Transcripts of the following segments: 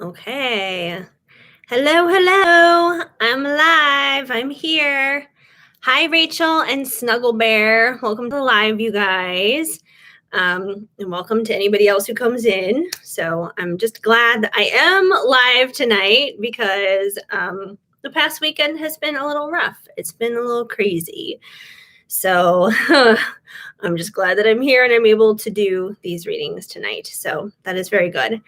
Okay. Hello, hello. I'm live. I'm here. Hi, Rachel and Snuggle Bear. Welcome to the live, you guys. And welcome to anybody else who comes in. So I'm just glad that I am live tonight because the past weekend has been a little rough. It's been a little crazy. So I'm just glad that I'm here and I'm able to do these readings tonight. So that is very good.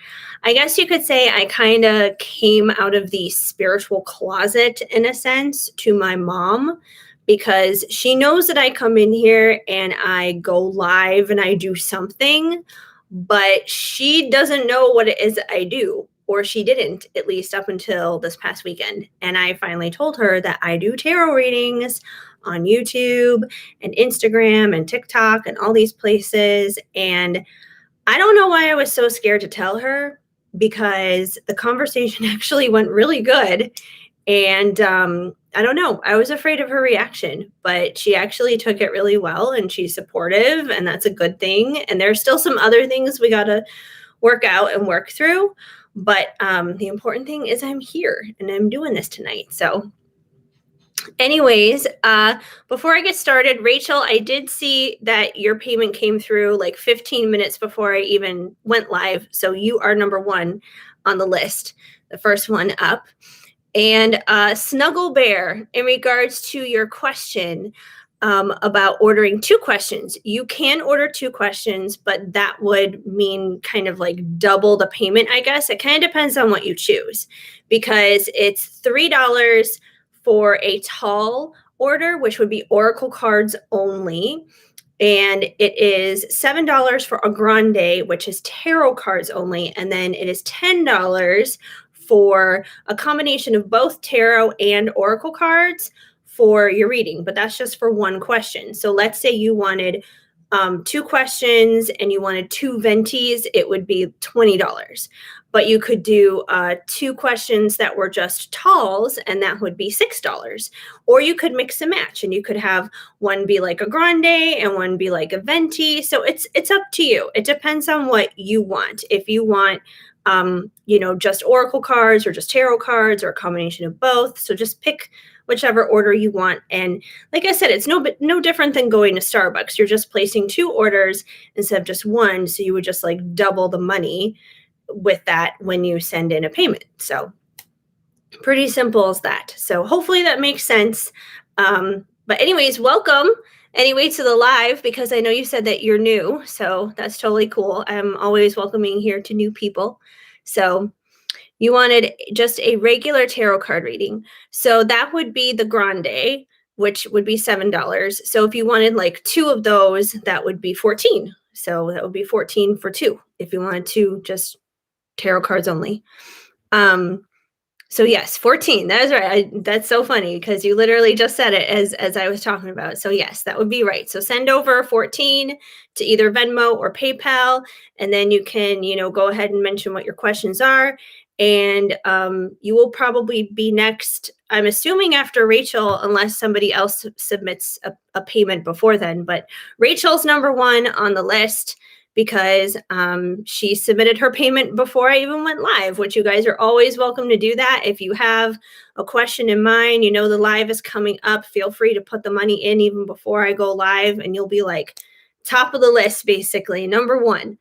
I guess you could say I kind of came out of the spiritual closet in a sense to my mom because she knows that I come in here and I go live and I do something, but she doesn't know what it is that I do. Or she didn't, at least up until this past weekend. And I finally told her that I do tarot readings on YouTube and Instagram and TikTok and all these places. And I don't know why I was so scared to tell her because the conversation actually went really good. And I don't know, I was afraid of her reaction, but she actually took it really well and she's supportive, and that's a good thing. And there's still some other things we got to work out and work through. But the important thing is I'm here and I'm doing this tonight. So anyways, before I get started, Rachel, I did see that your payment came through like 15 minutes before I even went live. So you are number one on the list, the first one up. And Snuggle Bear, in regards to your question about ordering 2 questions, you can order 2 questions, but that would mean kind of like double the payment, I guess. It kind of depends on what you choose because it's $3 for a tall order, which would be oracle cards only. And it is $7 for a grande, which is tarot cards only. And then it is $10 for a combination of both tarot and oracle cards for your reading, but that's just for one question. So let's say you wanted 2 questions and you wanted 2 ventis, it would be $20. But you could do 2 questions that were just talls, and that would be $6. Or you could mix and match, and you could have one be like a grande and one be like a venti. So it's up to you. It depends on what you want. If you want just oracle cards or just tarot cards or a combination of both. So just pick whichever order you want. And like I said, it's no different than going to Starbucks. You're just placing 2 orders instead of just one. So you would just like double the money with that when you send in a payment. So pretty simple as that. So hopefully that makes sense. But anyways, welcome anyway to the live, because I know you said that you're new. So that's totally cool. I'm always welcoming here to new people. So you wanted just a regular tarot card reading. So that would be the grande, which would be $7. So if you wanted like 2 of those, that would be 14. So that would be 14 for 2 if you wanted 2 just tarot cards only. So yes, 14. That is right. That's so funny because you literally just said it as I was talking about. So yes, that would be right. So send over 14 to either Venmo or PayPal, and then you can, go ahead and mention what your questions are. And you will probably be next, I'm assuming after Rachel, unless somebody else submits a payment before then. But Rachel's number one on the list because she submitted her payment before I even went live, which you guys are always welcome to do that. If you have a question in mind, the live is coming up, feel free to put the money in even before I go live, and you'll be like top of the list, basically, number one.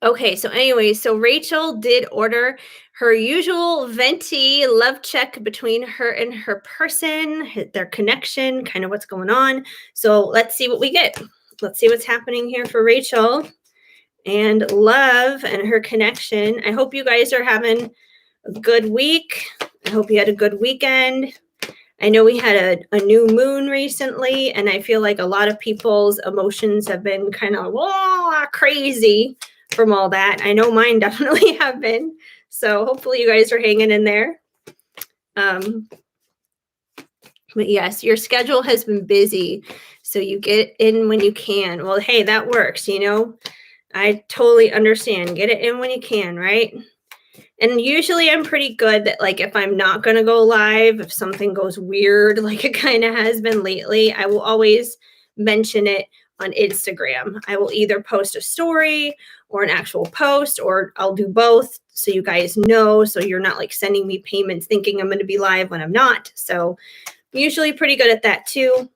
Okay, so anyway, so Rachel did order her usual venti love check between her and her person, their connection, kind of what's going on. So let's see what we get. Let's see what's happening here for Rachel and love and her connection. I hope you guys are having a good week. I hope you had a good weekend. I know we had a new moon recently, and I feel like a lot of people's emotions have been kind of crazy from all that. I know mine definitely have been. So hopefully you guys are hanging in there. But yes, your schedule has been busy, so you get in when you can. Well, hey, that works, I totally understand. Get it in when you can, right? And usually I'm pretty good that, like, if I'm not going to go live, if something goes weird, like it kind of has been lately, I will always mention it on Instagram. I will either post a story or an actual post, or I'll do both so you guys know, so you're not like sending me payments thinking I'm going to be live when I'm not. So I'm usually pretty good at that too.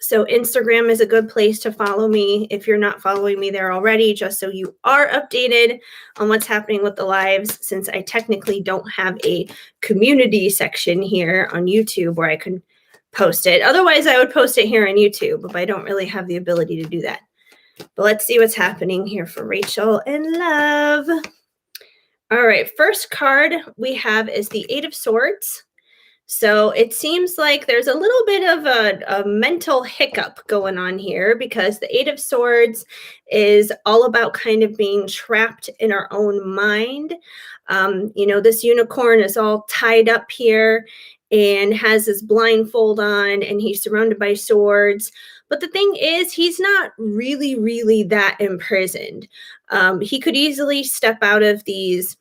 So Instagram is a good place to follow me if you're not following me there already, just so you are updated on what's happening with the lives, since I technically don't have a community section here on YouTube where I can post it. Otherwise, I would post it here on YouTube, but I don't really have the ability to do that. But let's see what's happening here for Rachel and love. All right, first card we have is the Eight of Swords. So it seems like there's a little bit of a mental hiccup going on here, because the Eight of Swords is all about kind of being trapped in our own mind. This unicorn is all tied up here and has his blindfold on, and he's surrounded by swords. But the thing is, he's not really, really that imprisoned. He could easily step out of these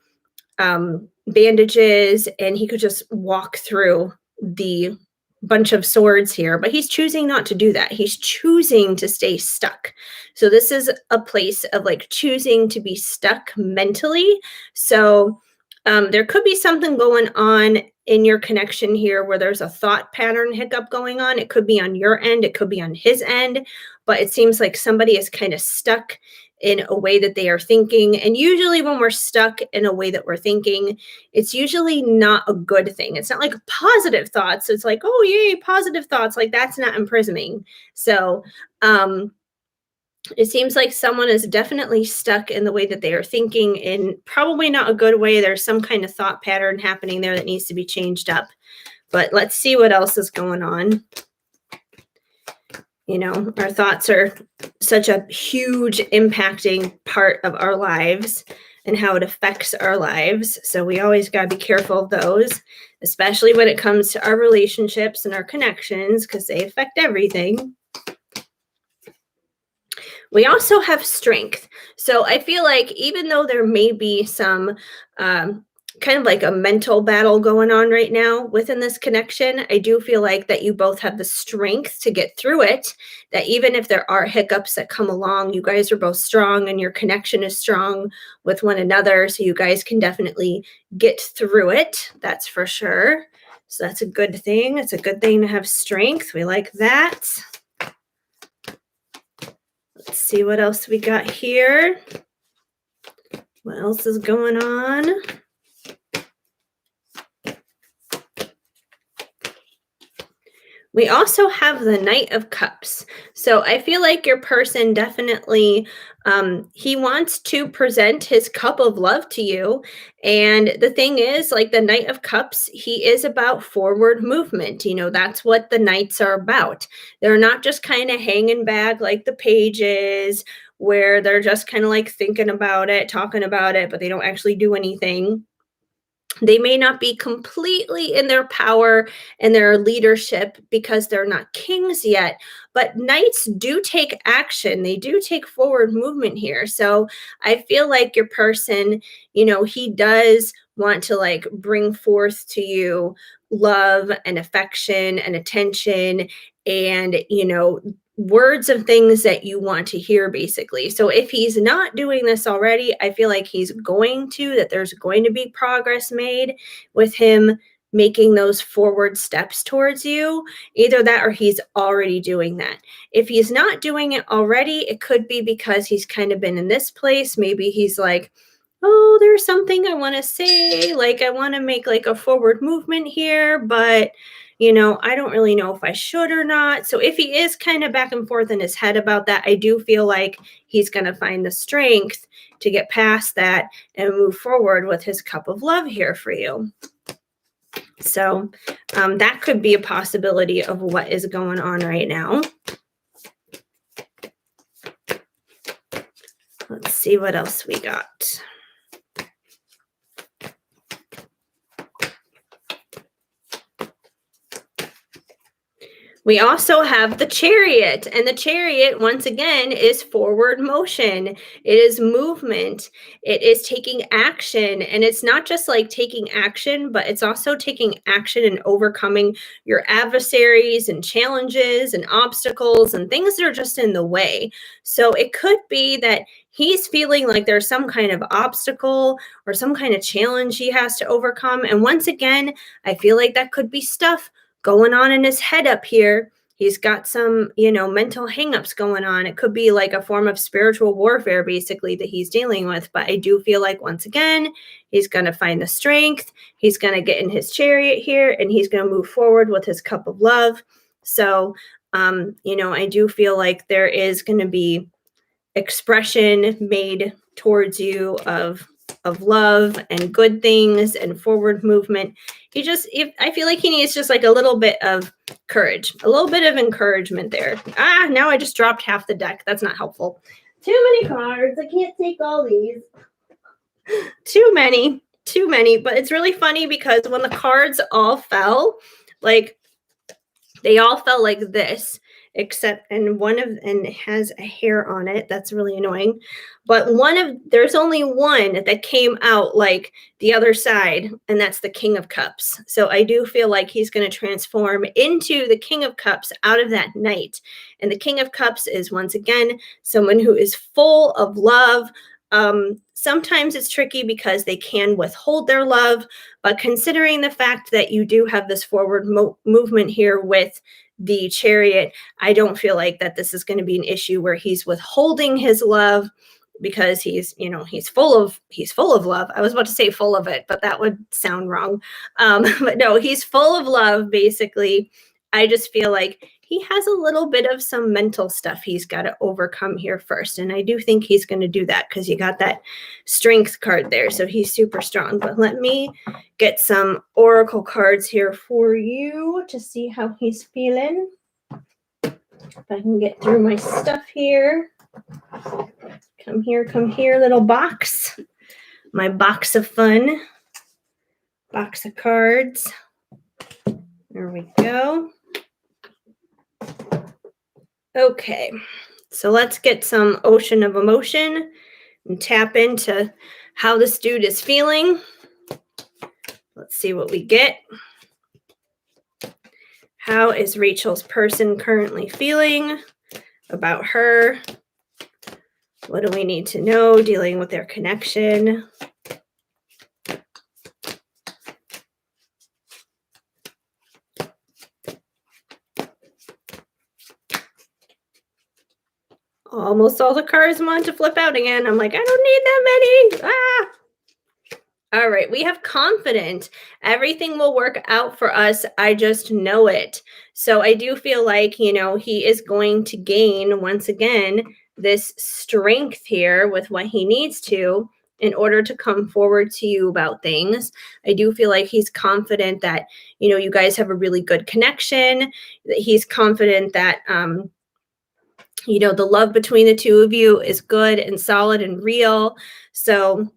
bandages and he could just walk through the bunch of swords here, but he's choosing not to do that. He's choosing to stay stuck. So this is a place of like choosing to be stuck mentally. So there could be something going on in your connection here where there's a thought pattern hiccup going on. It could be on your end, it could be on his end, but it seems like somebody is kind of stuck in a way that they are thinking. And usually when we're stuck in a way that we're thinking, it's usually not a good thing. It's not like positive thoughts. It's like, oh, yay, positive thoughts. Like that's not imprisoning. So it seems like someone is definitely stuck in the way that they are thinking, in probably not a good way. There's some kind of thought pattern happening there that needs to be changed up. But let's see what else is going on. Our thoughts are such a huge impacting part of our lives and how it affects our lives. So we always got to be careful of those, especially when it comes to our relationships and our connections, because they affect everything. We also have strength. So I feel like even though there may be some kind of like a mental battle going on right now within this connection, I do feel like that you both have the strength to get through it, that even if there are hiccups that come along, you guys are both strong and your connection is strong with one another. So you guys can definitely get through it. That's for sure. So that's a good thing. It's a good thing to have strength. We like that. Let's see what else we got here. What else is going on? We also have the Knight of Cups. So I feel like your person definitely, he wants to present his cup of love to you. And the thing is, like the Knight of Cups, he is about forward movement. That's what the Knights are about. They're not just kind of hanging back like the Pages, where they're just kind of like thinking about it, talking about it, but they don't actually do anything. They may not be completely in their power and their leadership because they're not kings yet, but knights do take action. They do take forward movement here. So I feel like your person, he does want to like bring forth to you love and affection and attention and, words of things that you want to hear, basically. So if he's not doing this already, I feel like he's going to, that there's going to be progress made with him making those forward steps towards you. Either that or he's already doing that. If he's not doing it already, it could be because he's kind of been in this place. Maybe he's like, oh, there's something I want to say. Like, I want to make like a forward movement here, but I don't really know if I should or not. So if he is kind of back and forth in his head about that, I do feel like he's going to find the strength to get past that and move forward with his cup of love here for you. So that could be a possibility of what is going on right now. Let's see what else we got. We also have the Chariot, and the Chariot, once again, is forward motion. It is movement. It is taking action, and it's not just like taking action, but it's also taking action and overcoming your adversaries and challenges and obstacles and things that are just in the way. So it could be that he's feeling like there's some kind of obstacle or some kind of challenge he has to overcome. And once again, I feel like that could be stuff going on in his head up here. He's got some, mental hangups going on. It could be like a form of spiritual warfare, basically, that he's dealing with. But I do feel like, once again, he's going to find the strength. He's going to get in his Chariot here, and he's going to move forward with his cup of love. So, I do feel like there is going to be expression made towards you of love and good things and forward movement. I feel like he needs just like a little bit of courage, a little bit of encouragement there. Now I just dropped half the deck. That's not helpful. Too many cards. I can't take all these. Too many. But it's really funny because when the cards all fell, like they all fell like this, and it has a hair on it. That's really annoying. But there's only one that came out like the other side, and that's the King of Cups. So I do feel like he's going to transform into the King of Cups out of that Knight. And the King of Cups is, once again, someone who is full of love. Sometimes it's tricky because they can withhold their love, but considering the fact that you do have this forward movement here with the Chariot, I don't feel like that this is going to be an issue where he's withholding his love, because he's full of love. I was about to say full of it, but that would sound wrong. But no, he's full of love, basically. I just feel like he has a little bit of some mental stuff he's got to overcome here first. And I do think he's going to do that because you got that strength card there. So he's super strong. But let me get some oracle cards here for you to see how he's feeling. If I can get through my stuff here. Come here, little box. My box of fun. Box of cards. There we go. Okay, so let's get some Ocean of Emotion and tap into how this dude is feeling. Let's see what we get. How is Rachel's person currently feeling about her? What do we need to know dealing with their connection? Almost all the cards want to flip out again. I'm like, I don't need that many. All right, we have confident. Everything will work out for us. I just know it. So I do feel like, he is going to gain, once again, this strength here with what he needs to in order to come forward to you about things. I do feel like he's confident that, you guys have a really good connection. He's confident that, the love between the two of you is good and solid and real. So,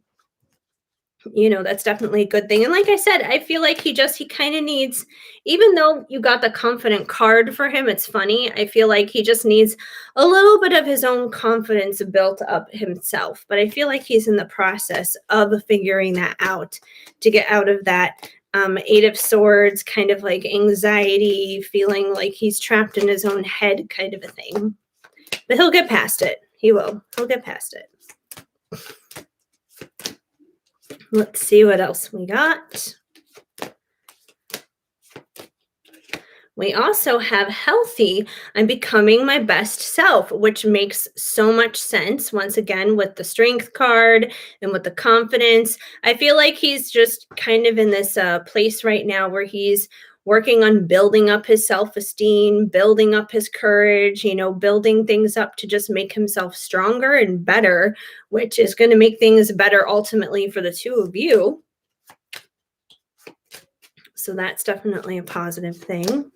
that's definitely a good thing. And like I said, I feel like he kind of needs, even though you got the confident card for him, it's funny. I feel like he just needs a little bit of his own confidence built up himself. But I feel like he's in the process of figuring that out to get out of that Eight of Swords, kind of like anxiety, feeling like he's trapped in his own head kind of a thing. But he'll get past it. He will. He'll get past it. Let's see what else we got. We also have healthy. I'm becoming my best self, which makes so much sense. Once again, with the strength card and with the confidence, I feel like he's just kind of in this place right now where he's working on building up his self-esteem, building up his courage, building things up to just make himself stronger and better, which is going to make things better ultimately for the two of you. So that's definitely a positive thing.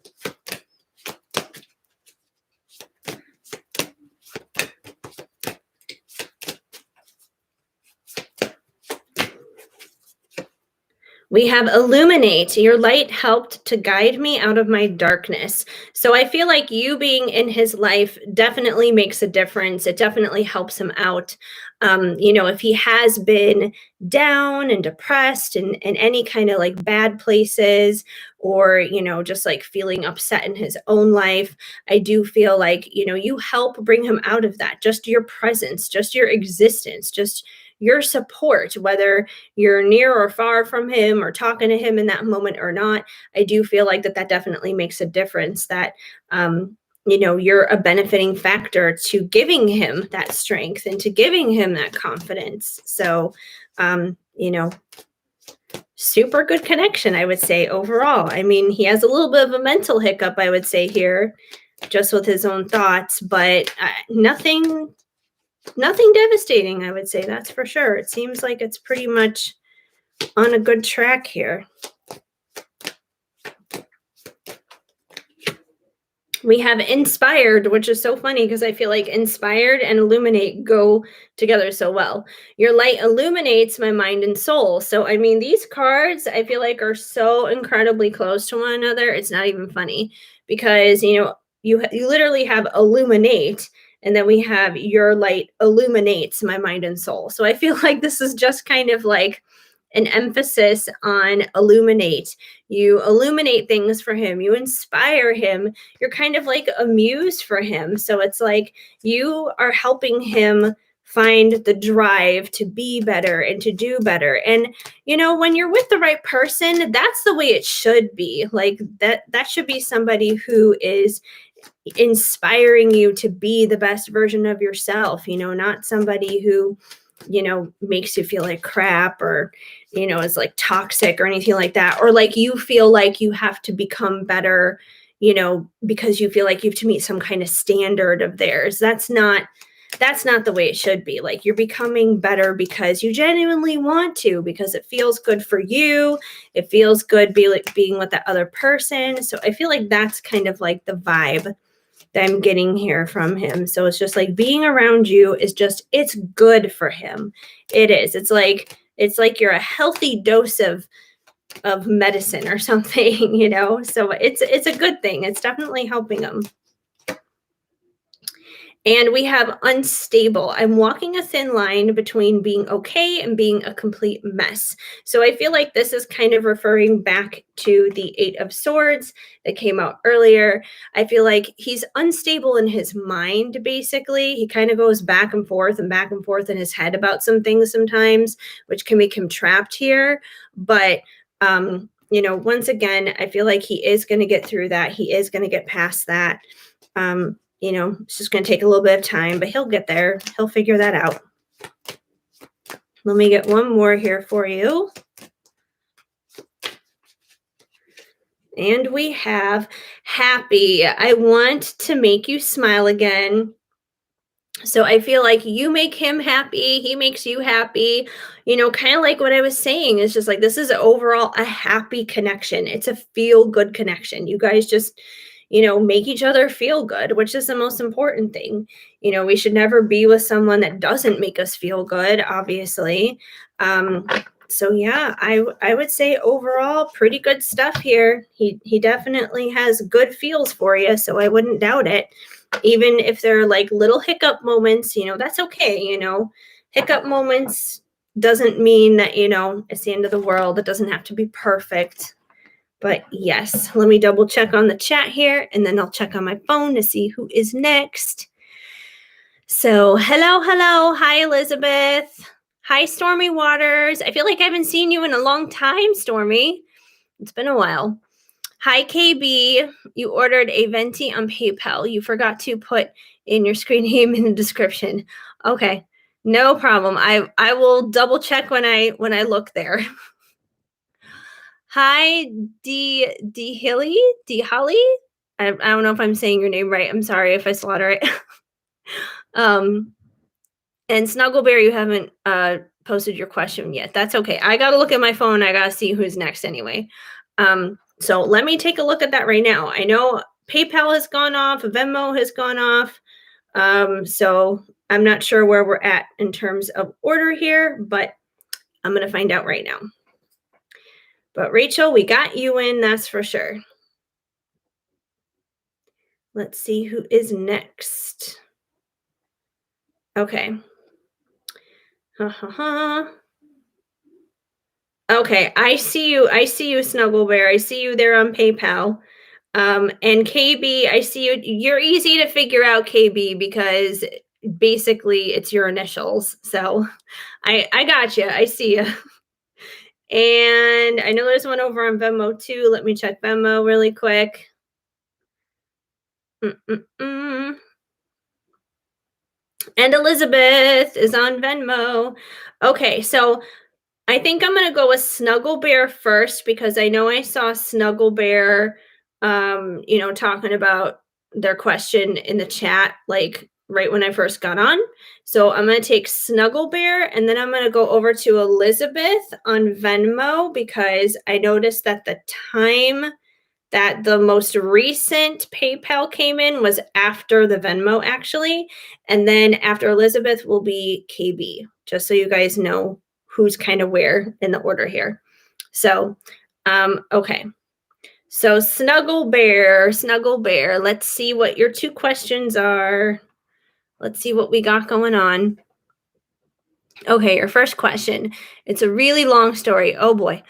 We have illuminate. Your light helped to guide me out of my darkness. So I feel like you being in his life definitely makes a difference. It definitely helps him out. If he has been down and depressed and in any kind of like bad places, or, just like feeling upset in his own life, I do feel like, you help bring him out of that. Just your presence, just your existence, just your support, whether you're near or far from him or talking to him in that moment or not. I do feel like that definitely makes a difference, that you're a benefiting factor to giving him that strength and to giving him that confidence. So super good connection, I would say, overall. I mean, he has a little bit of a mental hiccup, I would say, here, just with his own thoughts, but nothing devastating, I would say, that's for sure. It seems like it's pretty much on a good track here. We have inspired, which is so funny because I feel like inspired and illuminate go together so well. Your light illuminates my mind and soul. So, I mean, these cards I feel like are so incredibly close to one another. It's not even funny, because, you literally have illuminate, and then we have your light illuminates my mind and soul. So I feel like this is just kind of like an emphasis on illuminate. You illuminate things for him, you inspire him, you're kind of like a muse for him. So it's like you are helping him find the drive to be better and to do better. And when you're with the right person, that's the way it should be. Like that should be somebody who is inspiring you to be the best version of yourself, not somebody who makes you feel like crap, or is like toxic or anything like that, or like you feel like you have to become better because you feel like you have to meet some kind of standard of theirs. That's not the way it should be. Like, you're becoming better because you genuinely want to, because it feels good for you, it feels good being with that other person. So I feel like that's kind of like the vibe that I'm getting here from him. So it's just like being around you is just, it's good for him. It is. It's like you're a healthy dose of medicine or something, So it's a good thing. It's definitely helping him. And we have unstable. I'm walking a thin line between being okay and being a complete mess. So I feel like this is kind of referring back to the Eight of Swords that came out earlier. I feel like he's unstable in his mind, basically. He kind of goes back and forth in his head about some things sometimes, which can make him trapped here. But once again, I feel like he is going to get through that. He is going to get past that. It's just going to take a little bit of time, but he'll get there. He'll figure that out. Let me get one more here for you. And we have happy. I want to make you smile again. So I feel like you make him happy, he makes you happy. Kind of like what I was saying, is just like, this is overall a happy connection. It's a feel good connection. You guys just, make each other feel good, which is the most important thing. We should never be with someone that doesn't make us feel good, obviously. So yeah, I would say overall pretty good stuff here. He definitely has good feels for you, so I wouldn't doubt it. Even if they're like little hiccup moments, that's okay. Hiccup moments doesn't mean that, it's the end of the world. It doesn't have to be perfect. But yes, let me double check on the chat here, and then I'll check on my phone to see who is next. So hello. Hi, Elizabeth. Hi, Stormy Waters. I feel like I haven't seen you in a long time, Stormy. It's been a while. Hi, KB. You ordered a Venti on PayPal. You forgot to put in your screen name in the description. Okay, no problem. I will double check when I look there. Hi, D Holly. I don't know if I'm saying your name right. I'm sorry if I slaughter it. And Snugglebear, you haven't posted your question yet. That's okay. I got to look at my phone. I got to see who's next anyway. So let me take a look at that right now. I know PayPal has gone off, Venmo has gone off. So I'm not sure where we're at in terms of order here, but I'm going to find out right now. But Rachel, we got you in, that's for sure. Let's see who is next. Okay. Ha ha ha. Okay, I see you. I see you, Snuggle Bear. I see you there on PayPal. And KB, I see you. You're easy to figure out, KB, because basically it's your initials. So I got you. I see you. And I know there's one over on Venmo too. Let me check Venmo really quick. Mm-mm-mm. And Elizabeth is on Venmo. Okay, so I think I'm gonna go with Snuggle Bear first because I know I saw Snuggle Bear, talking about their question in the chat, like right when I first got on. So I'm gonna take Snuggle Bear and then I'm gonna go over to Elizabeth on Venmo because I noticed that the time that the most recent PayPal came in was after the Venmo, actually. And then after Elizabeth will be KB, just so you guys know who's kind of where in the order here. So, okay. So, Snuggle Bear, let's see what your two questions are. Let's see what we got going on. Okay, your first question. It's a really long story. Oh boy.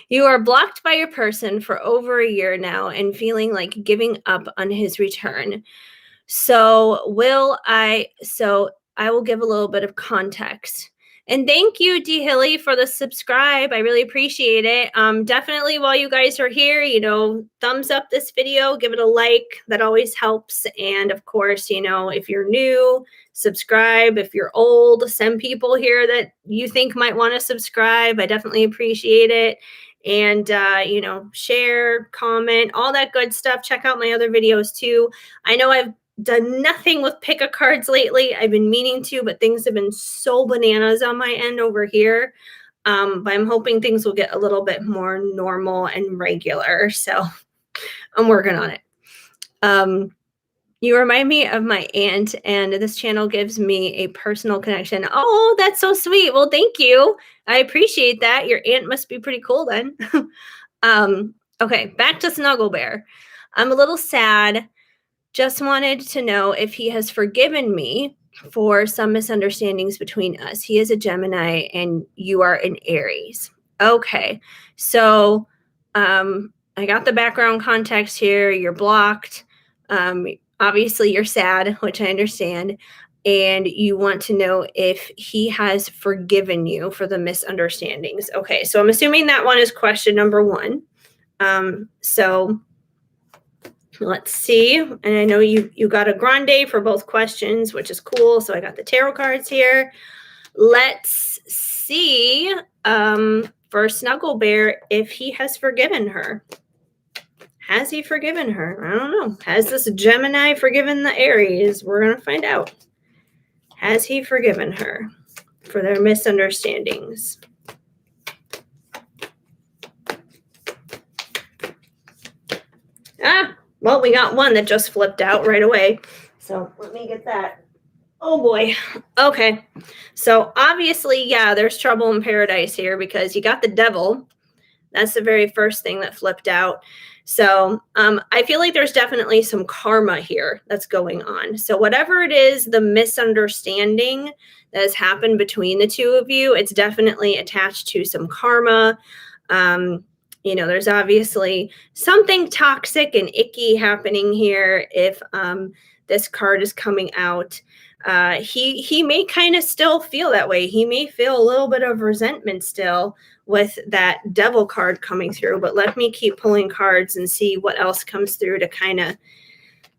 You are blocked by your person for over a year now and feeling like giving up on his return. So I will give a little bit of context. And thank you, D Hilly, for the subscribe. I really appreciate it. Definitely while you guys are here, thumbs up this video, give it a like. That always helps. And of course, if you're new, subscribe. If you're old, send people here that you think might want to subscribe. I definitely appreciate it. And share, comment, all that good stuff. Check out my other videos too. I know I've done nothing with pick a cards lately. I've been meaning to, but things have been so bananas on my end over here. But I'm hoping things will get a little bit more normal and regular. So I'm working on it. You remind me of my aunt, and this channel gives me a personal connection. Oh, that's so sweet. Well, thank you. I appreciate that. Your aunt must be pretty cool then. Okay, back to Snuggle Bear. I'm a little sad. Just wanted to know if he has forgiven me for some misunderstandings between us. He is a Gemini and you are an Aries. Okay. So I got the background context here. You're blocked. Obviously, you're sad, which I understand. And you want to know if he has forgiven you for the misunderstandings. Okay. So I'm assuming that one is question number one. So let's see. And I know you got a Grande for both questions, which is cool. So I got the tarot cards here. Let's see for Snuggle Bear if he has forgiven her. Has he forgiven her? I don't know. Has this Gemini forgiven the Aries? We're going to find out. Has he forgiven her for their misunderstandings? Well, we got one that just flipped out right away. So let me get that. Oh boy. Okay. So obviously, yeah, there's trouble in paradise here because you got the devil. That's the very first thing that flipped out. So I feel like there's definitely some karma here that's going on. So whatever it is, the misunderstanding that has happened between the two of you, it's definitely attached to some karma. There's obviously something toxic and icky happening here if this card is coming out. He may kind of still feel that way. He may feel a little bit of resentment still with that devil card coming through, but let me keep pulling cards and see what else comes through to kind of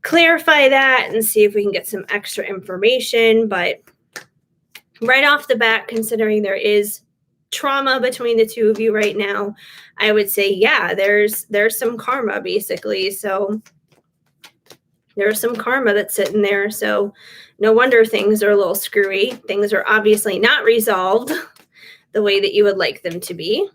clarify that and see if we can get some extra information. But right off the bat, considering there is trauma between the two of you right now, I would say, yeah, there's some karma basically. So there's some karma that's sitting there. So no wonder things are a little screwy. Things are obviously not resolved the way that you would like them to be.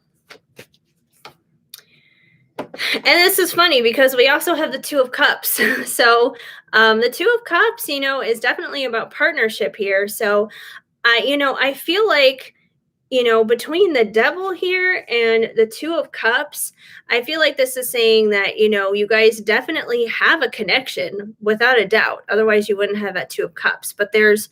And this is funny because we also have the Two of Cups. So the Two of Cups, is definitely about partnership here. So I feel like, between the devil here and the Two of Cups, I feel like this is saying that, you guys definitely have a connection without a doubt. Otherwise, you wouldn't have that Two of Cups. But there's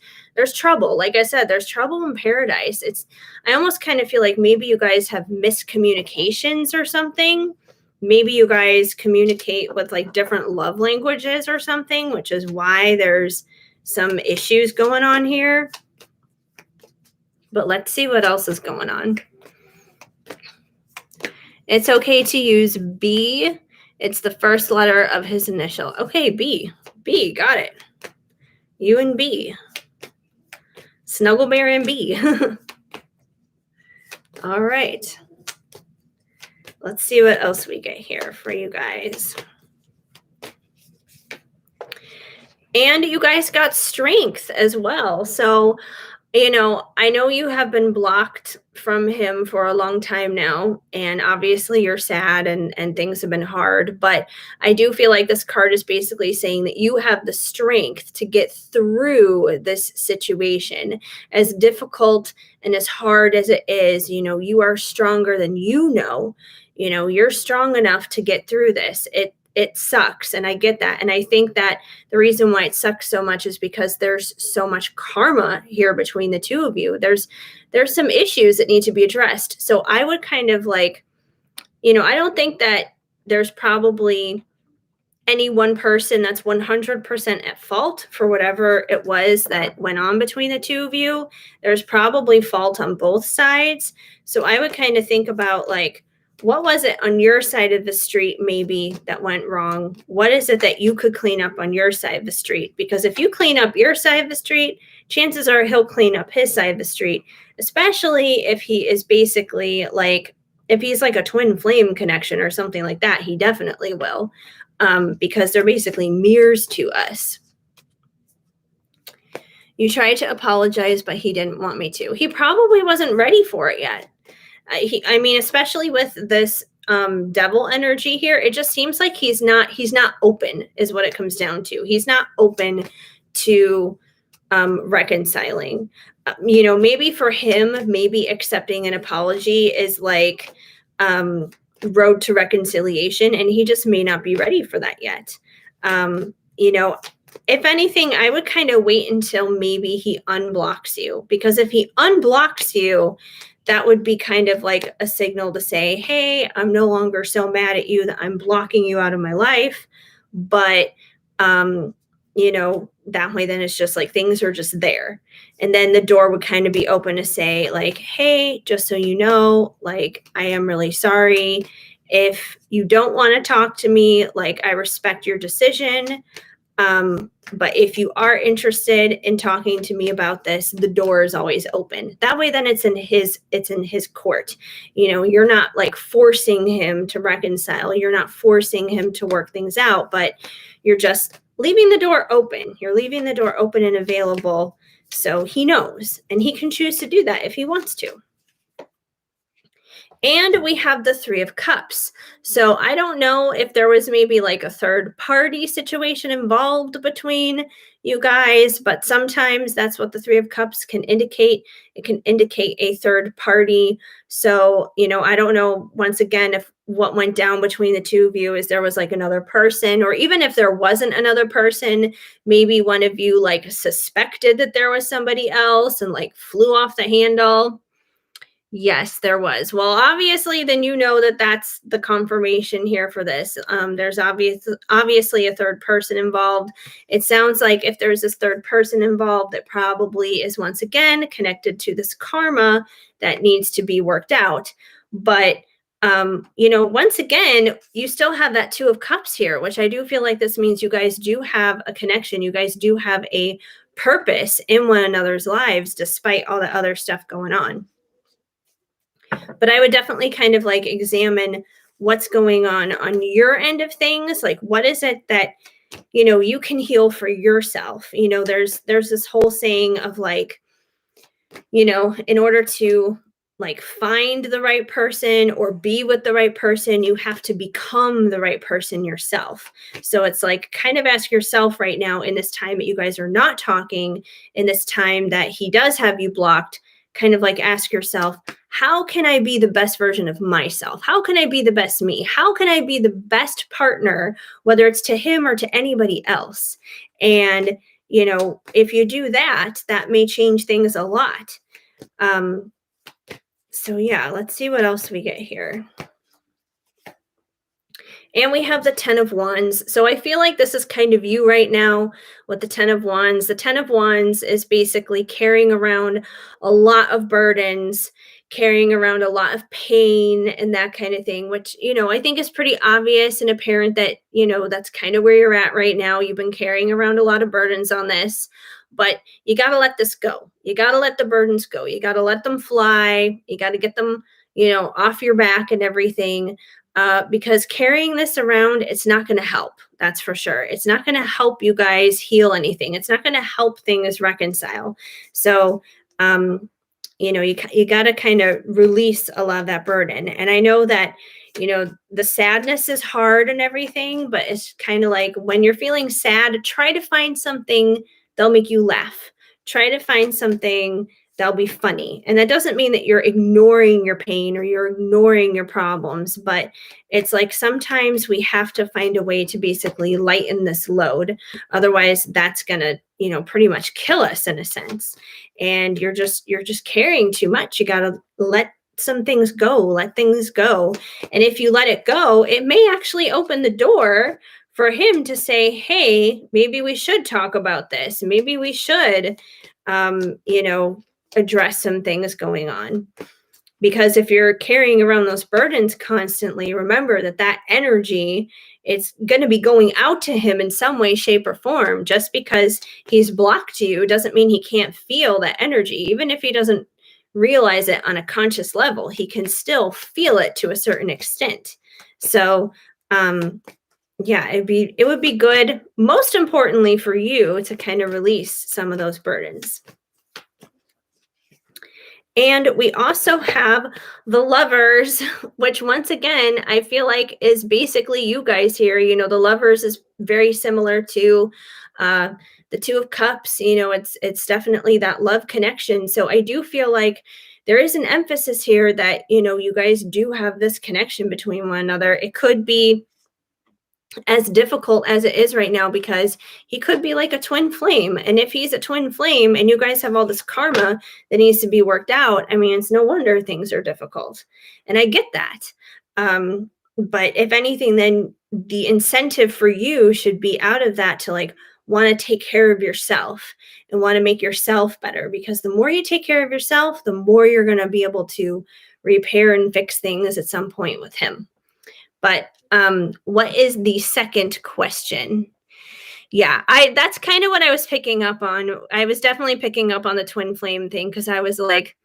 trouble. Like I said, there's trouble in paradise. I almost kind of feel like maybe you guys have miscommunications or something. Maybe you guys communicate with like different love languages or something, which is why there's some issues going on here. But let's see what else is going on. It's okay to use B. It's the first letter of his initial. Okay, B. B, got it. You and B. Snuggle Bear and B. All right. Let's see what else we get here for you guys. And you guys got strength as well. So, I know you have been blocked from him for a long time now, and obviously you're sad and things have been hard, but I do feel like this card is basically saying that you have the strength to get through this situation. As difficult and as hard as it is, you are stronger than you're strong enough to get through this. It sucks, and I get that. And I think that the reason why it sucks so much is because there's so much karma here between the two of you. There's some issues that need to be addressed. So I would kind of like, I don't think that there's probably any one person that's 100% at fault for whatever it was that went on between the two of you. There's probably fault on both sides. So I would kind of think about like, what was it on your side of the street maybe that went wrong? What is it that you could clean up on your side of the street? Because if you clean up your side of the street, chances are he'll clean up his side of the street, especially if he is basically like, if he's like a twin flame connection or something like that, he definitely will, because they're basically mirrors to us. You tried to apologize, but he didn't want me to. He probably wasn't ready for it yet. Especially with this devil energy here, it just seems like he's not open is what it comes down to. He's not open to reconciling. Maybe for him, maybe accepting an apology is like road to reconciliation, and he just may not be ready for that yet. If anything, I would kind of wait until maybe he unblocks you, because if he unblocks you, that would be kind of like a signal to say, hey, I'm no longer so mad at you that I'm blocking you out of my life. But, that way then it's just like things are just there. And then the door would kind of be open to say like, hey, just so you know, like, I am really sorry. If you don't want to talk to me, like, I respect your decision. But if you are interested in talking to me about this, the door is always open. That way, then it's in his court. You're not like forcing him to reconcile. You're not forcing him to work things out, but you're just leaving the door open. You're leaving the door open and available. So he knows, and he can choose to do that if he wants to. And we have the Three of Cups. So I don't know if there was maybe like a third party situation involved between you guys, but sometimes that's what the Three of Cups can indicate. It can indicate a third party. So, I don't know, once again, if what went down between the two of you is there was like another person, or even if there wasn't another person, maybe one of you like suspected that there was somebody else and like flew off the handle. Yes, there was. Well, obviously, then that's the confirmation here for this. There's obviously a third person involved. It sounds like if there's this third person involved, that probably is once again connected to this karma that needs to be worked out. But once again, you still have that Two of Cups here, which I do feel like this means you guys do have a connection. You guys do have a purpose in one another's lives, despite all the other stuff going on. But I would definitely kind of like examine what's going on your end of things. Like, what is it that, you can heal for yourself? There's this whole saying of like, in order to like find the right person or be with the right person, you have to become the right person yourself. So it's like, kind of ask yourself right now, in this time that you guys are not talking, in this time that he does have you blocked, kind of like ask yourself, how can I be the best version of myself? How can I be the best me? How can I be the best partner, whether it's to him or to anybody else? And, if you do that, that may change things a lot. So yeah, let's see what else we get here. And we have the 10 of Wands. So I feel like this is kind of you right now with the 10 of Wands. The 10 of Wands is basically carrying around a lot of burdens, carrying around a lot of pain and that kind of thing, which, I think is pretty obvious and apparent that, that's kind of where you're at right now. You've been carrying around a lot of burdens on this, but you got to let this go. You got to let the burdens go. You got to let them fly. You got to get them, off your back and everything, because carrying this around, it's not going to help. That's for sure. It's not going to help you guys heal anything. It's not going to help things reconcile. So, you got to kind of release a lot of that burden. And I know that, the sadness is hard and everything, but it's kind of like when you're feeling sad, try to find something that'll make you laugh. Try to find something that'll be funny. And that doesn't mean that you're ignoring your pain or you're ignoring your problems, but it's like sometimes we have to find a way to basically lighten this load. Otherwise, that's going to, pretty much kill us in a sense. And you're just carrying too much. You got to let some things go, let things go. And if you let it go, it may actually open the door for him to say, hey, maybe we should talk about this. Maybe we should, address some things going on. Because if you're carrying around those burdens constantly, remember that energy, it's going to be going out to him in some way, shape, or form. Just because he's blocked you doesn't mean he can't feel that energy. Even if he doesn't realize it on a conscious level, he can still feel it to a certain extent. So, yeah, it would be good, most importantly for you, to kind of release some of those burdens. And we also have the Lovers, which once again, I feel like is basically you guys here. The Lovers is very similar to the Two of Cups. It's definitely that love connection. So I do feel like there is an emphasis here that, you guys do have this connection between one another. It could be as difficult as it is right now because he could be like a twin flame. And if he's a twin flame and you guys have all this karma that needs to be worked out, I mean, it's no wonder things are difficult. And I get that. But if anything, then the incentive for you should be out of that to like want to take care of yourself and want to make yourself better, because the more you take care of yourself, the more you're going to be able to repair and fix things at some point with him. But what is the second question? Yeah, that's kind of what I was picking up on. I was definitely picking up on the twin flame thing because I was like,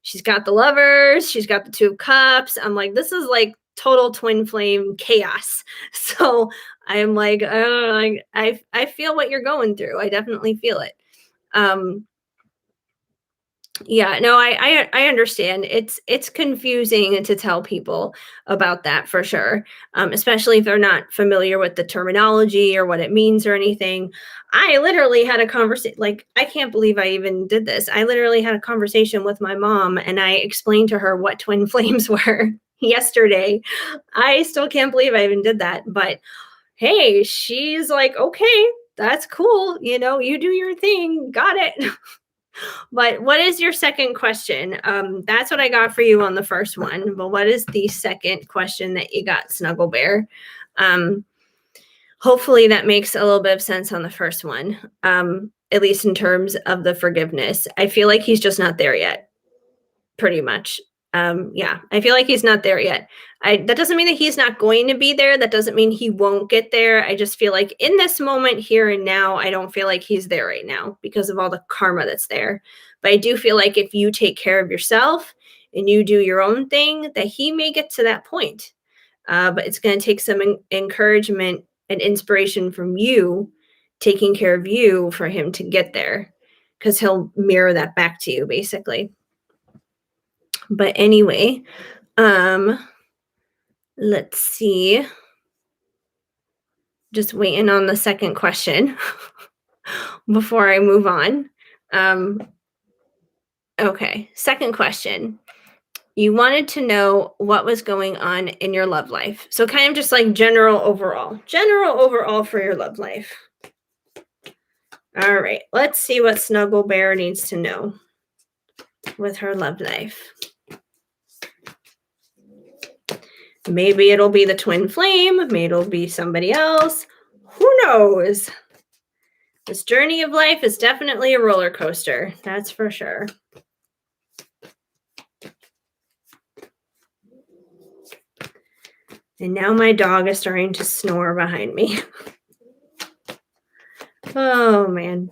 she's got the Lovers, she's got the Two of Cups. I'm like, this is like total twin flame chaos. So I'm like, I feel what you're going through. I definitely feel it. Yeah, no, I understand. It's confusing to tell people about that for sure, especially if they're not familiar with the terminology or what it means or anything. I literally had a conversation. Like, I can't believe I even did this. I literally had a conversation with my mom, and I explained to her what twin flames were yesterday. I still can't believe I even did that, but hey, she's like, okay, that's cool. You do your thing. Got it. But what is your second question? That's what I got for you on the first one. But what is the second question that you got, Snuggle Bear? Hopefully that makes a little bit of sense on the first one, at least in terms of the forgiveness. I feel like he's just not there yet, pretty much. Yeah, I feel like he's not there yet. That doesn't mean that he's not going to be there. That doesn't mean he won't get there. I just feel like in this moment, here and now, I don't feel like he's there right now because of all the karma that's there. But I do feel like if you take care of yourself and you do your own thing, that he may get to that point. But it's going to take some encouragement and inspiration from you taking care of you for him to get there, because he'll mirror that back to you, basically. But anyway, let's see. Just waiting on the second question before I move on. Okay. Second question. You wanted to know what was going on in your love life. So kind of just like general overall for your love life. All right. Let's see what Snuggle Bear needs to know with her love life. Maybe it'll be the twin flame. Maybe it'll be somebody else. Who knows? This journey of life is definitely a roller coaster. That's for sure. And now my dog is starting to snore behind me. Oh, man.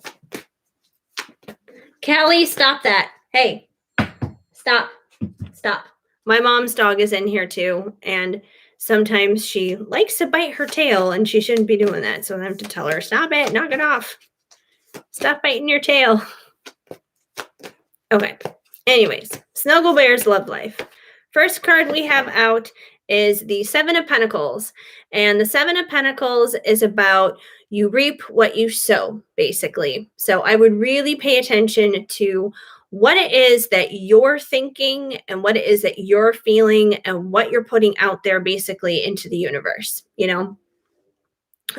Callie, stop that. Hey, stop. Stop. My mom's dog is in here too, and sometimes she likes to bite her tail, and she shouldn't be doing that. So I have to tell her, stop it, knock it off. Stop biting your tail. Okay. Anyways, Snuggle Bear's love life. First card we have out is the Seven of Pentacles. And the Seven of Pentacles is about you reap what you sow, basically. So I would really pay attention to what it is that you're thinking and what it is that you're feeling and what you're putting out there basically into the universe. You know,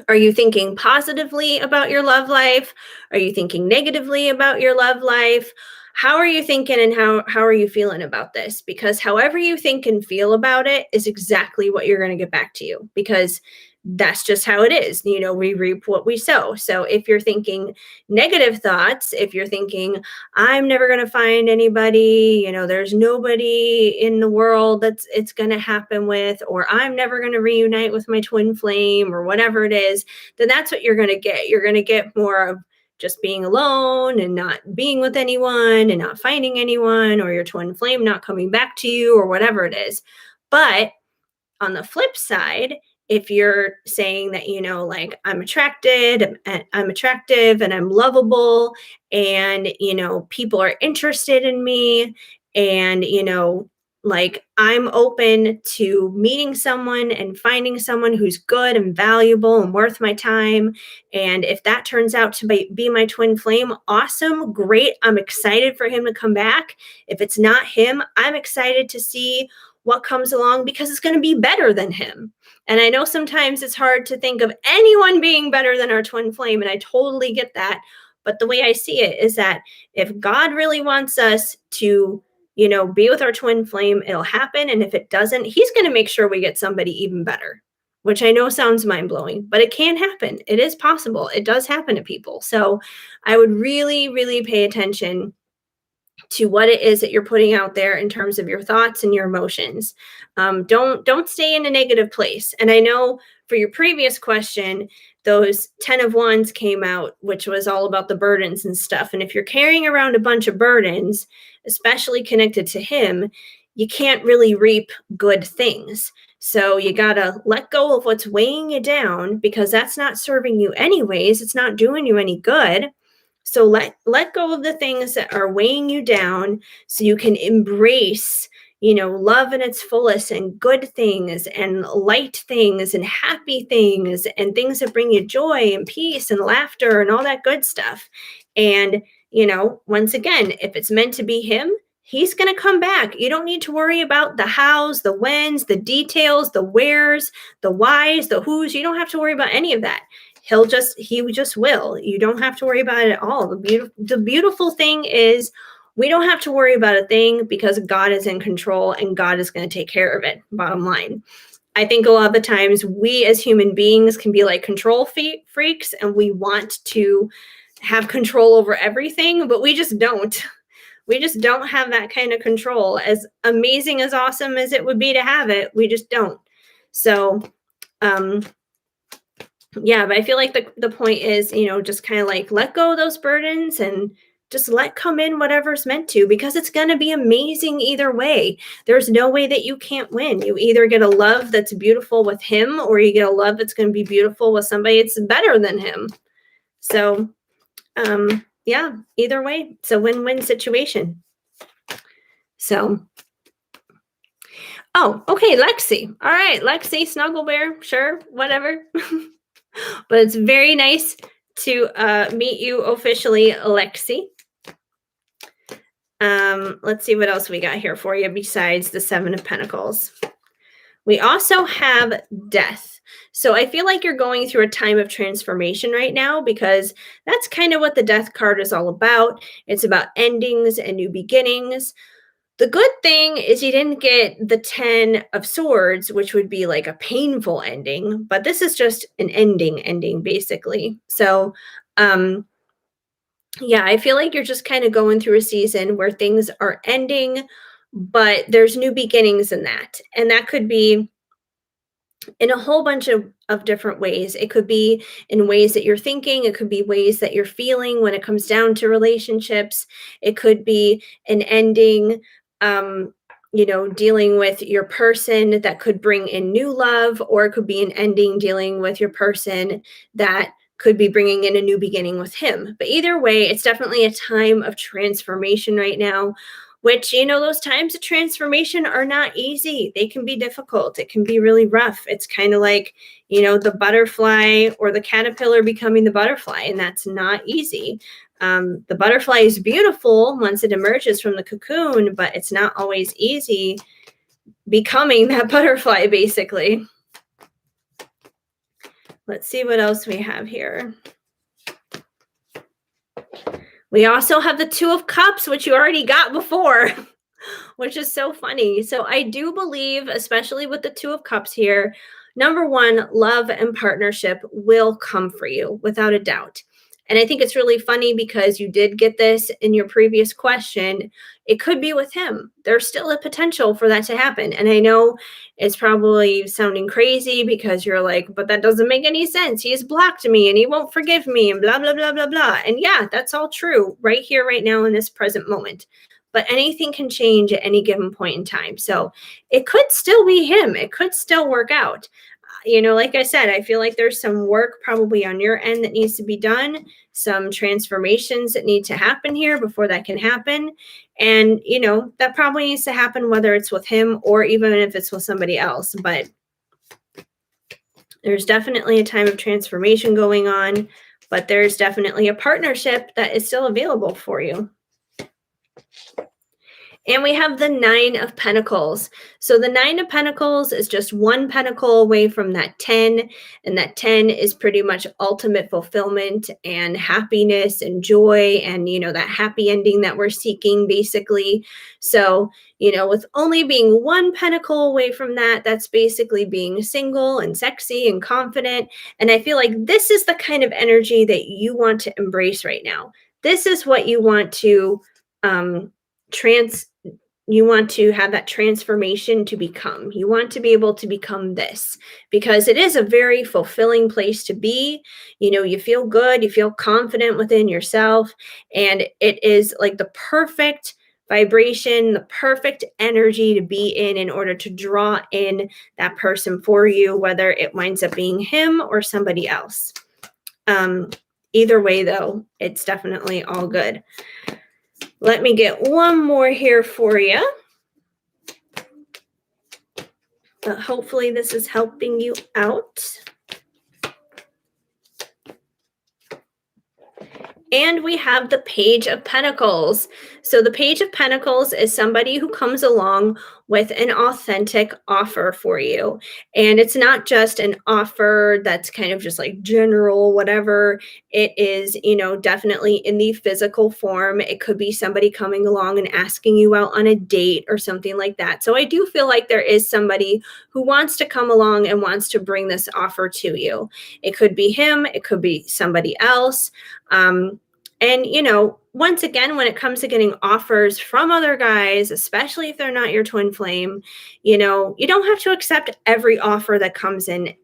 are you thinking positively about your love life? Are you thinking negatively about your love life? How are you thinking and how are you feeling about this? Because however you think and feel about it is exactly what you're going to get back to you, because that's just how it is. You know, we reap what we sow. So if you're thinking negative thoughts, if you're thinking, I'm never going to find anybody, you know, there's nobody in the world it's going to happen with, or I'm never going to reunite with my twin flame, or whatever it is, then that's what you're going to get. You're going to get more of just being alone and not being with anyone and not finding anyone, or your twin flame not coming back to you, or whatever it is. But on the flip side, if you're saying that, you know, like I'm attracted, I'm attractive and I'm lovable, and, you know, people are interested in me, and, you know, like I'm open to meeting someone and finding someone who's good and valuable and worth my time. And if that turns out to be my twin flame, awesome, great. I'm excited for him to come back. If it's not him, I'm excited to see what comes along, because it's going to be better than him. And I know sometimes it's hard to think of anyone being better than our twin flame, and I totally get that. But the way I see it is that if God really wants us to, you know, be with our twin flame, it'll happen. And if it doesn't, he's going to make sure we get somebody even better, which I know sounds mind blowing, but it can happen. It is possible. It does happen to people. So I would really, really pay attention to what it is that you're putting out there in terms of your thoughts and your emotions. Don't stay in a negative place. And I know for your previous question, those 10 of Wands came out, which was all about the burdens and stuff. And if you're carrying around a bunch of burdens, especially connected to him, you can't really reap good things. So you got to let go of what's weighing you down, because that's not serving you anyways. It's not doing you any good. So let go of the things that are weighing you down, so you can embrace, you know, love in its fullest, and good things and light things and happy things and things that bring you joy and peace and laughter and all that good stuff. And, you know, once again, if it's meant to be him, he's going to come back. You don't need to worry about the hows, the whens, the details, the wheres, the whys, the whos. You don't have to worry about any of that. He just will. You don't have to worry about it at all. The beautiful thing is, we don't have to worry about a thing, because God is in control and God is going to take care of it. Bottom line. I think a lot of the times we as human beings can be like control freaks, and we want to have control over everything, but we just don't. We just don't have that kind of control. As amazing, as awesome as it would be to have it, we just don't. So, yeah, but I feel like the point is, you know, just kind of like let go of those burdens and just let come in whatever's meant to, because it's going to be amazing either way. There's no way that you can't win. You either get a love that's beautiful with him, or you get a love that's going to be beautiful with somebody that's better than him. So, yeah, either way, it's a win-win situation. So, oh, okay, Lexi. All right, Lexi, Snuggle Bear, sure, whatever. But it's very nice to meet you officially, Lexi. Let's see what else we got here for you besides the Seven of Pentacles. We also have death. So I feel like you're going through a time of transformation right now because that's kind of what the death card is all about. It's about endings and new beginnings. The good thing is you didn't get the 10 of swords, which would be like a painful ending, but this is just an ending basically. So, yeah, I feel like you're just kind of going through a season where things are ending, but there's new beginnings in that. And that could be in a whole bunch of different ways. It could be in ways that you're thinking, it could be ways that you're feeling when it comes down to relationships. It could be an ending, dealing with your person that could bring in new love, or it could be an ending dealing with your person that could be bringing in a new beginning with him. But either way, it's definitely a time of transformation right now, which, those times of transformation are not easy. They can be difficult. It can be really rough. It's kind of like, the butterfly or the caterpillar becoming the butterfly, and that's not easy. The butterfly is beautiful once it emerges from the cocoon, but it's not always easy becoming that butterfly, basically. Let's see what else we have here. We also have the Two of Cups, which you already got before, which is so funny. So I do believe, especially with the Two of Cups here, number one, love and partnership will come for you without a doubt. And I think it's really funny because you did get this in your previous question. It could be with him. There's still a potential for that to happen. And I know it's probably sounding crazy because you're like, but that doesn't make any sense. He's blocked me and he won't forgive me and blah, blah, blah, blah, blah. And yeah, that's all true right here, right now in this present moment. But anything can change at any given point in time. So it could still be him. It could still work out. Like I said, I feel like there's some work probably on your end that needs to be done, some transformations that need to happen here before that can happen. And, that probably needs to happen whether it's with him or even if it's with somebody else. But there's definitely a time of transformation going on, but there's definitely a partnership that is still available for you. And we have the Nine of Pentacles. So the Nine of Pentacles is just one pentacle away from that 10. And that 10 is pretty much ultimate fulfillment and happiness and joy and, that happy ending that we're seeking, basically. So, with only being one pentacle away from that, that's basically being single and sexy and confident. And I feel like this is the kind of energy that you want to embrace right now. This is what you want to you want to have that transformation to become. You want to be able to become this because it is a very fulfilling place to be. You feel good, you feel confident within yourself, and it is like the perfect vibration, the perfect energy to be in order to draw in that person for you, whether it winds up being him or somebody else. Either way, though, it's definitely all good. Let me get one more here for you. But hopefully this is helping you out. And we have the Page of Pentacles. So the Page of Pentacles is somebody who comes along with an authentic offer for you. And it's not just an offer that's kind of just like general, whatever. It is, definitely in the physical form. It could be somebody coming along and asking you out on a date or something like that. So I do feel like there is somebody who wants to come along and wants to bring this offer to you. It could be him. It could be somebody else. And, once again, when it comes to getting offers from other guys, especially if they're not your twin flame, you don't have to accept every offer that comes in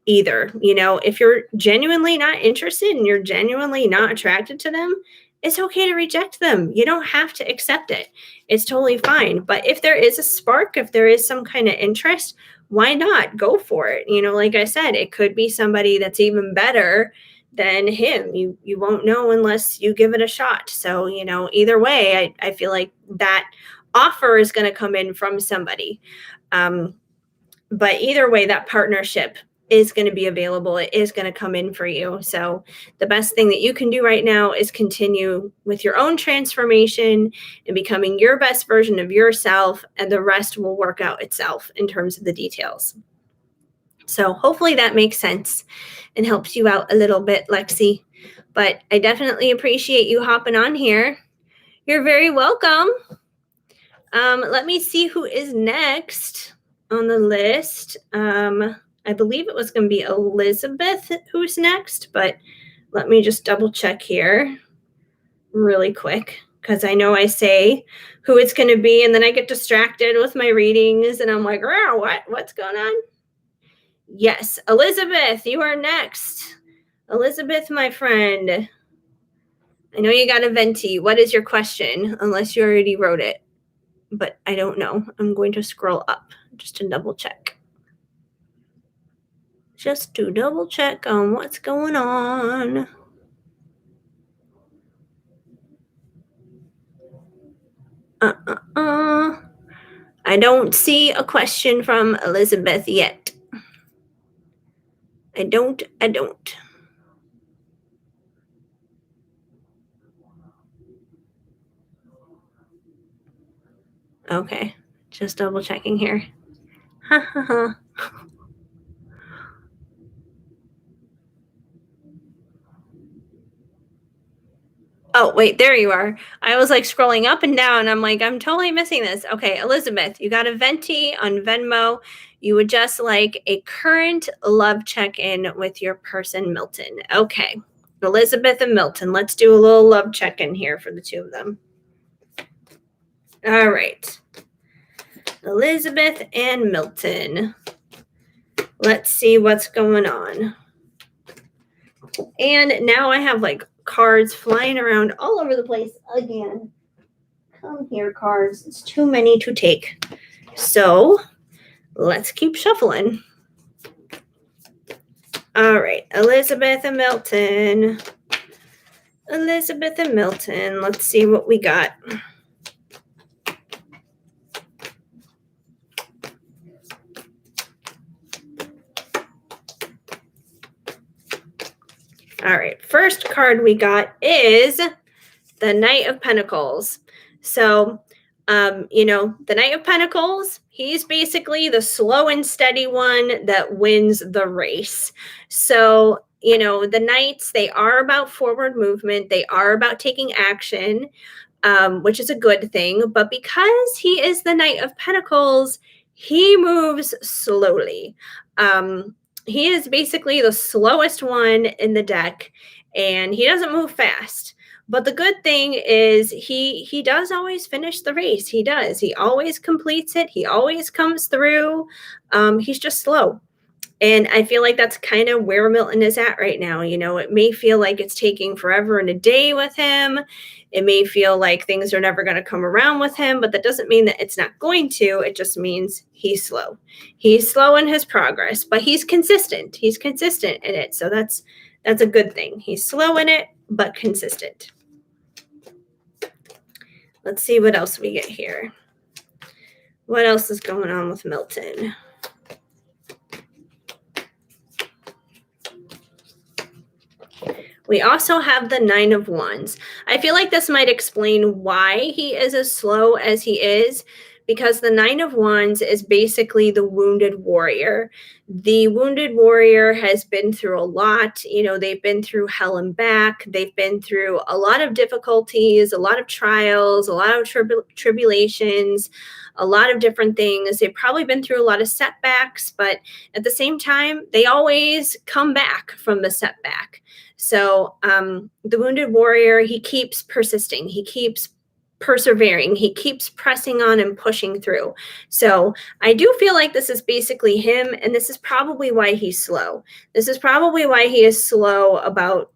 either. If you're genuinely not interested and you're genuinely not attracted to them, it's okay to reject them. You don't have to accept it. It's totally fine. But if there is a spark, if there is some kind of interest, why not go for it? Like I said, it could be somebody that's even better than him. You won't know unless you give it a shot. So, either way, I feel like that offer is going to come in from somebody. But either way, that partnership is going to be available. It is going to come in for you. So the best thing that you can do right now is continue with your own transformation and becoming your best version of yourself, and the rest will work out itself in terms of the details. So hopefully that makes sense and helps you out a little bit, Lexi. But I definitely appreciate you hopping on here. You're very welcome. Let me see who is next on the list. I believe it was going to be Elizabeth who's next, but let me just double check here really quick, because I know I say who it's going to be and then I get distracted with my readings and I'm like, oh, what's going on? Yes, Elizabeth, you are next. Elizabeth, my friend. I know you got a Venti. What is your question? Unless you already wrote it, but I don't know. I'm going to scroll up just to double check. Just to double check on what's going on. I don't see a question from Elizabeth yet. I don't. Okay, just double checking here. Oh, wait, there you are. I was like scrolling up and down. I'm like, I'm totally missing this. Okay, Elizabeth, you got a Venti on Venmo. You would just like a current love check-in with your person, Milton. Okay, Elizabeth and Milton, let's do a little love check-in here for the two of them. All right. Elizabeth and Milton. Let's see what's going on. And now I have like cards flying around all over the place again. Come here, cards. It's too many to take. So let's keep shuffling. All right, Elizabeth and Milton. Elizabeth and Milton. Let's see what we got. All right, first card we got is the Knight of Pentacles. So, the Knight of Pentacles, he's basically the slow and steady one that wins the race. So, the Knights, they are about forward movement. They are about taking action, which is a good thing. But because he is the Knight of Pentacles, he moves slowly. He is basically the slowest one in the deck, and he doesn't move fast. But the good thing is he does always finish the race. He does. He always completes it. He always comes through. He's just slow. And I feel like that's kind of where Milton is at right now. It may feel like it's taking forever and a day with him. It may feel like things are never going to come around with him, but that doesn't mean that it's not going to. It just means he's slow. He's slow in his progress, but he's consistent. He's consistent in it. So that's a good thing. He's slow in it, but consistent. Let's see what else we get here. What else is going on with Milton? We also have the Nine of Wands. I feel like this might explain why he is as slow as he is, because the Nine of Wands is basically the wounded warrior. The wounded warrior has been through a lot. They've been through hell and back. They've been through a lot of difficulties, a lot of trials, a lot of tribulations, a lot of different things. They've probably been through a lot of setbacks, but at the same time, they always come back from the setback. So the wounded warrior, he keeps persisting. He keeps persevering. He keeps pressing on and pushing through. So I do feel like this is basically him, and this is probably why he's slow. This is probably why he is slow about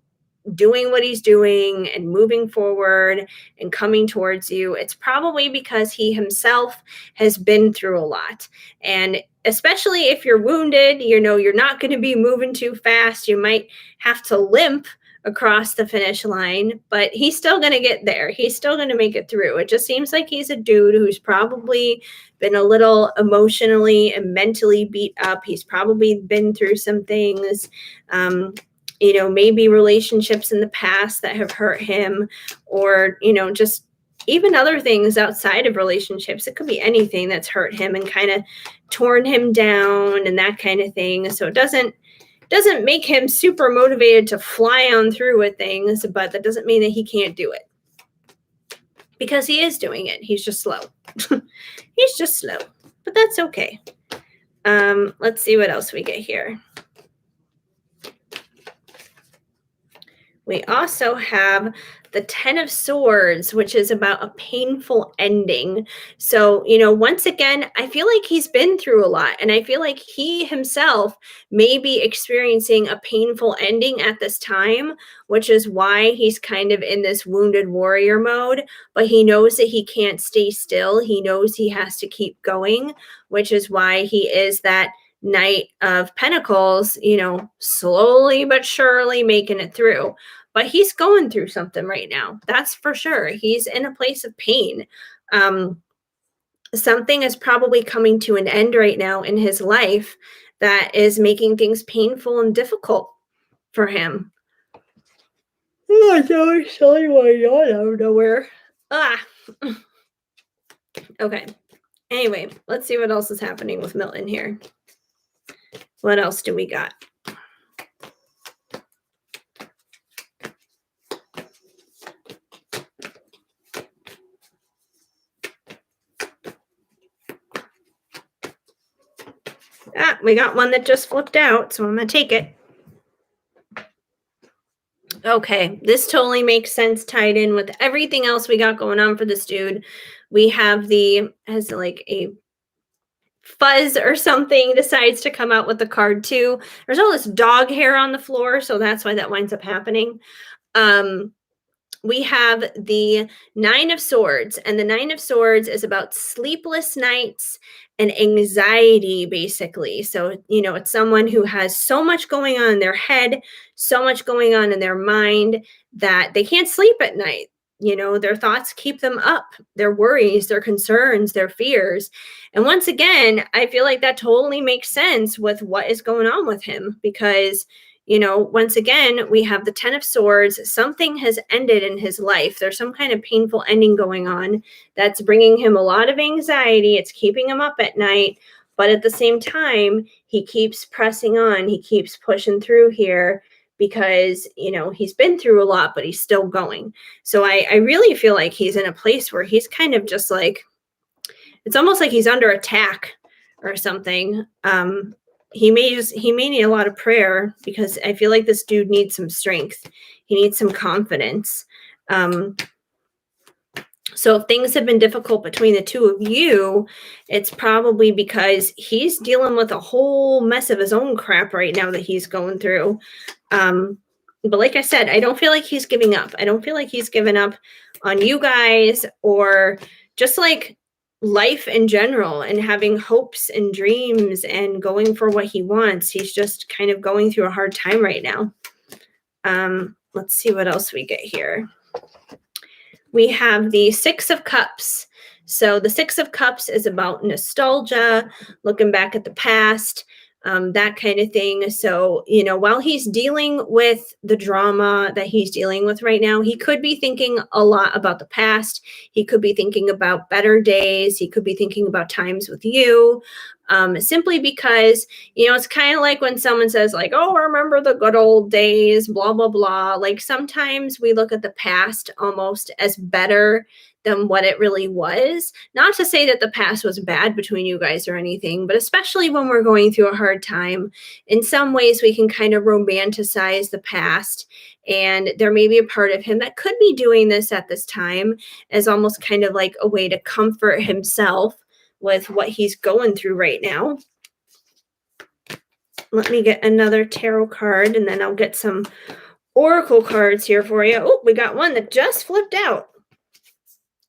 doing what he's doing and moving forward and coming towards you. It's probably because he himself has been through a lot. And especially if you're wounded, you're not going to be moving too fast. You might have to limp across the finish line, but he's still going to get there. He's still going to make it through. It just seems like he's a dude who's probably been a little emotionally and mentally beat up. He's probably been through some things, maybe relationships in the past that have hurt him, or, just even other things outside of relationships. It could be anything that's hurt him and kind of torn him down and that kind of thing. So it doesn't make him super motivated to fly on through with things, but that doesn't mean that he can't do it, because he is doing it. He's just slow. He's just slow, but that's okay. Let's see what else we get here. We also have the 10 of Swords, which is about a painful ending. So, once again, I feel like he's been through a lot, and I feel like he himself may be experiencing a painful ending at this time, which is why he's kind of in this wounded warrior mode, but he knows that he can't stay still. He knows he has to keep going, which is why he is that Knight of Pentacles, slowly but surely making it through. But he's going through something right now. That's for sure. He's in a place of pain. Something is probably coming to an end right now in his life that is making things painful and difficult for him. Oh, sorry, silly one yawn out of nowhere. Okay. Anyway, let's see what else is happening with Milton here. What else do we got? We got one that just flipped out, so I'm going to take it. Okay, this totally makes sense tied in with everything else we got going on for this dude. We have has like a fuzz or something decides to come out with the card too. There's all this dog hair on the floor, so that's why that winds up happening. We have the 9 of Swords, and the 9 of Swords is about sleepless nights and anxiety, basically. So, it's someone who has so much going on in their head, so much going on in their mind that they can't sleep at night. Their thoughts keep them up, their worries, their concerns, their fears. And once again, I feel like that totally makes sense with what is going on with him, because once again, we have the 10 of Swords. Something has ended in his life. There's some kind of painful ending going on that's bringing him a lot of anxiety. It's keeping him up at night. But at the same time, he keeps pressing on. He keeps pushing through here because, he's been through a lot, but he's still going. So I really feel like he's in a place where he's kind of just like, it's almost like he's under attack or something. He may need a lot of prayer, because I feel like this dude needs some strength. He needs some confidence. So if things have been difficult between the two of you, it's probably because he's dealing with a whole mess of his own crap right now that he's going through. But like I said, I don't feel like he's giving up. I don't feel like he's given up on you guys, or just like life in general, and having hopes and dreams and going for what he wants. He's just kind of going through a hard time right now. Let's see what else we get here. We have the 6 of Cups. So the 6 of Cups is about nostalgia, looking back at the past, that kind of thing. So, while he's dealing with the drama that he's dealing with right now, he could be thinking a lot about the past. He could be thinking about better days. He could be thinking about times with you, simply because, it's kind of like when someone says like, oh, remember the good old days, blah, blah, blah. Like sometimes we look at the past almost as better than what it really was. Not to say that the past was bad between you guys or anything, but especially when we're going through a hard time, in some ways we can kind of romanticize the past. And there may be a part of him that could be doing this at this time as almost kind of like a way to comfort himself with what he's going through right now. Let me get another tarot card, and then I'll get some oracle cards here for you. Oh, we got one that just flipped out.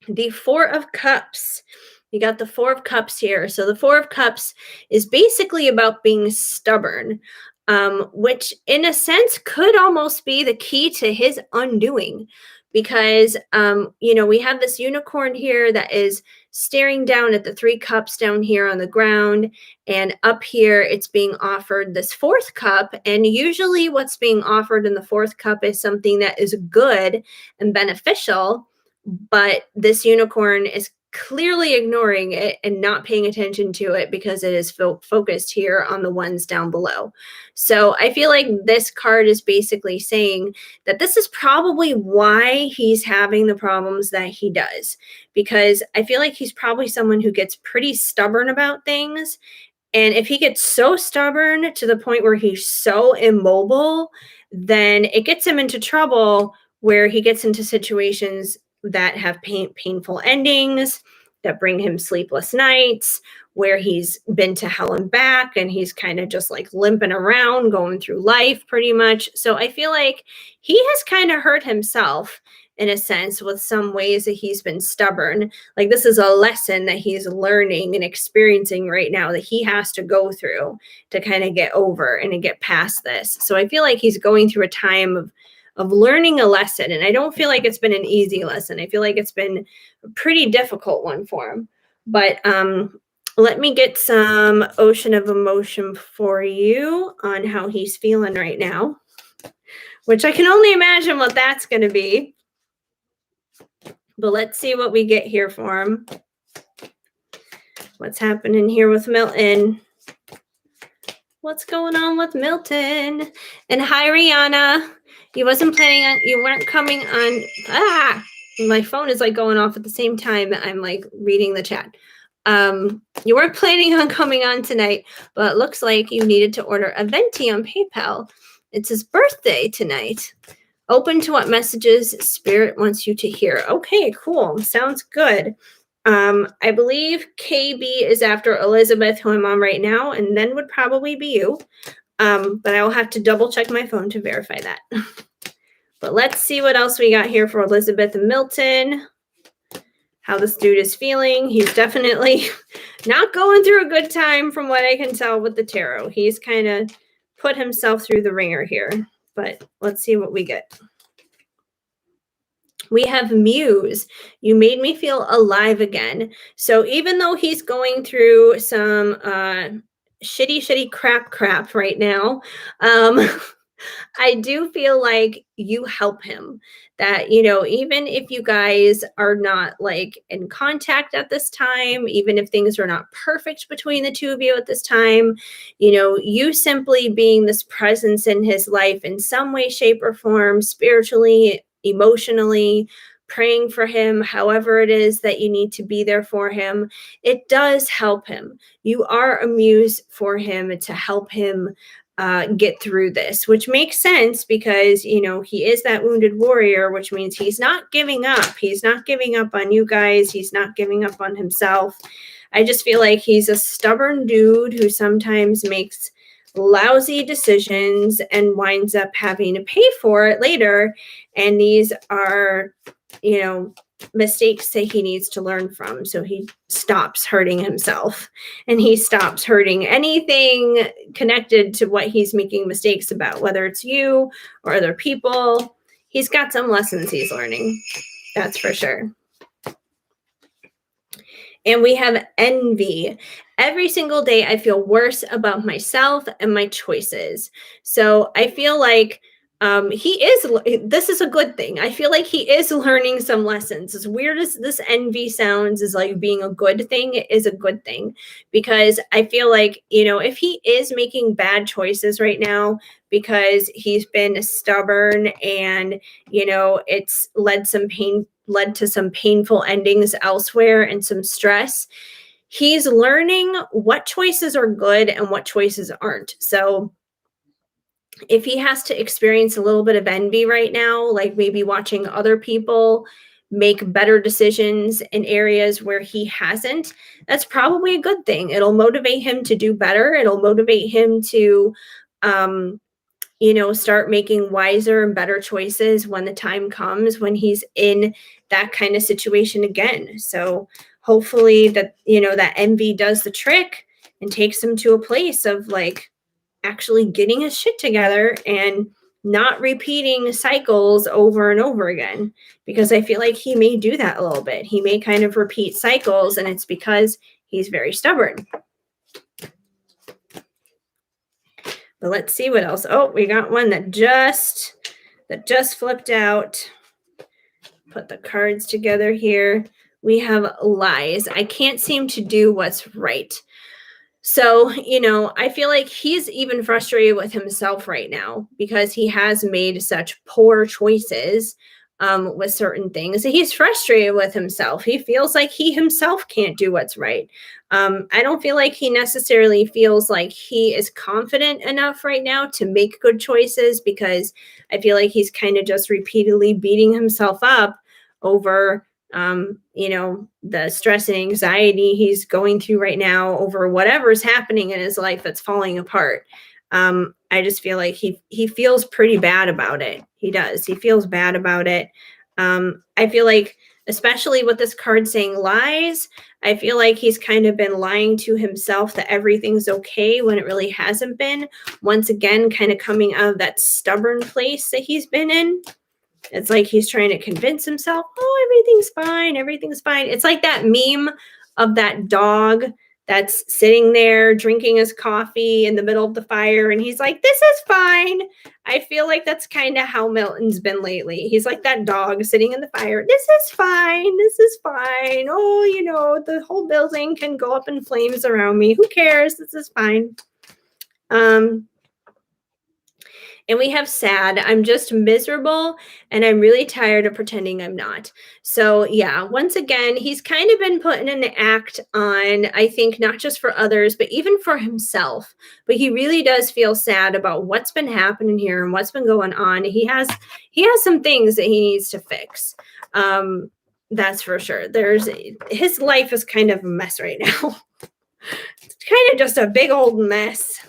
The 4 of Cups. You got the 4 of Cups here. So the 4 of Cups is basically about being stubborn. which in a sense could almost be the key to his undoing. Because, we have this unicorn here that is staring down at the three cups down here on the ground. And up here, it's being offered this fourth cup. And usually, what's being offered in the fourth cup is something that is good and beneficial. But this unicorn is clearly ignoring it and not paying attention to it because it is focused here on the ones down below. So I feel like this card is basically saying that this is probably why he's having the problems that he does, because I feel like he's probably someone who gets pretty stubborn about things. And if he gets so stubborn to the point where he's so immobile, then it gets him into trouble where he gets into situations that have painful endings, that bring him sleepless nights, where he's been to hell and back and he's kind of just like limping around, going through life pretty much. So I feel like he has kind of hurt himself in a sense with some ways that he's been stubborn. Like this is a lesson that he's learning and experiencing right now that he has to go through to kind of get over and to get past this. So I feel like he's going through a time of learning a lesson. And I don't feel like it's been an easy lesson. I feel like it's been a pretty difficult one for him. But let me get some ocean of emotion for you on how he's feeling right now, which I can only imagine what that's going to be. But let's see what we get here for him. What's happening here with Milton? What's going on with Milton? And hi, Rihanna. You weren't coming on. My phone is like going off at the same time that I'm like reading the chat. You weren't planning on coming on tonight, but it looks like you needed to order a Venti on PayPal. It's his birthday tonight. Open to what messages Spirit wants you to hear. Okay, cool. Sounds good. I believe KB is after Elizabeth, who I'm on right now, and then would probably be you. But I will have to double check my phone to verify that. But let's see what else we got here for Elizabeth and Milton. How this dude is feeling. He's definitely not going through a good time from what I can tell with the tarot. He's kind of put himself through the ringer here. But let's see what we get. We have Muse. You made me feel alive again. So even though he's going through some shitty crap right now, I do feel like you help him. That, even if you guys are not like in contact at this time, even if things are not perfect between the two of you at this time, you simply being this presence in his life in some way, shape, or form, spiritually, emotionally, praying for him, however it is that you need to be there for him, it does help him. You are a muse for him to help him get through this, which makes sense because, he is that wounded warrior, which means he's not giving up. He's not giving up on you guys. He's not giving up on himself. I just feel like he's a stubborn dude who sometimes makes lousy decisions and winds up having to pay for it later. And these are, mistakes that he needs to learn from. So he stops hurting himself and he stops hurting anything connected to what he's making mistakes about, whether it's you or other people. He's got some lessons he's learning. That's for sure. And we have envy. Every single day, I feel worse about myself and my choices. So I feel like this is a good thing. I feel like he is learning some lessons. As weird as this envy sounds, is like being a good thing, it is a good thing, because I feel like, if he is making bad choices right now because he's been stubborn and, it's led to some painful endings elsewhere and some stress, he's learning what choices are good and what choices aren't. So if he has to experience a little bit of envy right now, like maybe watching other people make better decisions in areas where he hasn't, that's probably a good thing. It'll motivate him to do better. It'll motivate him to, start making wiser and better choices when the time comes, when he's in that kind of situation again. So hopefully that, that envy does the trick and takes him to a place of like actually getting his shit together and not repeating cycles over and over again, because I feel like he may do that a little bit. He may kind of repeat cycles, and it's because he's very stubborn. But let's see what else. Oh, we got one that just flipped out. Put the cards together here. We have lies. I can't seem to do what's right. So, I feel like he's even frustrated with himself right now because he has made such poor choices with certain things. He's frustrated with himself. He feels like he himself can't do what's right. I don't feel like he necessarily feels like he is confident enough right now to make good choices, because I feel like he's kind of just repeatedly beating himself up over the stress and anxiety he's going through right now over whatever's happening in his life that's falling apart. I just feel like he feels pretty bad about it. He does. He feels bad about it. I feel like, especially with this card saying lies, I feel like he's kind of been lying to himself that everything's okay when it really hasn't been. Once again, kind of coming out of that stubborn place that he's been in. It's like he's trying to convince himself, oh, everything's fine. Everything's fine. It's like that meme of that dog that's sitting there drinking his coffee in the middle of the fire. And he's like, this is fine. I feel like that's kind of how Milton's been lately. He's like that dog sitting in the fire. This is fine. This is fine. Oh, the whole building can go up in flames around me. Who cares? This is fine. And we have sad. I'm just miserable and I'm really tired of pretending I'm not. So, yeah, once again, he's kind of been putting an act on, I think, not just for others, but even for himself. But he really does feel sad about what's been happening here and what's been going on. He has some things that he needs to fix. That's for sure. His life is kind of a mess right now. It's kind of just a big old mess.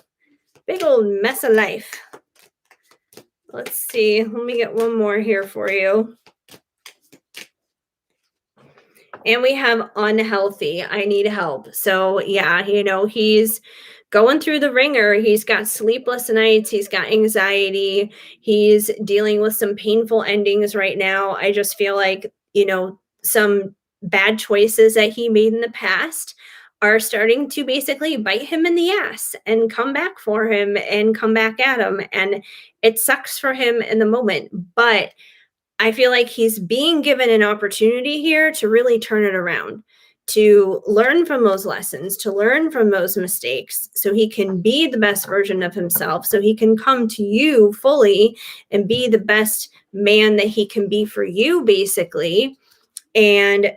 Big old mess of life. Let's see. Let me get one more here for you. And we have unhealthy. I need help. So, yeah, he's going through the ringer. He's got sleepless nights. He's got anxiety. He's dealing with some painful endings right now. I just feel like, some bad choices that he made in the past are starting to basically bite him in the ass and come back for him and come back at him. And it sucks for him in the moment, but I feel like he's being given an opportunity here to really turn it around, to learn from those lessons, to learn from those mistakes, so he can be the best version of himself, so he can come to you fully and be the best man that he can be for you, basically. And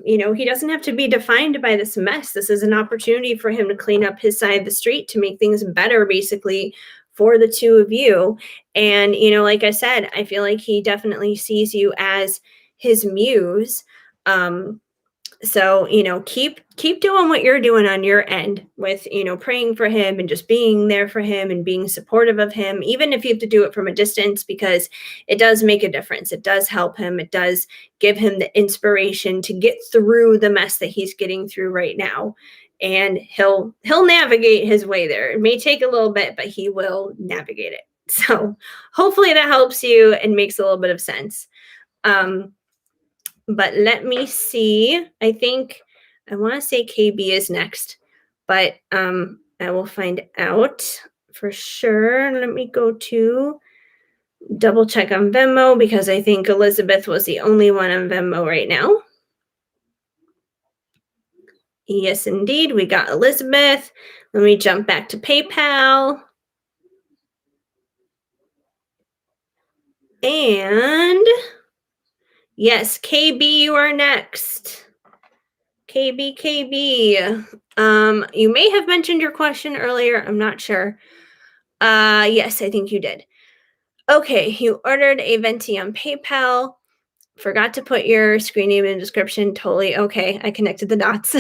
he doesn't have to be defined by this mess. This is an opportunity for him to clean up his side of the street, to make things better, basically, for the two of you. And, like I said, I feel like he definitely sees you as his muse. So, keep doing what you're doing on your end with, praying for him and just being there for him and being supportive of him, even if you have to do it from a distance, because it does make a difference. It does help him. It does give him the inspiration to get through the mess that he's getting through right now. And he'll navigate his way there. It may take a little bit, but he will navigate it. So hopefully that helps you and makes a little bit of sense. But let me see. I think I want to say KB is next, but I will find out for sure. Let me go to double check on Venmo, because I think Elizabeth was the only one on Venmo right now. Yes, indeed. We got Elizabeth. Let me jump back to PayPal. And yes, KB, you are next. KB. You may have mentioned your question earlier. I'm not sure. Yes, I think you did. Okay, you ordered a Venti on PayPal. Forgot to put your screen name in the description. Totally okay. I connected the dots.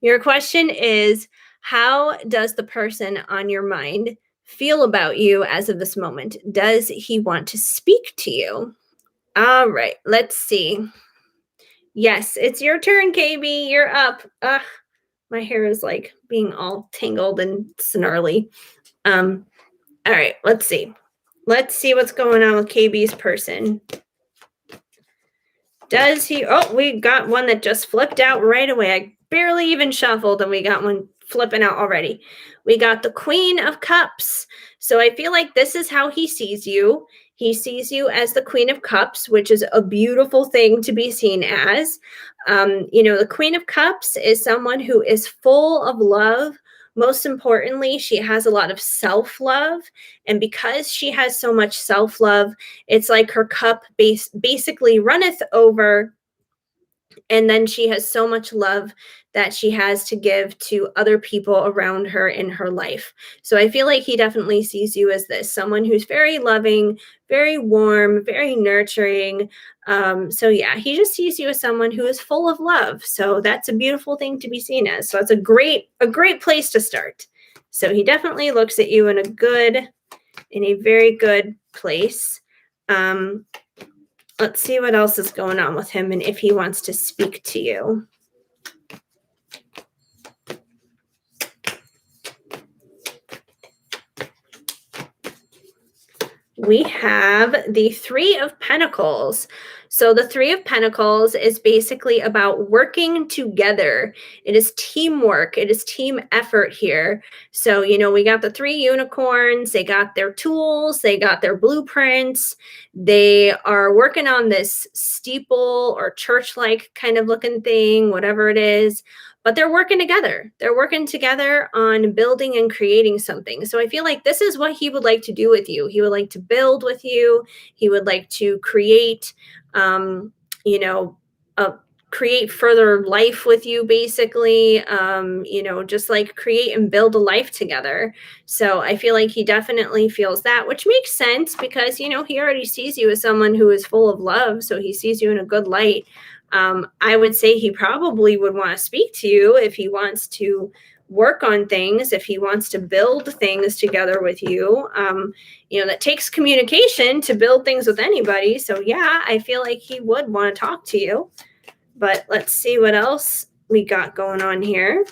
Your question is, how does the person on your mind feel about you as of this moment? Does he want to speak to you? All right, let's see. Yes, it's your turn, KB. You're up. My hair is like being all tangled and snarly. All right, let's see. Let's see what's going on with KB's person. Does he? Oh, we got one that just flipped out right away. I barely even shuffled and we got one flipping out already. We got the Queen of Cups. So I feel like this is how he sees you. He sees you as the Queen of Cups, which is a beautiful thing to be seen as. The Queen of Cups is someone who is full of love. Most importantly, she has a lot of self love. And because she has so much self love, it's like her cup basically runneth over, and then she has so much love that she has to give to other people around her in her life. So I feel like he definitely sees you as this someone who's very loving, very warm, very nurturing. So yeah, he just sees you as someone who is full of love. So that's a beautiful thing to be seen as. So it's a great place to start. So he definitely looks at you in a very good place. Let's see what else is going on with him and if he wants to speak to you. We have the Three of Pentacles. So the Three of Pentacles is basically about working together. It is teamwork. It is team effort here. So, we got the three unicorns. They got their tools. They got their blueprints. They are working on this steeple or church-like kind of looking thing, whatever it is. But they're working together. They're working together on building and creating something. So I feel like this is what he would like to do with you. He would like to build with you. He would like to create, create further life with you, basically, just like create and build a life together. So I feel like he definitely feels that, which makes sense because, he already sees you as someone who is full of love. So he sees you in a good light. I would say he probably would want to speak to you if he wants to work on things, if he wants to build things together with you. That takes communication to build things with anybody. So yeah, I feel like he would want to talk to you. But let's see what else we got going on here.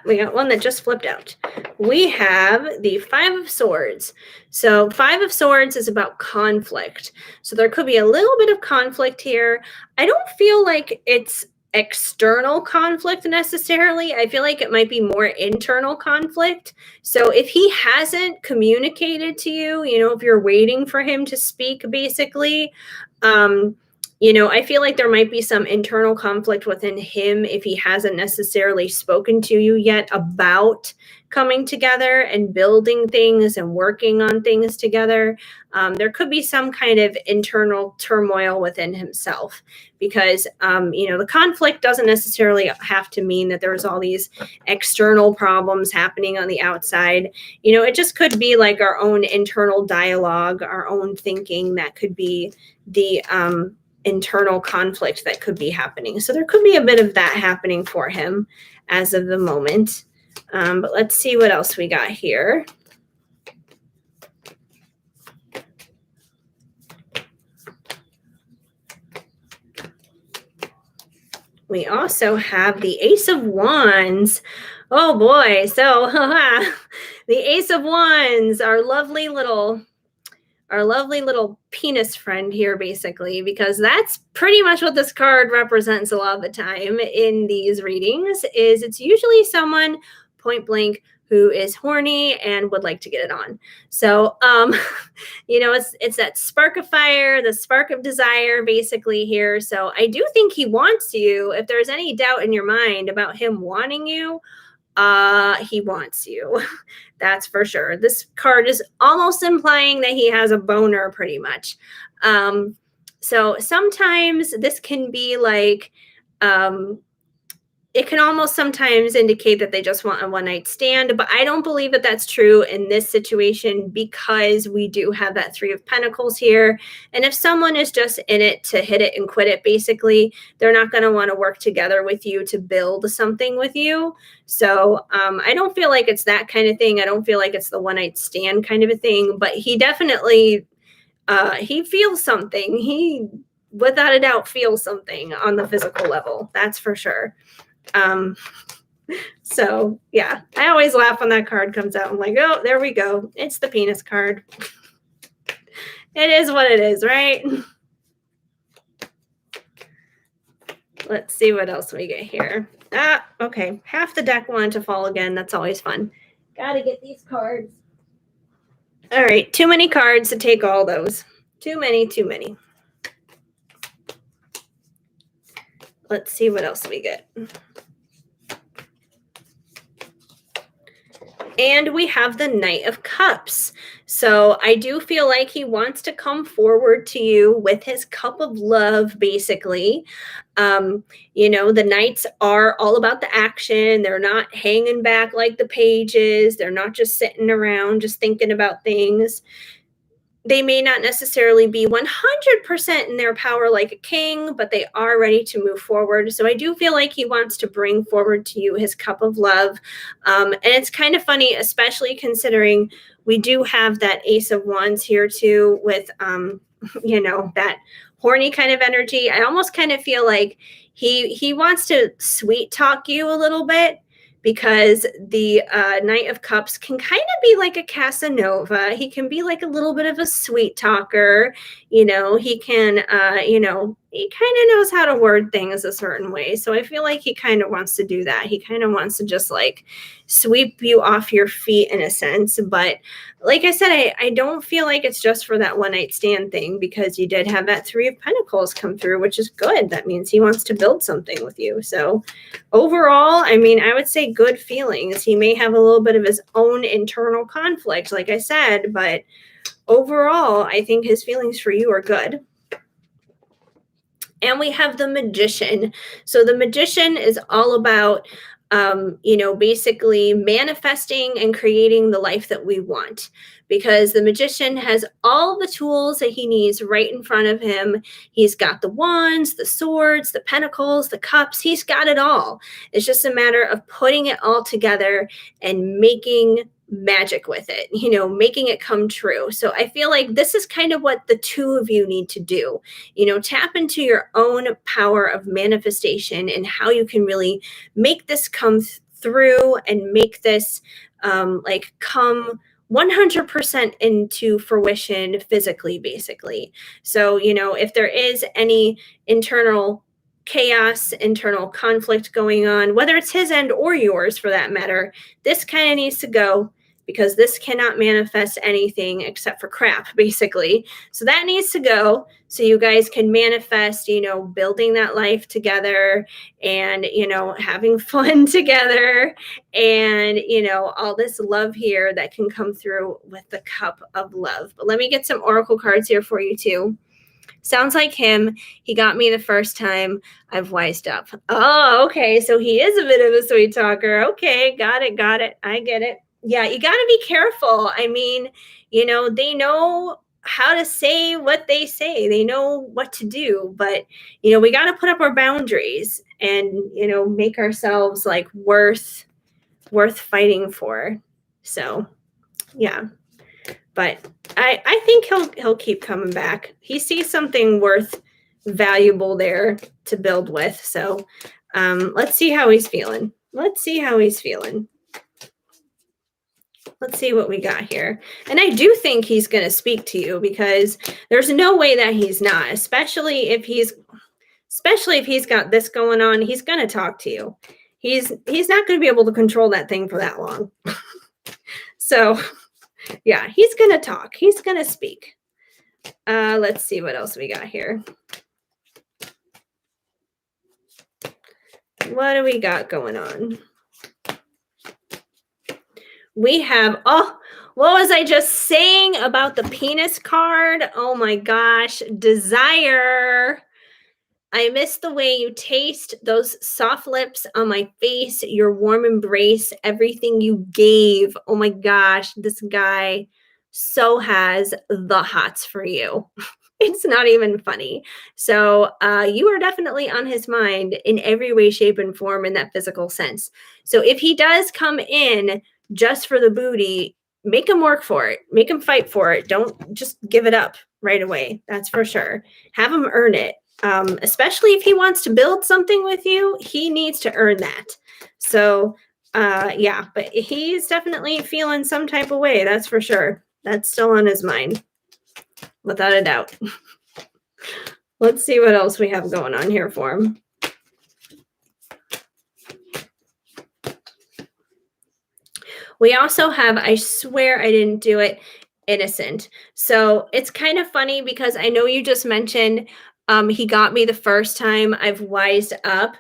We got one that just flipped out. We have the Five of Swords. So Five of Swords is about conflict. So there could be a little bit of conflict here. I don't feel like it's external conflict necessarily. I feel like it might be more internal conflict. So if he hasn't communicated to you, if you're waiting for him to speak, basically, I feel like there might be some internal conflict within him if he hasn't necessarily spoken to you yet about coming together and building things and working on things together. There could be some kind of internal turmoil within himself because, the conflict doesn't necessarily have to mean that there's all these external problems happening on the outside. It just could be like our own internal dialogue, our own thinking that could be the, internal conflict that could be happening. So there could be a bit of that happening for him as of the moment. But let's see what else we got here. We also have the Ace of Wands. Oh boy. So the Ace of Wands, our lovely little penis friend here, basically, because that's pretty much what this card represents a lot of the time in these readings. Is it's usually someone point blank who is horny and would like to get it on. So it's that spark of fire, the spark of desire, basically here. So I do think he wants you. If there's any doubt in your mind about him wanting you, he wants you. That's for sure. This card is almost implying that he has a boner, pretty much. So sometimes this can be like, it can almost sometimes indicate that they just want a one night stand, but I don't believe that that's true in this situation because we do have that Three of Pentacles here. And if someone is just in it to hit it and quit it, basically, they're not going to want to work together with you to build something with you. So I don't feel like it's that kind of thing. I don't feel like it's the one night stand kind of a thing, but he definitely, he feels something. He, without a doubt, feels something on the physical level. That's for sure. So yeah, I always laugh when that card comes out. I'm like, oh, there we go. It's the penis card. It is what it is, right? Let's see what else we get here. Okay. Half the deck wanted to fall again. That's always fun. Gotta get these cards. All right. Too many cards to take all those. Too many, too many. Let's see what else we get. And we have the Knight of Cups. So I do feel like he wants to come forward to you with his cup of love, basically. The knights are all about the action. They're not hanging back like the pages. They're not just sitting around, just thinking about things. They may not necessarily be 100% in their power like a king, but they are ready to move forward. So I do feel like he wants to bring forward to you his cup of love. And it's kind of funny, especially considering we do have that Ace of Wands here too with, that horny kind of energy. I almost kind of feel like he wants to sweet talk you a little bit, because the Knight of Cups can kind of be like a Casanova. He can be like a little bit of a sweet talker. He can, he kind of knows how to word things a certain way. So I feel like he kind of wants to do that. He kind of wants to just like sweep you off your feet in a sense. But like I said, I don't feel like it's just for that one night stand thing, because you did have that Three of Pentacles come through, which is good. That means he wants to build something with you. So overall, I mean, I would say good feelings. He may have a little bit of his own internal conflict, like I said, but overall, I think his feelings for you are good. And we have the Magician. So the Magician is all about, basically manifesting and creating the life that we want, because the Magician has all the tools that he needs right in front of him. He's got the wands, the swords, the pentacles, the cups. He's got it all. It's just a matter of putting it all together and making magic with it, making it come true. So I feel like this is kind of what the two of you need to do. Tap into your own power of manifestation and how you can really make this come through and make this come 100% into fruition physically, basically. So, if there is any internal chaos, internal conflict going on, whether it's his end or yours for that matter, this kind of needs to go, because this cannot manifest anything except for crap, basically. So that needs to go so you guys can manifest, building that life together and, having fun together and, all this love here that can come through with the cup of love. But let me get some oracle cards here for you too. Sounds like him. He got me the first time. I've wised up. Oh, okay. So he is a bit of a sweet talker. Okay. Got it. I get it. Yeah. You got to be careful. I mean, they know how to say what they say. They know what to do, but, we got to put up our boundaries and, make ourselves like worth fighting for. So, yeah. But I think he'll keep coming back. He sees something worth valuable there to build with. So let's see how he's feeling. Let's see what we got here. And I do think he's going to speak to you, because there's no way that he's not, especially if he's got this going on. He's going to talk to you. He's not going to be able to control that thing for that long. So yeah, he's going to talk. He's going to speak. Let's see what else we got here. What do we got going on? We have, what was I just saying about the penis card? Oh my gosh, desire. I miss the way you taste, those soft lips on my face, your warm embrace, everything you gave. Oh my gosh, this guy so has the hots for you. It's not even funny. So you are definitely on his mind in every way, shape, and form in that physical sense. So if he does come in just for the booty, make him work for it. Make him fight for it. Don't just give it up right away. That's for sure. Have him earn it. Especially if he wants to build something with you, he needs to earn that. So yeah, but he's definitely feeling some type of way. That's for sure. That's still on his mind, without a doubt. Let's see what else we have going on here for him. We also have, I swear I didn't do it, innocent. So it's kind of funny because I know you just mentioned he got me the first time. I've wised up.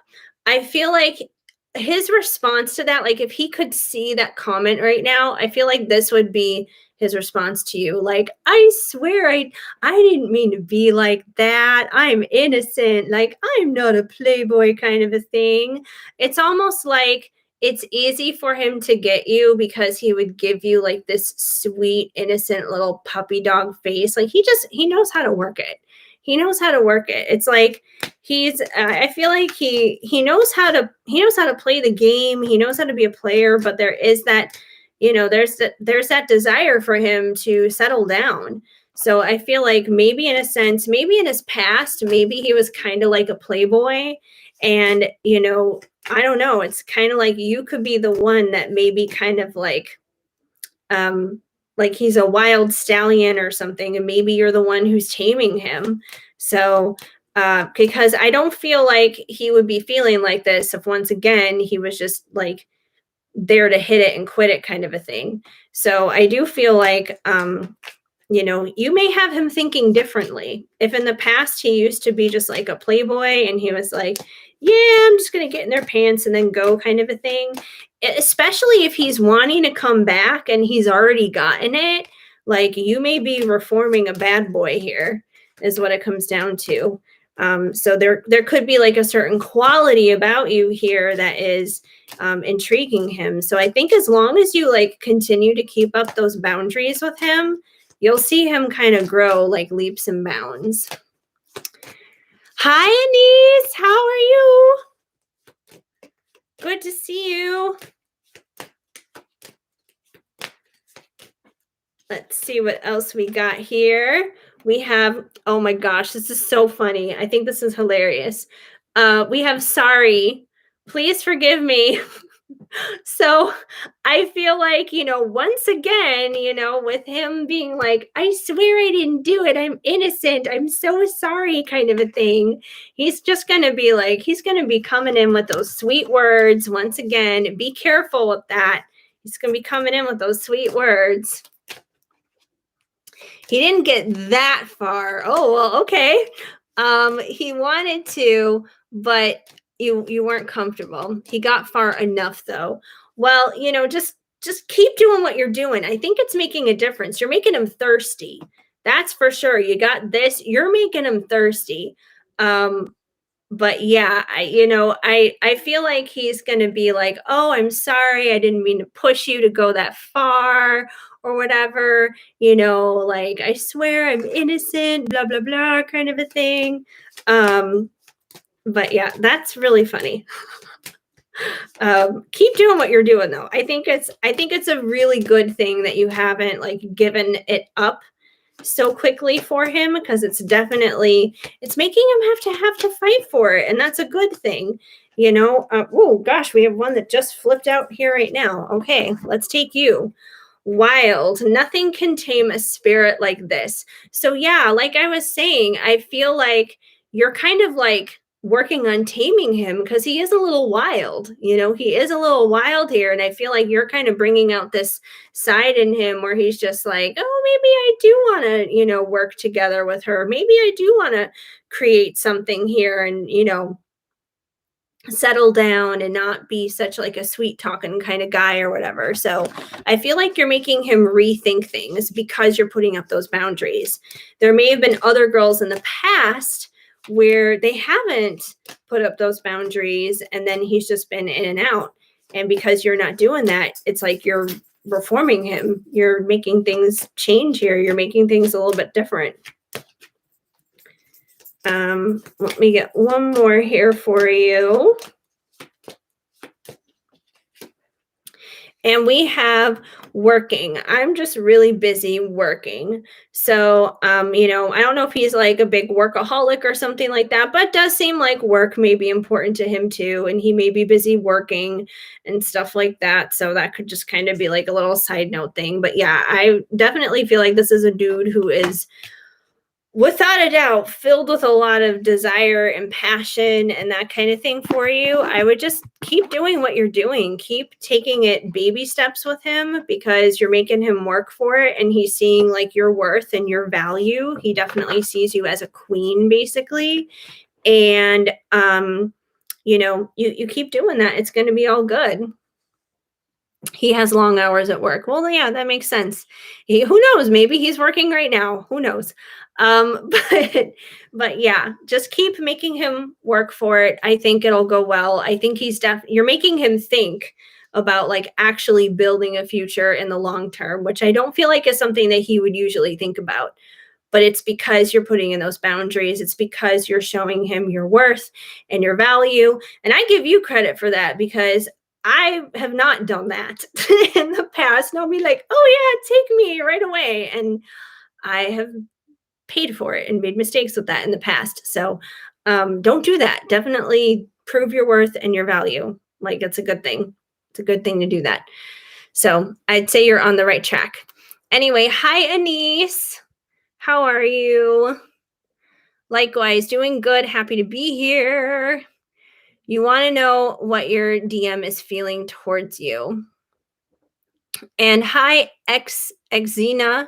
I feel like his response to that, like if he could see that comment right now, I feel like this would be his response to you. Like, I swear I didn't mean to be like that. I'm innocent. Like, I'm not a playboy kind of a thing. It's almost like it's easy for him to get you because he would give you like this sweet, innocent little puppy dog face. Like he knows how to work it. He knows how to work it. It's like I feel like he knows how to play the game. He knows how to be a player, but there is that, there's that desire for him to settle down. So I feel like maybe in a sense, maybe in his past, maybe he was kind of like a playboy, and I don't know. It's kind of like you could be the one that maybe kind of like he's a wild stallion or something, and maybe you're the one who's taming him. So, because I don't feel like he would be feeling like this if once again he was just like there to hit it and quit it kind of a thing. So I do feel like you may have him thinking differently. If in the past he used to be just like a playboy and he was like, yeah, I'm just going to get in their pants and then go kind of a thing, especially if he's wanting to come back and he's already gotten it, like you may be reforming a bad boy here is what it comes down to. So there could be like a certain quality about you here that is intriguing him. So I think as long as you like continue to keep up those boundaries with him, you'll see him kind of grow like leaps and bounds. Hi, Anise. How are you? Good to see you. Let's see what else we got here. We have, oh my gosh, this is so funny. I think this is hilarious. We have sorry. Please forgive me. So I feel like, once again, with him being like, I swear I didn't do it. I'm innocent. I'm so sorry kind of a thing. He's just going to be like, he's going to be coming in with those sweet words. Once again, be careful with that. He's going to be coming in with those sweet words. He didn't get that far. Oh, well, okay. He wanted to, but you weren't comfortable. He got far enough though. Well, just keep doing what you're doing. I think it's making a difference. You're making him thirsty. That's for sure. You got this. You're making him thirsty. But yeah, I feel like he's going to be like, "Oh, I'm sorry. I didn't mean to push you to go that far or whatever, like I swear I'm innocent, blah blah blah kind of a thing." But yeah, that's really funny. Keep doing what you're doing though. I think it's a really good thing that you haven't like given it up so quickly for him, because it's making him have to fight for it, and that's a good thing. Oh gosh, we have one that just flipped out here right now. Okay, let's take you. Wild. Nothing can tame a spirit like this. So yeah, like I was saying, I feel like you're kind of like working on taming him because he is a little wild. He is a little wild here, and I feel like you're kind of bringing out this side in him where he's just like, oh, maybe I do want to, work together with her. Maybe I do want to create something here and, settle down and not be such like a sweet talking kind of guy or whatever. So I feel like you're making him rethink things because you're putting up those boundaries. There may have been other girls in the past where they haven't put up those boundaries, and then he's just been in and out. And because you're not doing that, it's like you're reforming him. You're making things change here. You're making things a little bit different. Let me get one more here for you. And we have working. I'm just really busy working. So, I don't know if he's like a big workaholic or something like that, but it does seem like work may be important to him too. And he may be busy working and stuff like that. So that could just kind of be like a little side note thing. But yeah, I definitely feel like this is a dude who is, without a doubt, filled with a lot of desire and passion and that kind of thing for you. I would just keep doing what you're doing. Keep taking it baby steps with him, because you're making him work for it, and he's seeing like your worth and your value. He definitely sees you as a queen, basically. And you keep doing that. It's going to be all good. He has long hours at work. Well, yeah, that makes sense. Who knows? Maybe he's working right now. Who knows? But yeah, just keep making him work for it. I think it'll go well. I think you're making him think about like actually building a future in the long term, which I don't feel like is something that he would usually think about. But it's because you're putting in those boundaries. It's because you're showing him your worth and your value. And I give you credit for that, because I have not done that in the past. And I'll be like, oh yeah, take me right away. And I have paid for it and made mistakes with that in the past. So don't do that. Definitely prove your worth and your value. Like, it's a good thing. It's a good thing to do that. So I'd say you're on the right track. Anyway, hi, Anise. How are you? Likewise, doing good. Happy to be here. You want to know what your DM is feeling towards you. And hi, Exina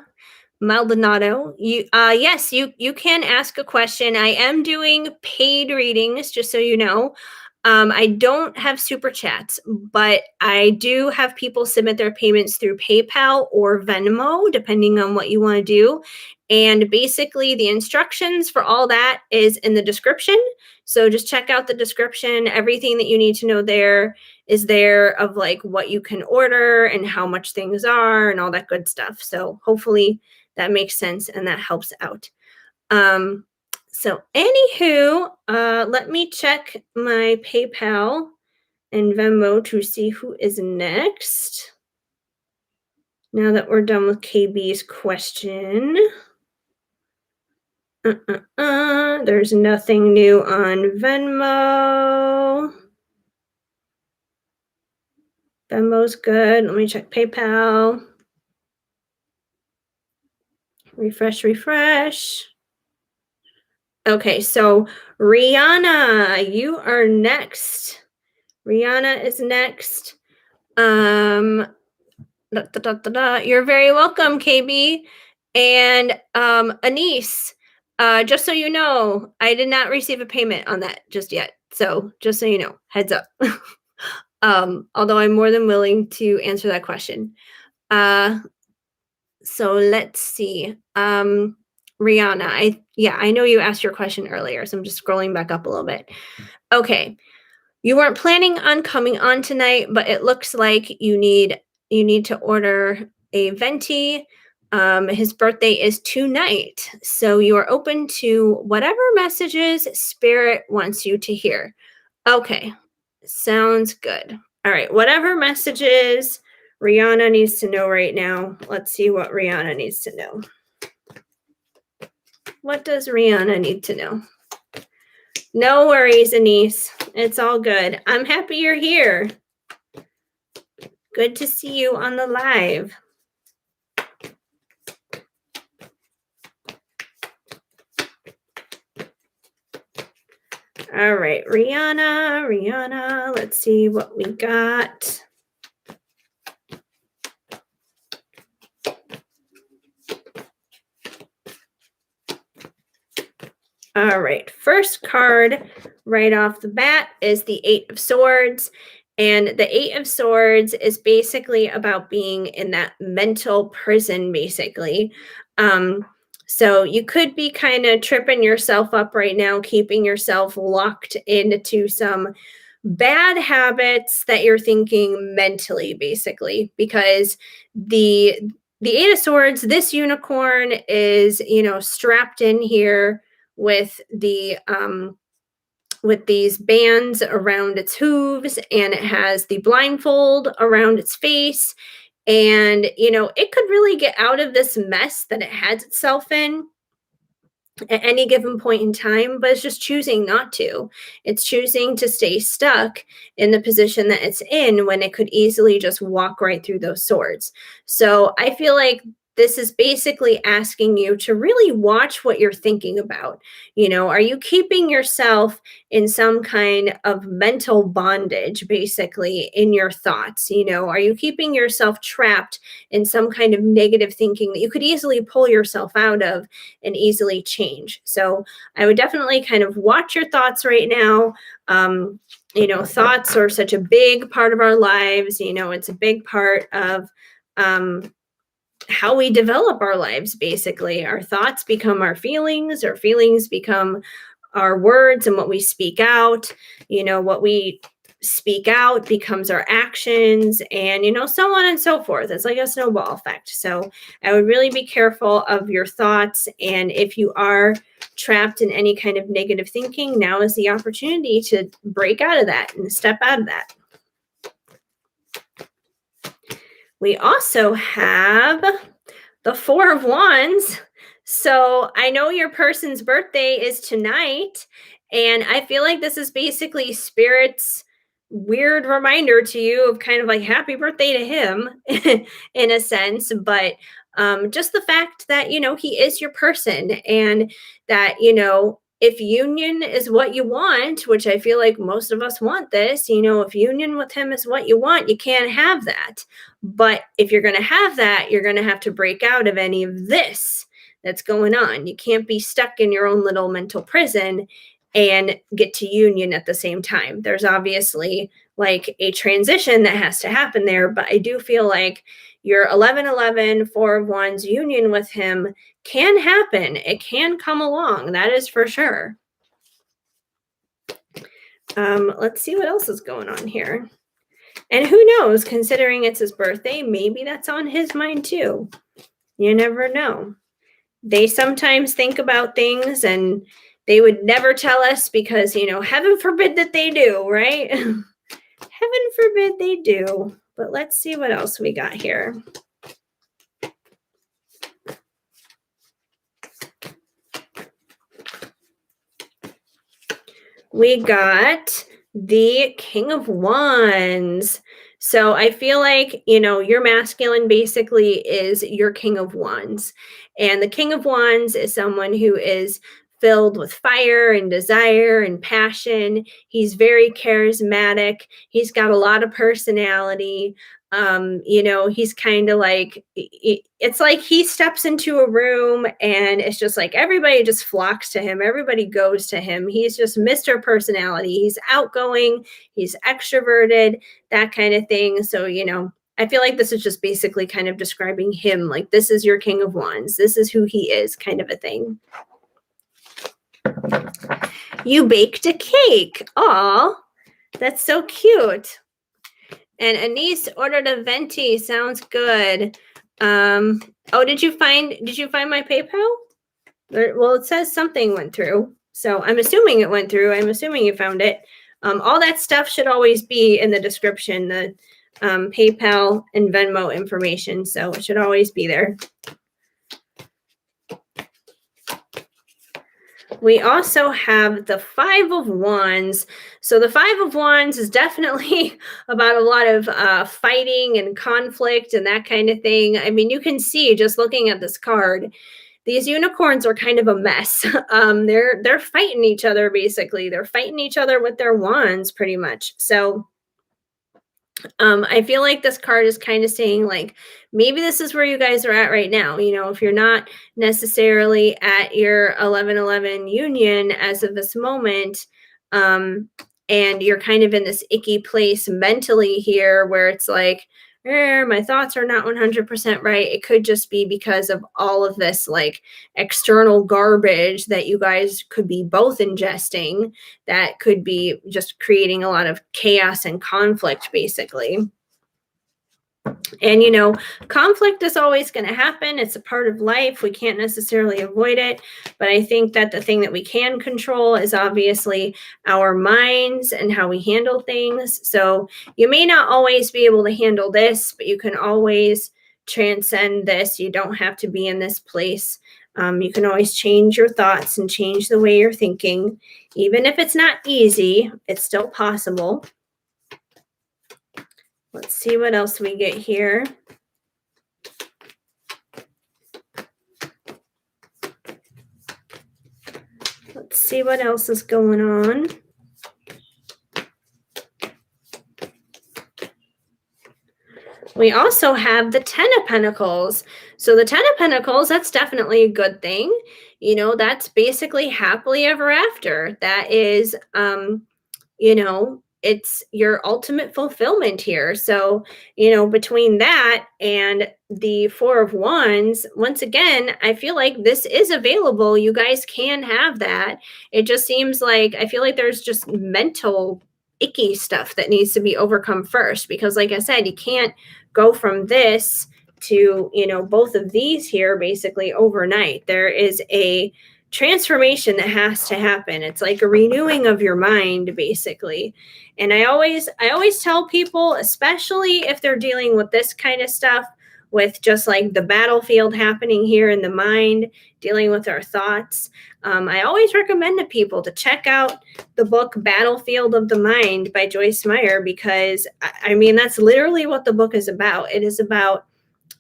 Maldonado. Yes, you can ask a question. I am doing paid readings, just so you know. I don't have super chats, but I do have people submit their payments through PayPal or Venmo, depending on what you want to do. And basically, the instructions for all that is in the description. So just check out the description. Everything that you need to know there is there, of like what you can order and how much things are and all that good stuff. So hopefully that makes sense and that helps out. So anywho, let me check my PayPal and Venmo to see who is next. Now that we're done with KB's question. There's nothing new on Venmo. Venmo's good. Let me check PayPal. Refresh. Okay, so Rihanna, you are next. Rihanna is next. You're very welcome, KB. And Anise, just so you know, I did not receive a payment on that just yet. So just so you know, heads up. Although I'm more than willing to answer that question. So let's see. Rihanna, I know you asked your question earlier, so I'm just scrolling back up a little bit. Okay. You weren't planning on coming on tonight, but it looks like you need to order a Venti. His birthday is tonight, so you are open to whatever messages Spirit wants you to hear. Okay, sounds good. All right, whatever messages Rihanna needs to know right now. Let's see what Rihanna needs to know. What does Rihanna need to know? No worries, Anise. It's all good. I'm happy you're here. Good to see you on the live. All right, Rihanna, let's see what we got. All right, first card right off the bat is the Eight of Swords. And the Eight of Swords is basically about being in that mental prison, basically. So you could be kind of tripping yourself up right now, keeping yourself locked into some bad habits that you're thinking mentally, basically, because the Eight of Swords, this unicorn is, strapped in here with these bands around its hooves, and it has the blindfold around its face. And, it could really get out of this mess that it has itself in at any given point in time, but it's just choosing not to. It's choosing to stay stuck in the position that it's in when it could easily just walk right through those swords. So I feel like this is basically asking you to really watch what you're thinking about. Are you keeping yourself in some kind of mental bondage, basically, in your thoughts? Are you keeping yourself trapped in some kind of negative thinking that you could easily pull yourself out of and easily change? So I would definitely kind of watch your thoughts right now. Thoughts are such a big part of our lives. It's a big part of how we develop our lives, basically. Our thoughts become our feelings become our words and what we speak out. What we speak out becomes our actions, and so on and so forth. It's like a snowball effect. So I would really be careful of your thoughts, and if you are trapped in any kind of negative thinking, now is the opportunity to break out of that and step out of that. We also have the Four of Wands. So I know your person's birthday is tonight, and I feel like this is basically Spirit's weird reminder to you of kind of like happy birthday to him in a sense. But just the fact that, he is your person, and that, if union is what you want, which I feel like most of us want this, if union with him is what you want, you can't have that. But if you're going to have that, you're going to have to break out of any of this that's going on. You can't be stuck in your own little mental prison and get to union at the same time. There's obviously like a transition that has to happen there, but I do feel like your 1111 Four of Wands union with him can happen. It can come along. That is for sure. Let's see what else is going on here. And who knows, considering it's his birthday, maybe that's on his mind too. You never know. They sometimes think about things and they would never tell us because, heaven forbid that they do, right? Heaven forbid they do. But let's see what else we got here. We got the King of Wands. So I feel like, your masculine basically is your King of Wands. And the King of Wands is someone who is filled with fire and desire and passion. He's very charismatic. He's got a lot of personality. He's kind of like, it's like he steps into a room and it's just like everybody just flocks to him. Everybody goes to him. He's just Mr. Personality. He's outgoing. He's extroverted, that kind of thing. So, I feel like this is just basically kind of describing him. Like, this is your King of Wands. This is who he is, kind of a thing. You baked a cake. Aw, that's so cute. And Anise ordered a Venti. Sounds good. Did you find my PayPal? Well, it says something went through. So I'm assuming it went through. I'm assuming you found it. All that stuff should always be in the description, the PayPal and Venmo information. So it should always be there. We also have the Five of Wands. So the Five of Wands is definitely about a lot of fighting and conflict and that kind of thing. I mean, you can see just looking at this card, these unicorns are kind of a mess. They're fighting each other, basically. They're fighting each other with their wands, pretty much. So I feel like this card is kind of saying, like, maybe this is where you guys are at right now. If you're not necessarily at your 11-11 union as of this moment, and you're kind of in this icky place mentally here where it's like, my thoughts are not 100% right. It could just be because of all of this like external garbage that you guys could be both ingesting that could be just creating a lot of chaos and conflict, basically. And, conflict is always going to happen. It's a part of life. We can't necessarily avoid it. But I think that the thing that we can control is obviously our minds and how we handle things. So you may not always be able to handle this, but you can always transcend this. You don't have to be in this place. You can always change your thoughts and change the way you're thinking. Even if it's not easy, it's still possible. Let's see what else we get here. Let's see what else is going on. We also have the Ten of Pentacles. So the Ten of Pentacles, that's definitely a good thing. That's basically happily ever after. That is, it's your ultimate fulfillment here. So, between that and the Four of Wands, once again, I feel like this is available. You guys can have that. It just seems like, I feel like there's just mental icky stuff that needs to be overcome first, because like I said, you can't go from this to, both of these here basically overnight. There is a transformation that has to happen. It's like a renewing of your mind, basically. And I always tell people, especially if they're dealing with this kind of stuff, with just like the battlefield happening here in the mind, dealing with our thoughts, I always recommend to people to check out the book Battlefield of the Mind by Joyce Meyer, because I mean, that's literally what the book is about. It is about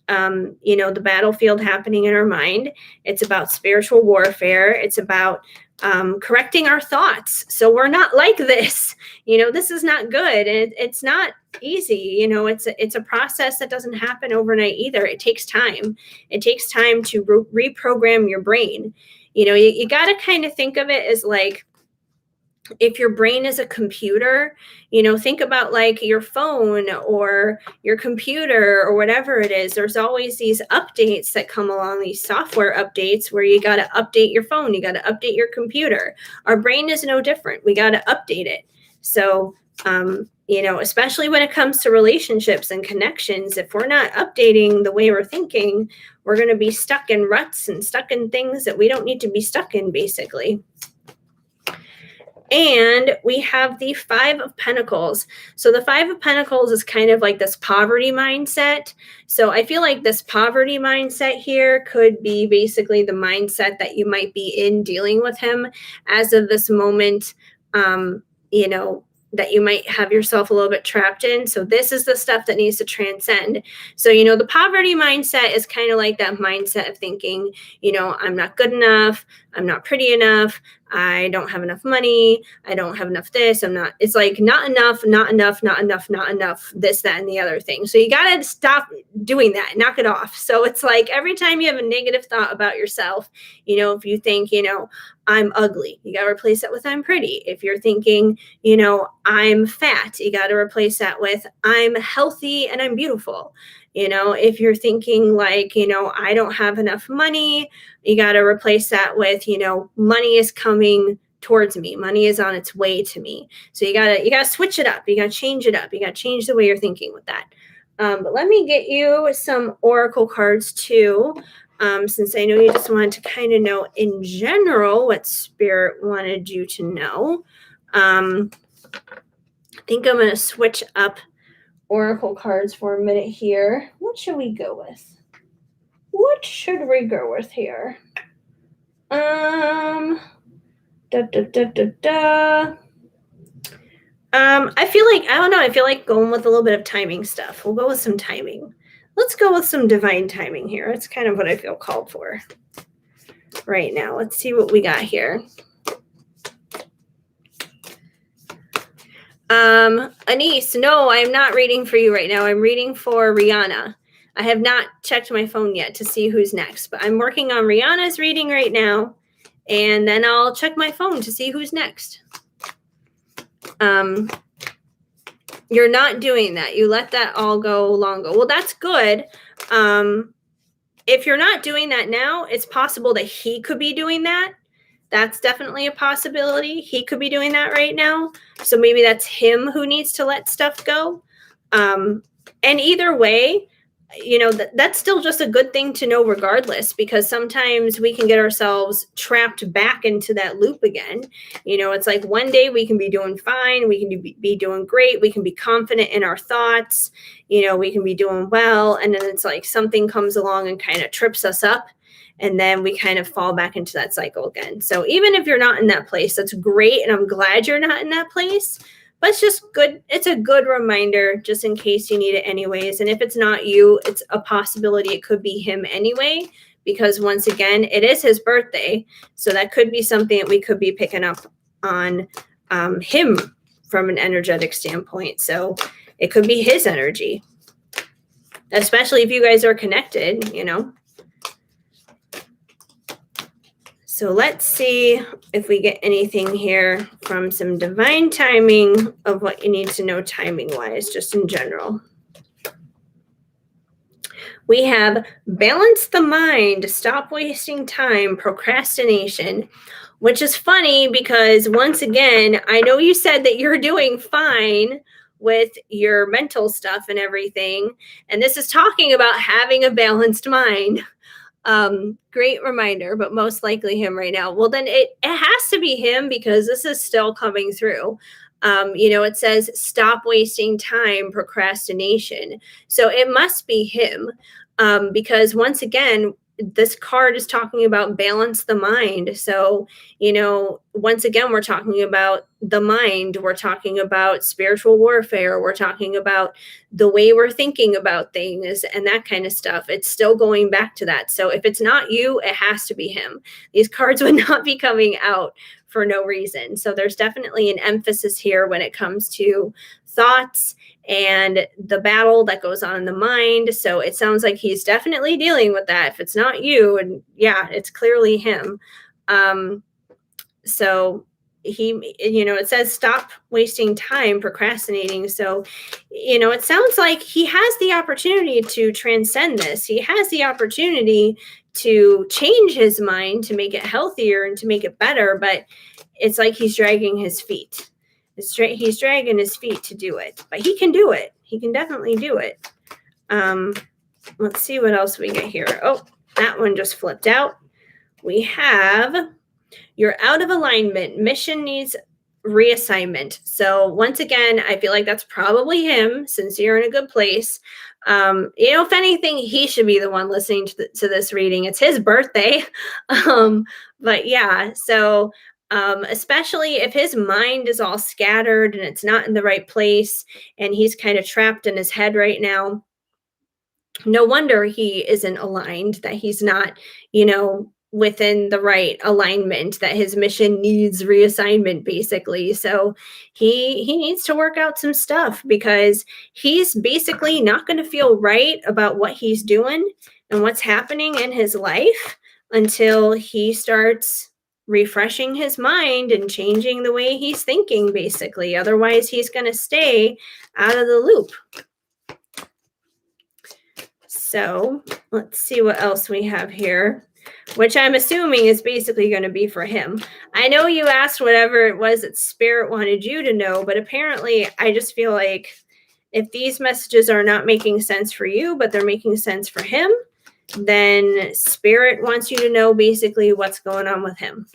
the battlefield happening in our mind. It's about spiritual warfare. It's about correcting our thoughts, so we're not like this. This is not good. It's not easy. It's a process that doesn't happen overnight either. It takes time. It takes time to reprogram your brain. You got to kind of think of it as like, if your brain is a computer, think about like your phone or your computer or whatever it is. There's always these updates that come along, these software updates where you got to update your phone, you got to update your computer. Our brain is no different. We got to update it. So, especially when it comes to relationships and connections, if we're not updating the way we're thinking, we're going to be stuck in ruts and stuck in things that we don't need to be stuck in, basically. And we have the Five of Pentacles. So the Five of Pentacles is kind of like this poverty mindset. So I feel like this poverty mindset here could be basically the mindset that you might be in dealing with him as of this moment, that you might have yourself a little bit trapped in. So this is the stuff that needs to transcend. So, the poverty mindset is kind of like that mindset of thinking, I'm not good enough. I'm not pretty enough. I don't have enough money. I don't have enough this. It's like not enough, not enough, not enough, not enough, this, that, and the other thing. So you got to stop doing that, knock it off. So it's like every time you have a negative thought about yourself, if you think, I'm ugly, you got to replace that with I'm pretty. If you're thinking, I'm fat, you got to replace that with I'm healthy and I'm beautiful. If you're thinking like, I don't have enough money, you got to replace that with, money is coming towards me. Money is on its way to me. So you gotta switch it up. You gotta change it up. You gotta change the way you're thinking with that. But let me get you some oracle cards too, since I know you just wanted to kind of know in general what Spirit wanted you to know. I think I'm going to switch up oracle cards for a minute here. What should we go with? What should we go with here? I feel like, I don't know, I feel like going with a little bit of timing stuff. We'll go with some timing. Let's go with some divine timing here. It's kind of what I feel called for right now. Let's see what we got here. Anise, no, I'm not reading for you right now. I'm reading for Rihanna. I have not checked my phone yet to see who's next, but I'm working on Rihanna's reading right now, and then I'll check my phone to see who's next. You're not doing that. You let that all go long ago. Well, that's good. If you're not doing that now, it's possible that he could be doing that. That's definitely a possibility. He could be doing that right now. So maybe that's him who needs to let stuff go. And either way, that's still just a good thing to know regardless, because sometimes we can get ourselves trapped back into that loop again. It's like one day we can be doing fine, we can be doing great, we can be confident in our thoughts, we can be doing well, and then it's like something comes along and kind of trips us up, and then we kind of fall back into that cycle again. So even if you're not in that place, that's great, and I'm glad you're not in that place. But it's just good. It's a good reminder just in case you need it anyways. And if it's not you, it's a possibility it could be him anyway, because once again, it is his birthday. So that could be something that we could be picking up on him from an energetic standpoint. So it could be his energy, especially if you guys are connected, So let's see if we get anything here from some divine timing of what you need to know timing-wise, just in general. We have balance the mind, stop wasting time, procrastination, which is funny because once again, I know you said that you're doing fine with your mental stuff and everything, and this is talking about having a balanced mind. Great reminder, but most likely him right now. Well, then it has to be him because this is still coming through. It says stop wasting time, procrastination. So it must be him, because once again, this card is talking about balance the mind. So, once again, we're talking about the mind. We're talking about spiritual warfare. We're talking about the way we're thinking about things and that kind of stuff. It's still going back to that. So if it's not you, it has to be him. These cards would not be coming out for no reason. So there's definitely an emphasis here when it comes to thoughts and the battle that goes on in the mind. So it sounds like he's definitely dealing with that. If it's not you, and yeah, it's clearly him. So he, it says stop wasting time procrastinating. So, it sounds like he has the opportunity to transcend this. He has the opportunity to change his mind, to make it healthier and to make it better. But it's like he's dragging his feet. He's dragging his feet to do it, but he can do it. He can definitely do it. Let's see what else we get here. Oh, that one just flipped out. We have you're out of alignment. Mission needs reassignment. So once again, I feel like that's probably him since you're in a good place. If anything, he should be the one listening to this reading. It's his birthday. But yeah, so especially if his mind is all scattered and it's not in the right place and he's kind of trapped in his head right now, no wonder he isn't aligned, that he's not, within the right alignment, that his mission needs reassignment basically. So he needs to work out some stuff because he's basically not going to feel right about what he's doing and what's happening in his life until he starts refreshing his mind and changing the way he's thinking basically. Otherwise, he's going to stay out of the loop. So let's see what else we have here, which I'm assuming is basically going to be for him. I know you asked whatever it was that Spirit wanted you to know, but apparently I just feel like if these messages are not making sense for you, but they're making sense for him, then Spirit wants you to know basically what's going on with him.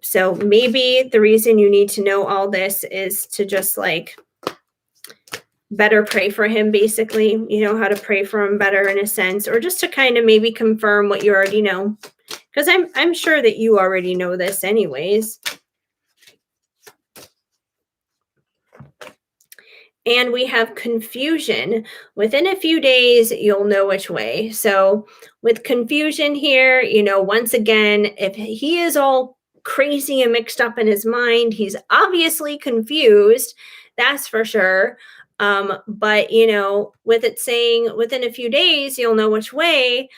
So maybe the reason you need to know all this is to just like better pray for him, basically, how to pray for him better in a sense, or just to kind of maybe confirm what you already know, because I'm sure that you already know this anyways. And we have confusion. Within a few days, you'll know which way. So with confusion here, once again, if he is all crazy and mixed up in his mind, he's obviously confused. That's for sure. But with it saying within a few days, you'll know which way.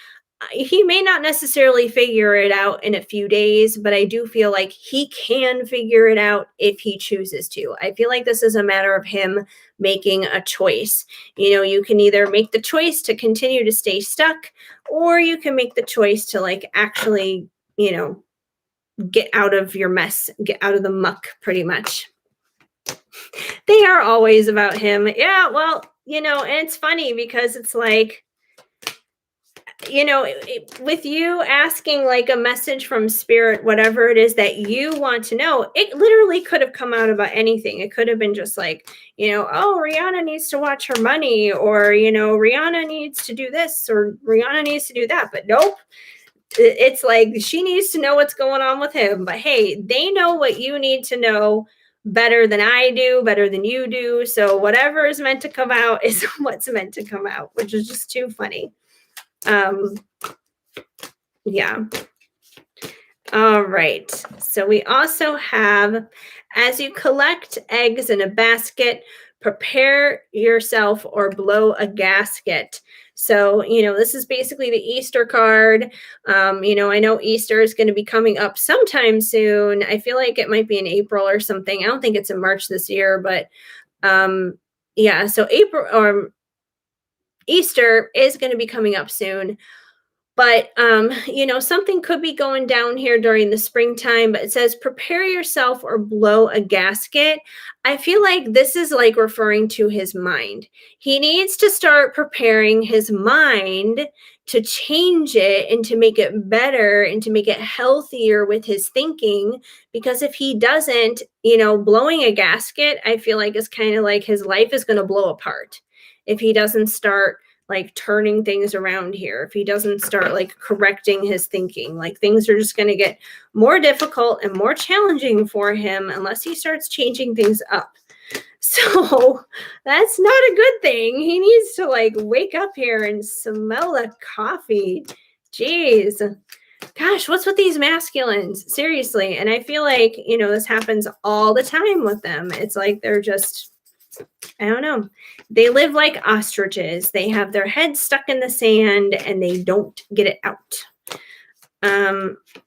he may not necessarily figure it out in a few days, but I do feel like he can figure it out if he chooses to. I feel like this is a matter of him making a choice. You can either make the choice to continue to stay stuck, or you can make the choice to like actually, get out of your mess, get out of the muck pretty much. They are always about him. Yeah, well, and it's funny because it's like, with you asking like a message from spirit, whatever it is that you want to know, it literally could have come out about anything. It could have been just like, oh, Rihanna needs to watch her money, or, Rihanna needs to do this, or Rihanna needs to do that. But nope. It's like she needs to know what's going on with him. But hey, they know what you need to know better than I do, better than you do. So whatever is meant to come out is what's meant to come out, which is just too funny. Yeah. All right. So we also have, as you collect eggs in a basket, prepare yourself or blow a gasket. So, this is basically the Easter card. I know Easter is going to be coming up sometime soon. I feel like it might be in April or something. I don't think it's in March this year, but yeah, so April or Easter is going to be coming up soon. But, something could be going down here during the springtime, but it says prepare yourself or blow a gasket. I feel like this is like referring to his mind. He needs to start preparing his mind to change it and to make it better and to make it healthier with his thinking. Because if he doesn't, blowing a gasket, I feel like is kind of like his life is going to blow apart if he doesn't start like turning things around here. If he doesn't start like correcting his thinking, like things are just going to get more difficult and more challenging for him unless he starts changing things up. So that's not a good thing. He needs to like wake up here and smell the coffee. Jeez. Gosh, what's with these masculines? Seriously. And I feel like, this happens all the time with them. It's like they're just, I don't know. They live like ostriches. They have their heads stuck in the sand and they don't get it out.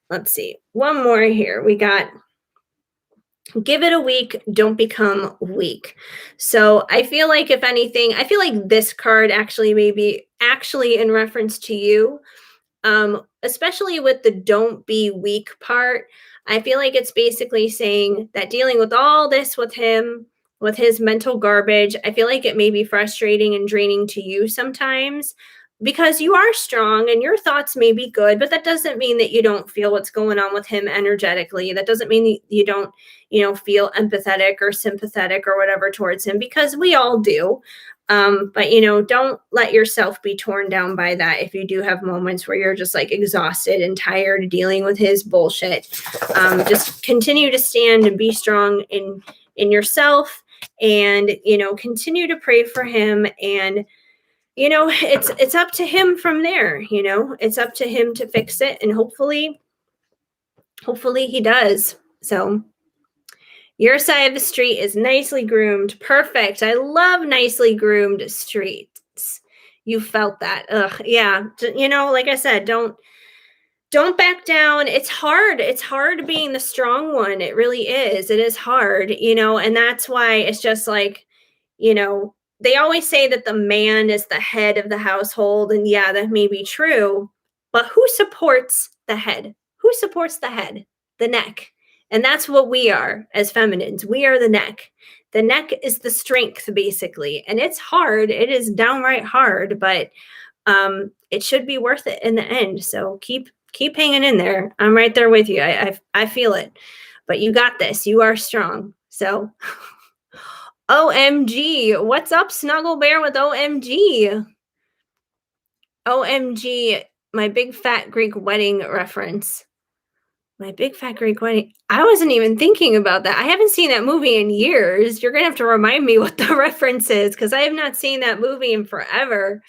Let's see. One more here. We got give it a week, don't become weak. So I feel like if anything, I feel like this card actually may be actually in reference to you. Especially with the don't be weak part. I feel like it's basically saying that dealing with all this with him, with his mental garbage, I feel like it may be frustrating and draining to you sometimes because you are strong and your thoughts may be good, but that doesn't mean that you don't feel what's going on with him energetically. That doesn't mean you don't, feel empathetic or sympathetic or whatever towards him, because we all do. But don't let yourself be torn down by that. If you do have moments where you're just like exhausted and tired of dealing with his bullshit, just continue to stand and be strong in yourself, and continue to pray for him. And it's up to him from there. It's up to him to fix it, and hopefully he does. So your side of the street is nicely groomed. Perfect. I love nicely groomed streets. You felt that. Ugh, yeah. Like I said, don't back down. It's hard. It's hard being the strong one. It really is. It is hard, and that's why it's just like, they always say that the man is the head of the household. And yeah, that may be true. But who supports the head? Who supports the head? The neck. And that's what we are as feminines. We are the neck. The neck is the strength, basically. And it's hard. It is downright hard, but it should be worth it in the end. So keep hanging in there. I'm right there with you. I feel it. But you got this. You are strong. So OMG. What's up, Snuggle Bear with OMG? OMG, my big fat Greek wedding reference. My big fat Greek wedding. I wasn't even thinking about that. I haven't seen that movie in years. You're going to have to remind me what the reference is, because I have not seen that movie in forever.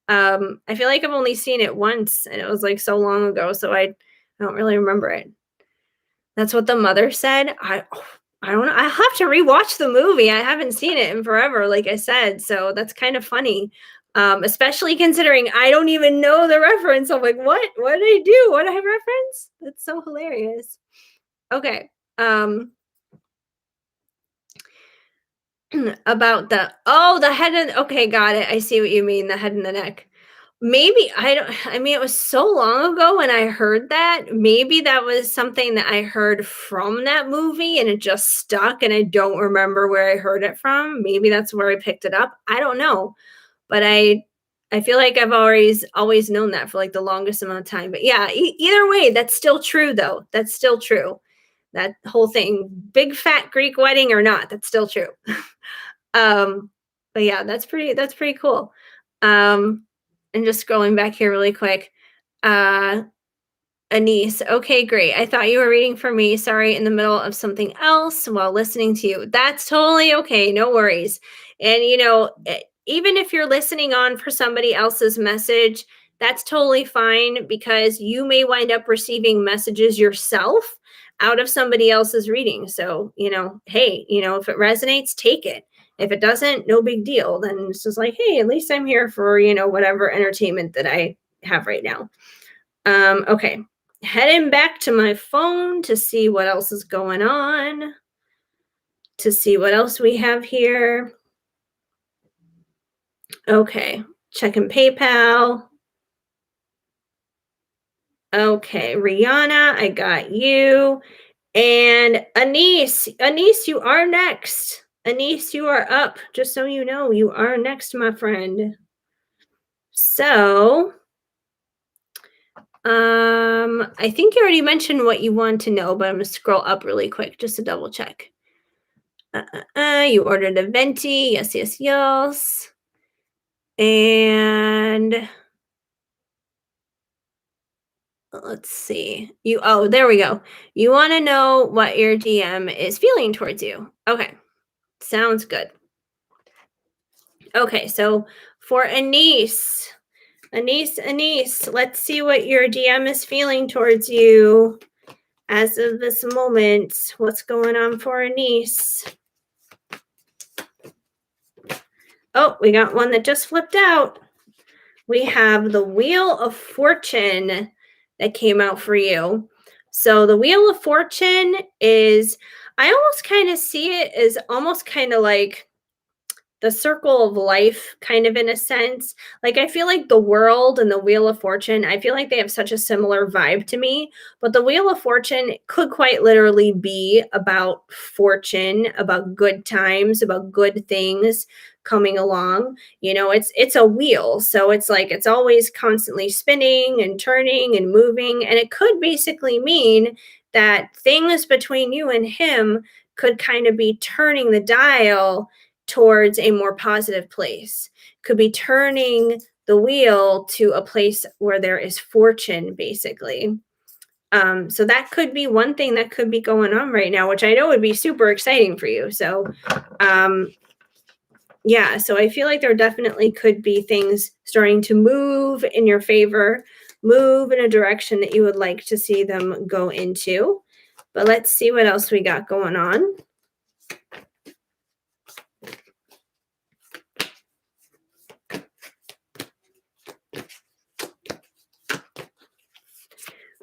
I feel like I've only seen it once, and it was like so long ago, so I don't really remember it. That's what the mother said. I don't know. I have to rewatch the movie. I haven't seen it in forever, like I said, so that's kind of funny. Especially considering I don't even know the reference. I'm like, what did I do? What did I reference? That's so hilarious. Okay. About the head and okay, got it. I see what you mean. The head and the neck. Maybe I don't I mean, it was so long ago when I heard that. Maybe that was something that I heard from that movie and it just stuck and I don't remember where I heard it from. Maybe that's where I picked it up. I don't know. But I feel like I've always known that for like the longest amount of time. But yeah, either way, that's still true though. That's still true. That whole thing, big fat Greek wedding or not, that's still true. um, but yeah, that's pretty cool. Um, and just scrolling back here really quick. Uh, Anise, okay, great. I thought you were reading for me. Sorry, in the middle of something else while listening to you. That's totally okay. No worries. And, even if you're listening on for somebody else's message, that's totally fine because you may wind up receiving messages yourself out of somebody else's reading. So, hey, if it resonates, take it. If it doesn't, no big deal. Then it's just like, hey, at least I'm here for, whatever entertainment that I have right now. Okay. Heading back to my phone to see what else is going on, to see what else we have here. Okay. Checking PayPal. Okay. Rihanna, I got you. And Anise, you are next. Anise, you are up. Just so you know, you are next, my friend. So, I think you already mentioned what you want to know, but I'm gonna scroll up really quick just to double check. You ordered a Venti. Yes, yes, yes. And let's see. There we go. You want to know what your DM is feeling towards you. Okay. Sounds good. Okay, so for Anise, let's see what your DM is feeling towards you as of this moment. What's going on for Anise? Oh, we got one that just flipped out. We have the Wheel of Fortune that came out for you. So the Wheel of Fortune is, I almost kind of see it as almost kind of like the circle of life, kind of in a sense. Like, I feel like the world and the Wheel of Fortune, I feel like they have such a similar vibe to me. But the Wheel of Fortune could quite literally be about fortune, about good times, about good things coming along. It's a wheel. So it's like it's always constantly spinning and turning and moving. And it could basically mean that things between you and him could kind of be turning the dial towards a more positive place, could be turning the wheel to a place where there is fortune, basically. So that could be one thing that could be going on right now, which I know would be super exciting for you. So, yeah, so I feel like there definitely could be things starting to move in your favor, move in a direction that you would like to see them go into. But let's see what else we got going on.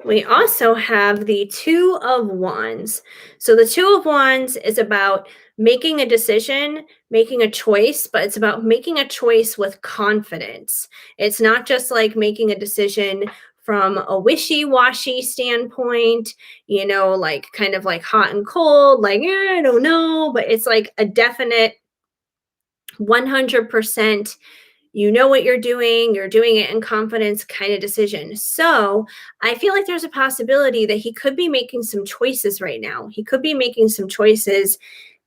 We also have the Two of Wands. So the Two of Wands is about making a decision, making a choice, but it's about making a choice with confidence. It's not just like making a decision from a wishy-washy standpoint, like kind of like hot and cold, like, I don't know, but it's like a definite 100% what you're doing it in confidence kind of decision. So I feel like there's a possibility that he could be making some choices right now. He could be making some choices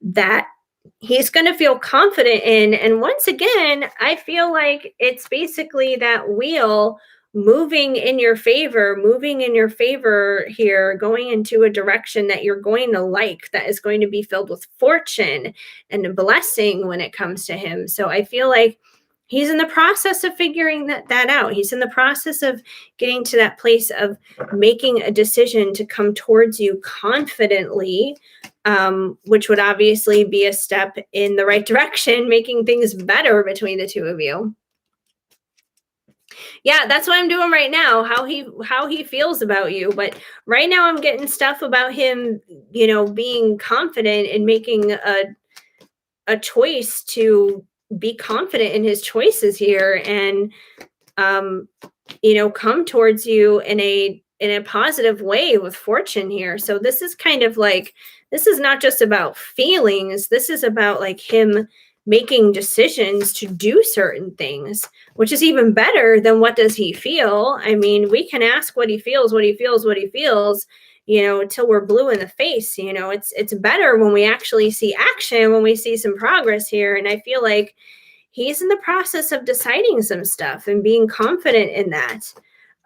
that he's going to feel confident in. And once again, I feel like it's basically that wheel moving in your favor here, going into a direction that you're going to like, that is going to be filled with fortune and a blessing when it comes to him. So I feel like he's in the process of figuring that out. He's in the process of getting to that place of making a decision to come towards you confidently, which would obviously be a step in the right direction, making things better between the two of you. Yeah, that's what I'm doing right now. How he feels about you. But right now I'm getting stuff about him, being confident and making a choice to be confident in his choices here, and um come towards you in a positive way with fortune here. So this is kind of like, this is not just about feelings. This is about like him making decisions to do certain things, which is even better than what does he feel. I mean, we can ask what he feels, what he feels, what he feels, until we're blue in the face. It's better when we actually see action, when we see some progress here. And I feel like he's in the process of deciding some stuff and being confident in that.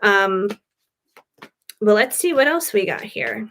Um, but let's see what else we got here.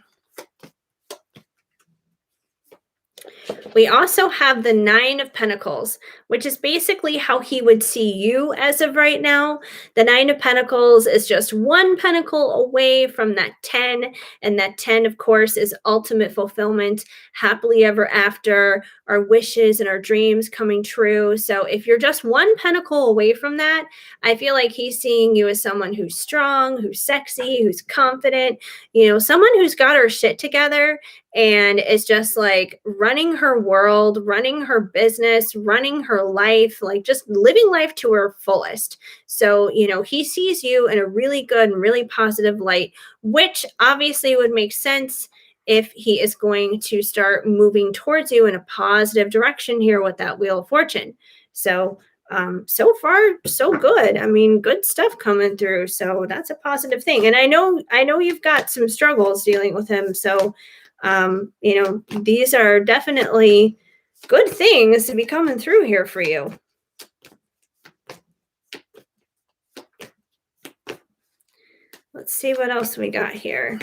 We also have the Nine of Pentacles, which is basically how he would see you as of right now. The Nine of Pentacles is just one pentacle away from that 10. And that 10, of course, is ultimate fulfillment, happily ever after, our wishes and our dreams coming true. So if you're just one pentacle away from that, I feel like he's seeing you as someone who's strong, who's sexy, who's confident, someone who's got her shit together and is just like running her world, running her business, running her life, like just living life to her fullest. So, he sees you in a really good and really positive light, which obviously would make sense if he is going to start moving towards you in a positive direction here with that Wheel of Fortune. So, so far so good. I mean, good stuff coming through, so that's a positive thing. And I know you've got some struggles dealing with him, so these are definitely good things to be coming through here for you. Let's see what else we got here.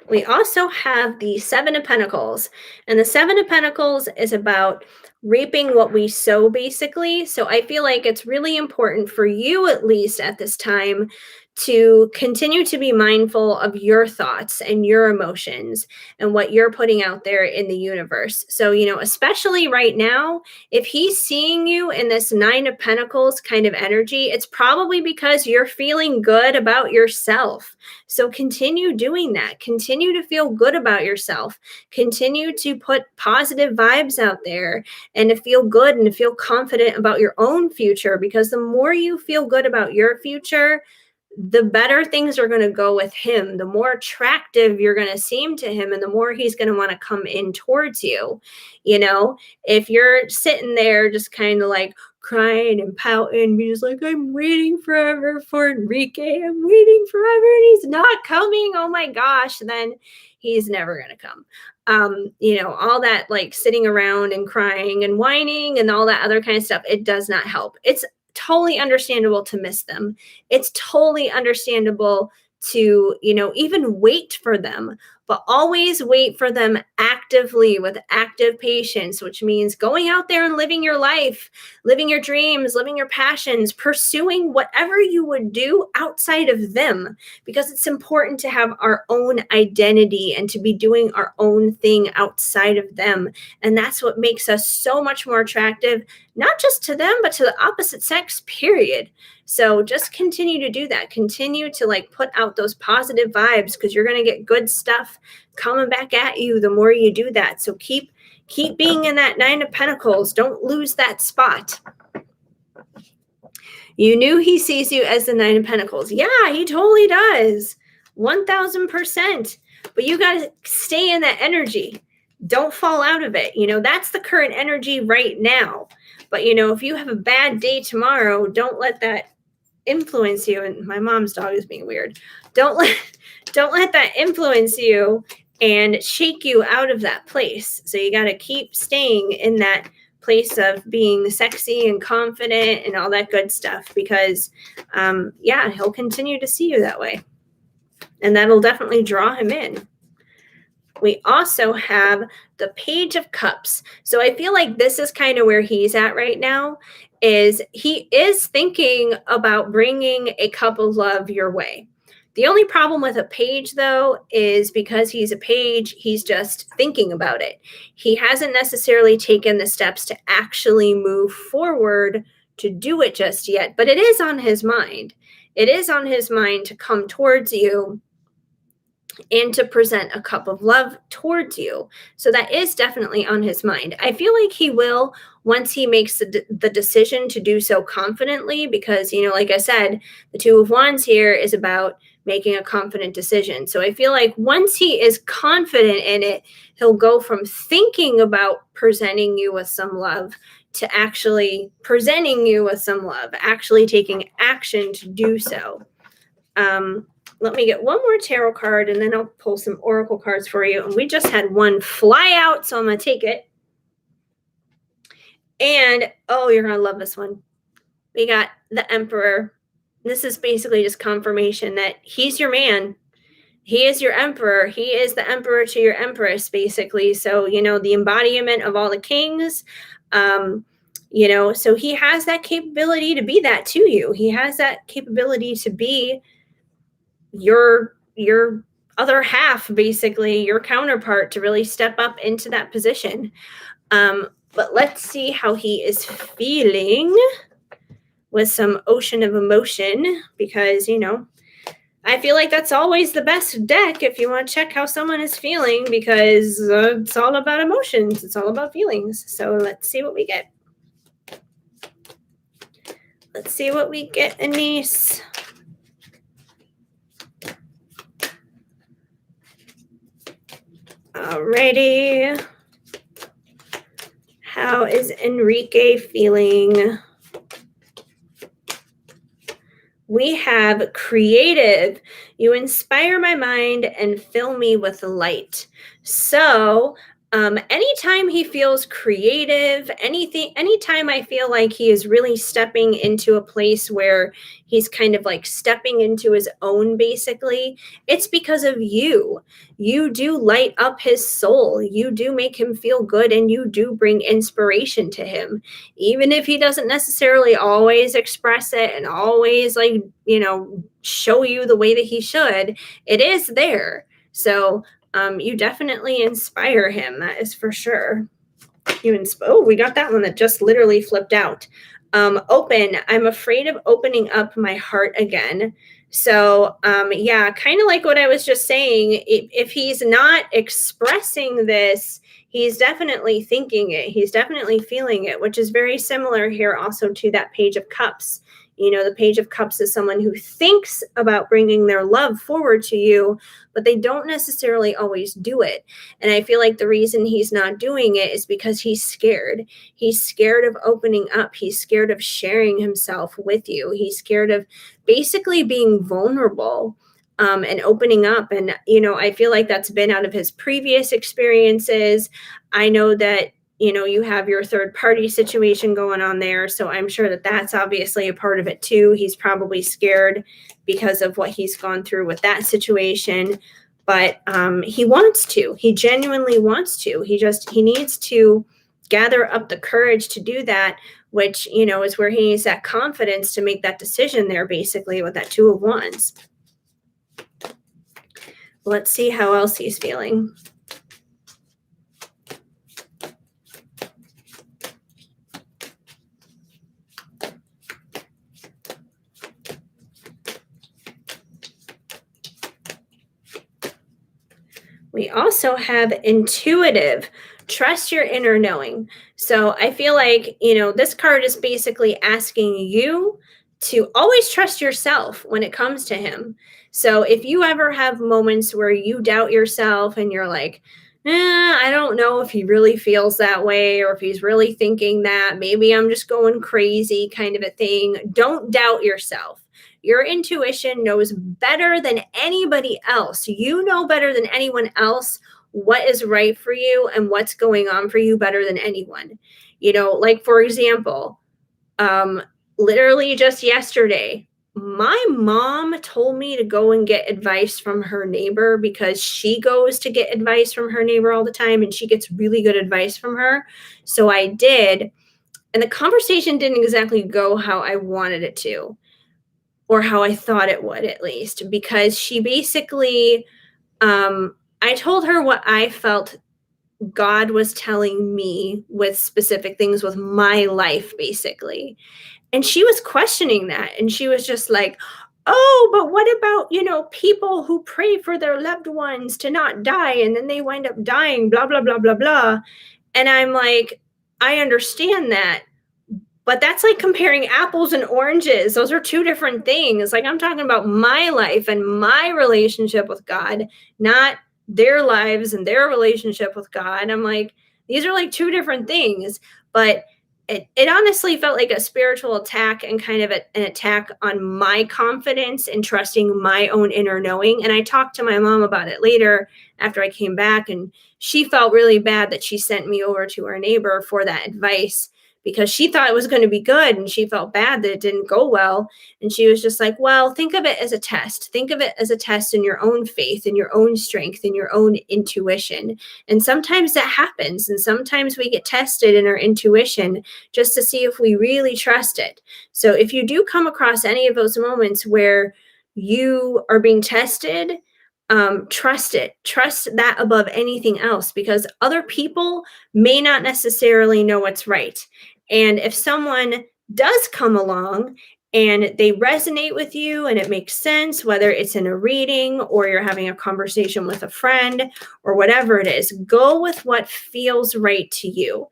We also have the Seven of Pentacles, and the Seven of Pentacles is about reaping what we sow, basically. So I feel like it's really important for you, at least at this time, to continue to be mindful of your thoughts and your emotions and what you're putting out there in the universe. So, especially right now, if he's seeing you in this Nine of Pentacles kind of energy, it's probably because you're feeling good about yourself. So continue doing that. Continue to feel good about yourself. Continue to put positive vibes out there and to feel good and to feel confident about your own future, because the more you feel good about your future, the better things are going to go with him, the more attractive you're going to seem to him, and the more he's going to want to come in towards you. If you're sitting there just kind of like crying and pouting, be just like, I'm waiting forever for Enrique, I'm waiting forever and he's not coming, oh my gosh, then he's never going to come. All that like sitting around and crying and whining and all that other kind of stuff, it does not help. It's totally understandable to miss them. It's totally understandable to, even wait for them, but always wait for them actively with active patience, which means going out there and living your life, living your dreams, living your passions, pursuing whatever you would do outside of them, because it's important to have our own identity and to be doing our own thing outside of them. And that's what makes us so much more attractive, not just to them, but to the opposite sex, period. So just continue to do that. Continue to like put out those positive vibes, because you're going to get good stuff coming back at you the more you do that. So keep being in that Nine of Pentacles. Don't lose that spot. You knew he sees you as the Nine of Pentacles. Yeah, he totally does. 1000%. But you got to stay in that energy. Don't fall out of it. That's the current energy right now. But, if you have a bad day tomorrow, don't let that influence you. And my mom's dog is being weird. Don't let that influence you and shake you out of that place. So you got to keep staying in that place of being sexy and confident and all that good stuff, because he'll continue to see you that way, and that'll definitely draw him in. We also have the Page of Cups. So I feel like this is kind of where he's at right now, is he is thinking about bringing a cup of love your way. The only problem with a page, though, is because he's a page, he's just thinking about it. He hasn't necessarily taken the steps to actually move forward to do it just yet, but it is on his mind. It is on his mind to come towards you and to present a cup of love towards you. So that is definitely on his mind. I feel like he will once he makes the decision to do so confidently, because, like I said, the Two of Wands here is about making a confident decision. So I feel like once he is confident in it, he'll go from thinking about presenting you with some love to actually presenting you with some love, actually taking action to do so. Let me get one more tarot card and then I'll pull some oracle cards for you. And we just had one fly out, so I'm going to take it. And, oh, you're going to love this one. We got the Emperor. This is basically just confirmation that he's your man. He is your emperor. He is the emperor to your empress, basically. So, the embodiment of all the kings. So he has that capability to be that to you. He has that capability to be your other half, basically your counterpart, to really step up into that position. But let's see how he is feeling with some ocean of emotion, because I feel like that's always the best deck if you want to check how someone is feeling, because it's all about emotions, it's all about feelings. So let's see what we get. Let's see what we get, Anise. Alrighty. How is Enrique feeling? We have creative. You inspire my mind and fill me with light. So anytime he feels creative, anytime I feel like he is really stepping into a place where he's kind of like stepping into his own, basically, it's because of you. You do light up his soul. You do make him feel good, and you do bring inspiration to him. Even if he doesn't necessarily always express it and always show you the way that he should, it is there. So you definitely inspire him. That is for sure. We got that one that just literally flipped out. Open. I'm afraid of opening up my heart again. So, kind of like what I was just saying, if he's not expressing this, he's definitely thinking it. He's definitely feeling it, which is very similar here also to that Page of Cups. The Page of Cups is someone who thinks about bringing their love forward to you, but they don't necessarily always do it. And I feel like the reason he's not doing it is because he's scared. He's scared of opening up. He's scared of sharing himself with you. He's scared of basically being vulnerable and opening up. And, I feel like that's been out of his previous experiences. I know that you have your third party situation going on there. So I'm sure that that's obviously a part of it too. He's probably scared because of what he's gone through with that situation. But he wants to. He genuinely wants to. He needs to gather up the courage to do that, which, is where he needs that confidence to make that decision there, basically, with that Two of Wands. Let's see how else he's feeling. We also have intuitive. Trust your inner knowing. So I feel like, this card is basically asking you to always trust yourself when it comes to him. So if you ever have moments where you doubt yourself and you're like, I don't know if he really feels that way, or if he's really thinking that, maybe I'm just going crazy, kind of a thing, don't doubt yourself. Your intuition knows better than anybody else. You know better than anyone else what is right for you and what's going on for you better than anyone. Like, for example, literally just yesterday, my mom told me to go and get advice from her neighbor, because she goes to get advice from her neighbor all the time and she gets really good advice from her. So I did. And the conversation didn't exactly go how I wanted it to. or how I thought it would, at least, because she basically, I told her what I felt God was telling me with specific things with my life, basically. And she was questioning that. And she was just like, oh, but what about, people who pray for their loved ones to not die and then they wind up dying, blah, blah, blah, blah, blah. And I'm like, I understand that. But that's like comparing apples and oranges. Those are two different things. Like, I'm talking about my life and my relationship with God, not their lives and their relationship with God. I'm like, these are like two different things. But it honestly felt like a spiritual attack and kind of an attack on my confidence and trusting my own inner knowing. And I talked to my mom about it later after I came back, and she felt really bad that she sent me over to her neighbor for that advice, because she thought it was going to be good and she felt bad that it didn't go well. And she was just like, well, think of it as a test. Think of it as a test in your own faith and your own strength and your own intuition. And sometimes that happens. And sometimes we get tested in our intuition just to see if we really trust it. So if you do come across any of those moments where you are being tested, trust it. Trust that above anything else, because other people may not necessarily know what's right. And if someone does come along and they resonate with you and it makes sense, whether it's in a reading or you're having a conversation with a friend or whatever it is, go with what feels right to you.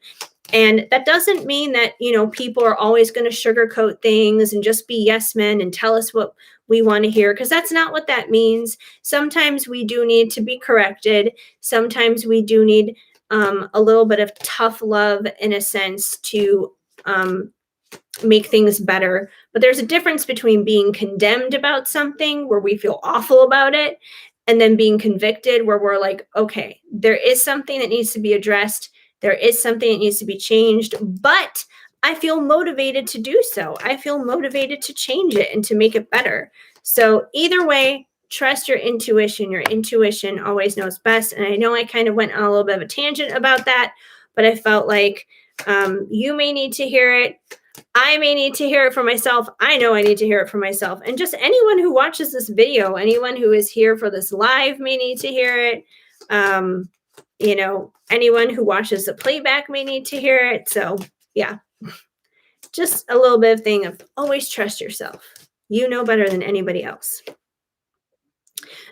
And that doesn't mean that, people are always going to sugarcoat things and just be yes men and tell us what we want to hear, because that's not what that means. Sometimes we do need to be corrected. Sometimes we do need a little bit of tough love, in a sense, to make things better. But there's a difference between being condemned about something where we feel awful about it, and then being convicted where we're like, okay, there is something that needs to be addressed. There is something that needs to be changed, but I feel motivated to do so. I feel motivated to change it and to make it better. So either way, trust your intuition. Your intuition always knows best. And I know I kind of went on a little bit of a tangent about that, but I felt like you may need to hear it. I may need to hear it for myself. I know I need to hear it for myself. And just anyone who watches this video, anyone who is here for this live may need to hear it. Anyone who watches the playback may need to hear it. So yeah, just a little bit of thing of always trust yourself. You know better than anybody else.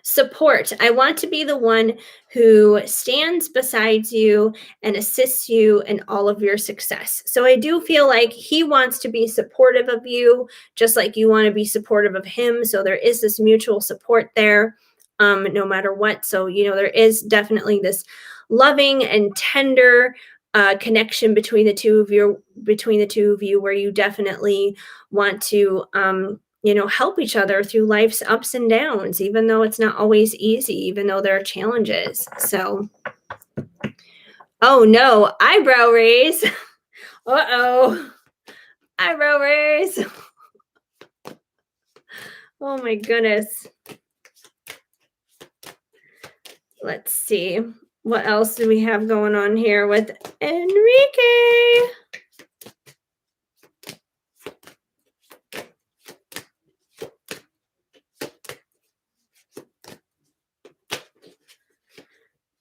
Support. I want to be the one who stands beside you and assists you in all of your success. So I do feel like he wants to be supportive of you, just like you want to be supportive of him. So there is this mutual support there, no matter what. So, there is definitely this loving and tender connection between the two of you, where you definitely want to help each other through life's ups and downs, even though it's not always easy, even though there are challenges. So, oh no, eyebrow raise. Uh-oh, eyebrow raise. Oh my goodness. Let's see. What else do we have going on here with Enrique?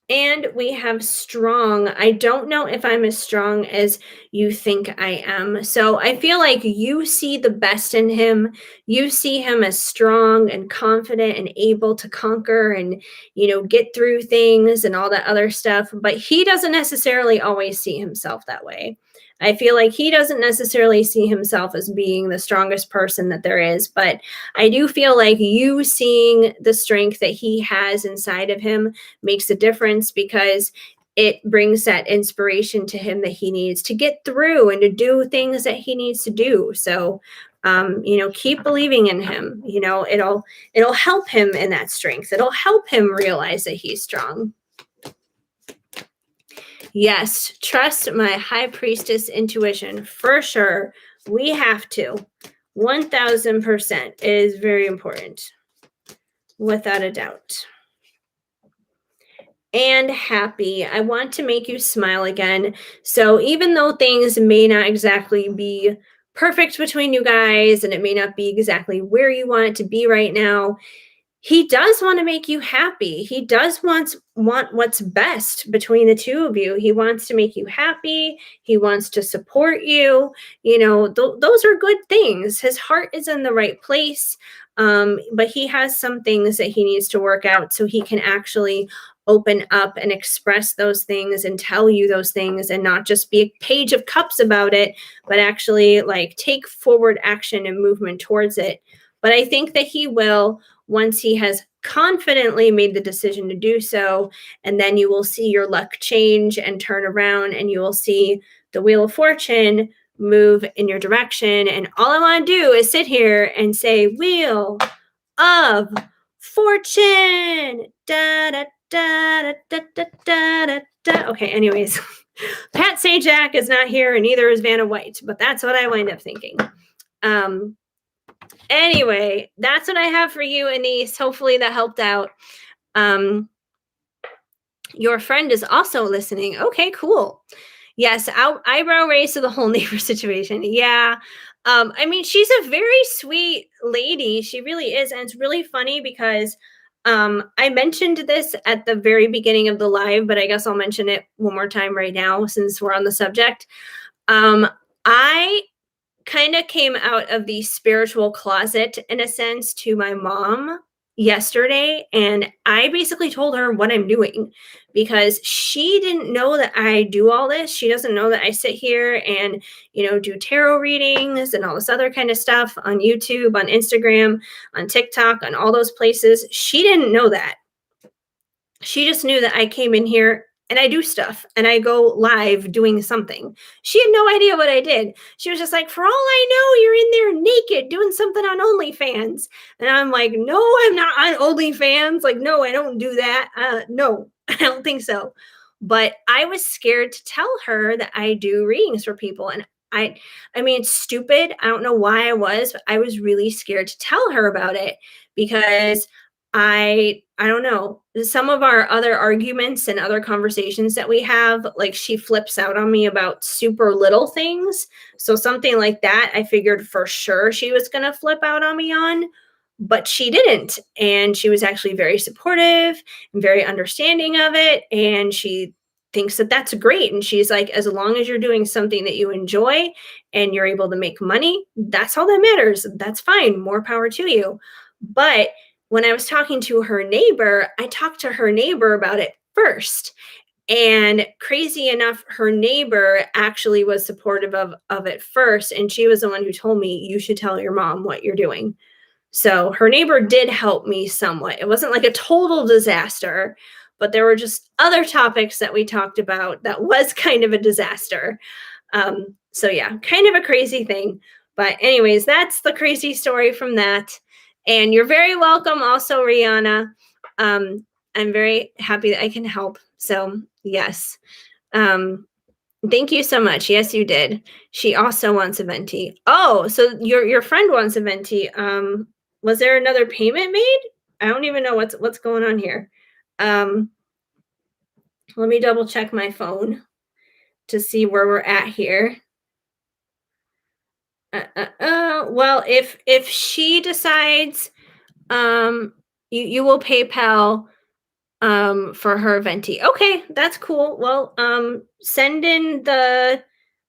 And we have strong. I don't know if I'm as strong as you think I am. So I feel like you see the best in him. You see him as strong and confident and able to conquer and, get through things and all that other stuff. But he doesn't necessarily always see himself that way. I feel like he doesn't necessarily see himself as being the strongest person that there is. But I do feel like you seeing the strength that he has inside of him makes a difference, because it brings that inspiration to him that he needs to get through and to do things that he needs to do. So, keep believing in him. It'll help him in that strength. It'll help him realize that he's strong. Yes, trust my high priestess intuition for sure. We have to. 1000%. It is very important, without a doubt. And happy. I want to make you smile again. So even though things may not exactly be perfect between you guys and it may not be exactly where you want it to be right now. He does want to make you happy. He does want what's best between the two of you. He wants to make you happy. He wants to support you. Those are good things. His heart is in the right place. But he has some things that he needs to work out so he can actually open up and express those things and tell you those things and not just be a page of cups about it, but actually like take forward action and movement towards it. But I think that he will, once he has confidently made the decision to do so. And then you will see your luck change and turn around, and you will see the Wheel of Fortune move in your direction. And all I want to do is sit here and say, Wheel of Fortune. Da, da, da, da, da, da, da, da. Okay, anyways, Pat Sajak is not here, and neither is Vanna White, but that's what I wind up thinking. Anyway, that's what I have for you, Anise. Hopefully that helped out. Your friend is also listening. Okay, cool. Yes, eyebrow raise to the whole neighbor situation. Yeah. I mean, she's a very sweet lady. She really is. And it's really funny because I mentioned this at the very beginning of the live, but I guess I'll mention it one more time right now since we're on the subject. I kind of came out of the spiritual closet in a sense to my mom yesterday, and I basically told her what I'm doing because she didn't know that I do all this. She doesn't know that I sit here and do tarot readings and all this other kind of stuff on YouTube, on Instagram, on TikTok, on all those places. She didn't know that. She just knew that I came in here and I do stuff and I go live doing something. She had no idea what I did. She was just like, for all I know, you're in there naked doing something on OnlyFans. And I'm like, no, I'm not on OnlyFans. Like, no, I don't do that. No, I don't think so. But I was scared to tell her that I do readings for people. And I mean, it's stupid. I don't know why I was, but I was really scared to tell her about it because I don't know. Some of our other arguments and other conversations that we have, like she flips out on me about super little things. So something like that, I figured for sure she was going to flip out on me on, but she didn't. And she was actually very supportive and very understanding of it. And she thinks that that's great. And she's like, as long as you're doing something that you enjoy and you're able to make money, that's all that matters. That's fine. More power to you. But when I was talking to her neighbor, I talked to her neighbor about it first. And crazy enough, her neighbor actually was supportive of it first. And she was the one who told me, you should tell your mom what you're doing. So her neighbor did help me somewhat. It wasn't like a total disaster, but there were just other topics that we talked about that was kind of a disaster. So yeah, kind of a crazy thing. But anyways, that's the crazy story from that. And you're very welcome also, Rihanna. I'm very happy that I can help. So yes. Thank you so much. Yes, you did. She also wants a venti. Oh, so your friend wants a venti. Was there another payment made? I don't even know what's going on here. Let me double check my phone to see where we're at here. Well, if she decides, you will PayPal for her venti. Okay, that's cool. Well, send in the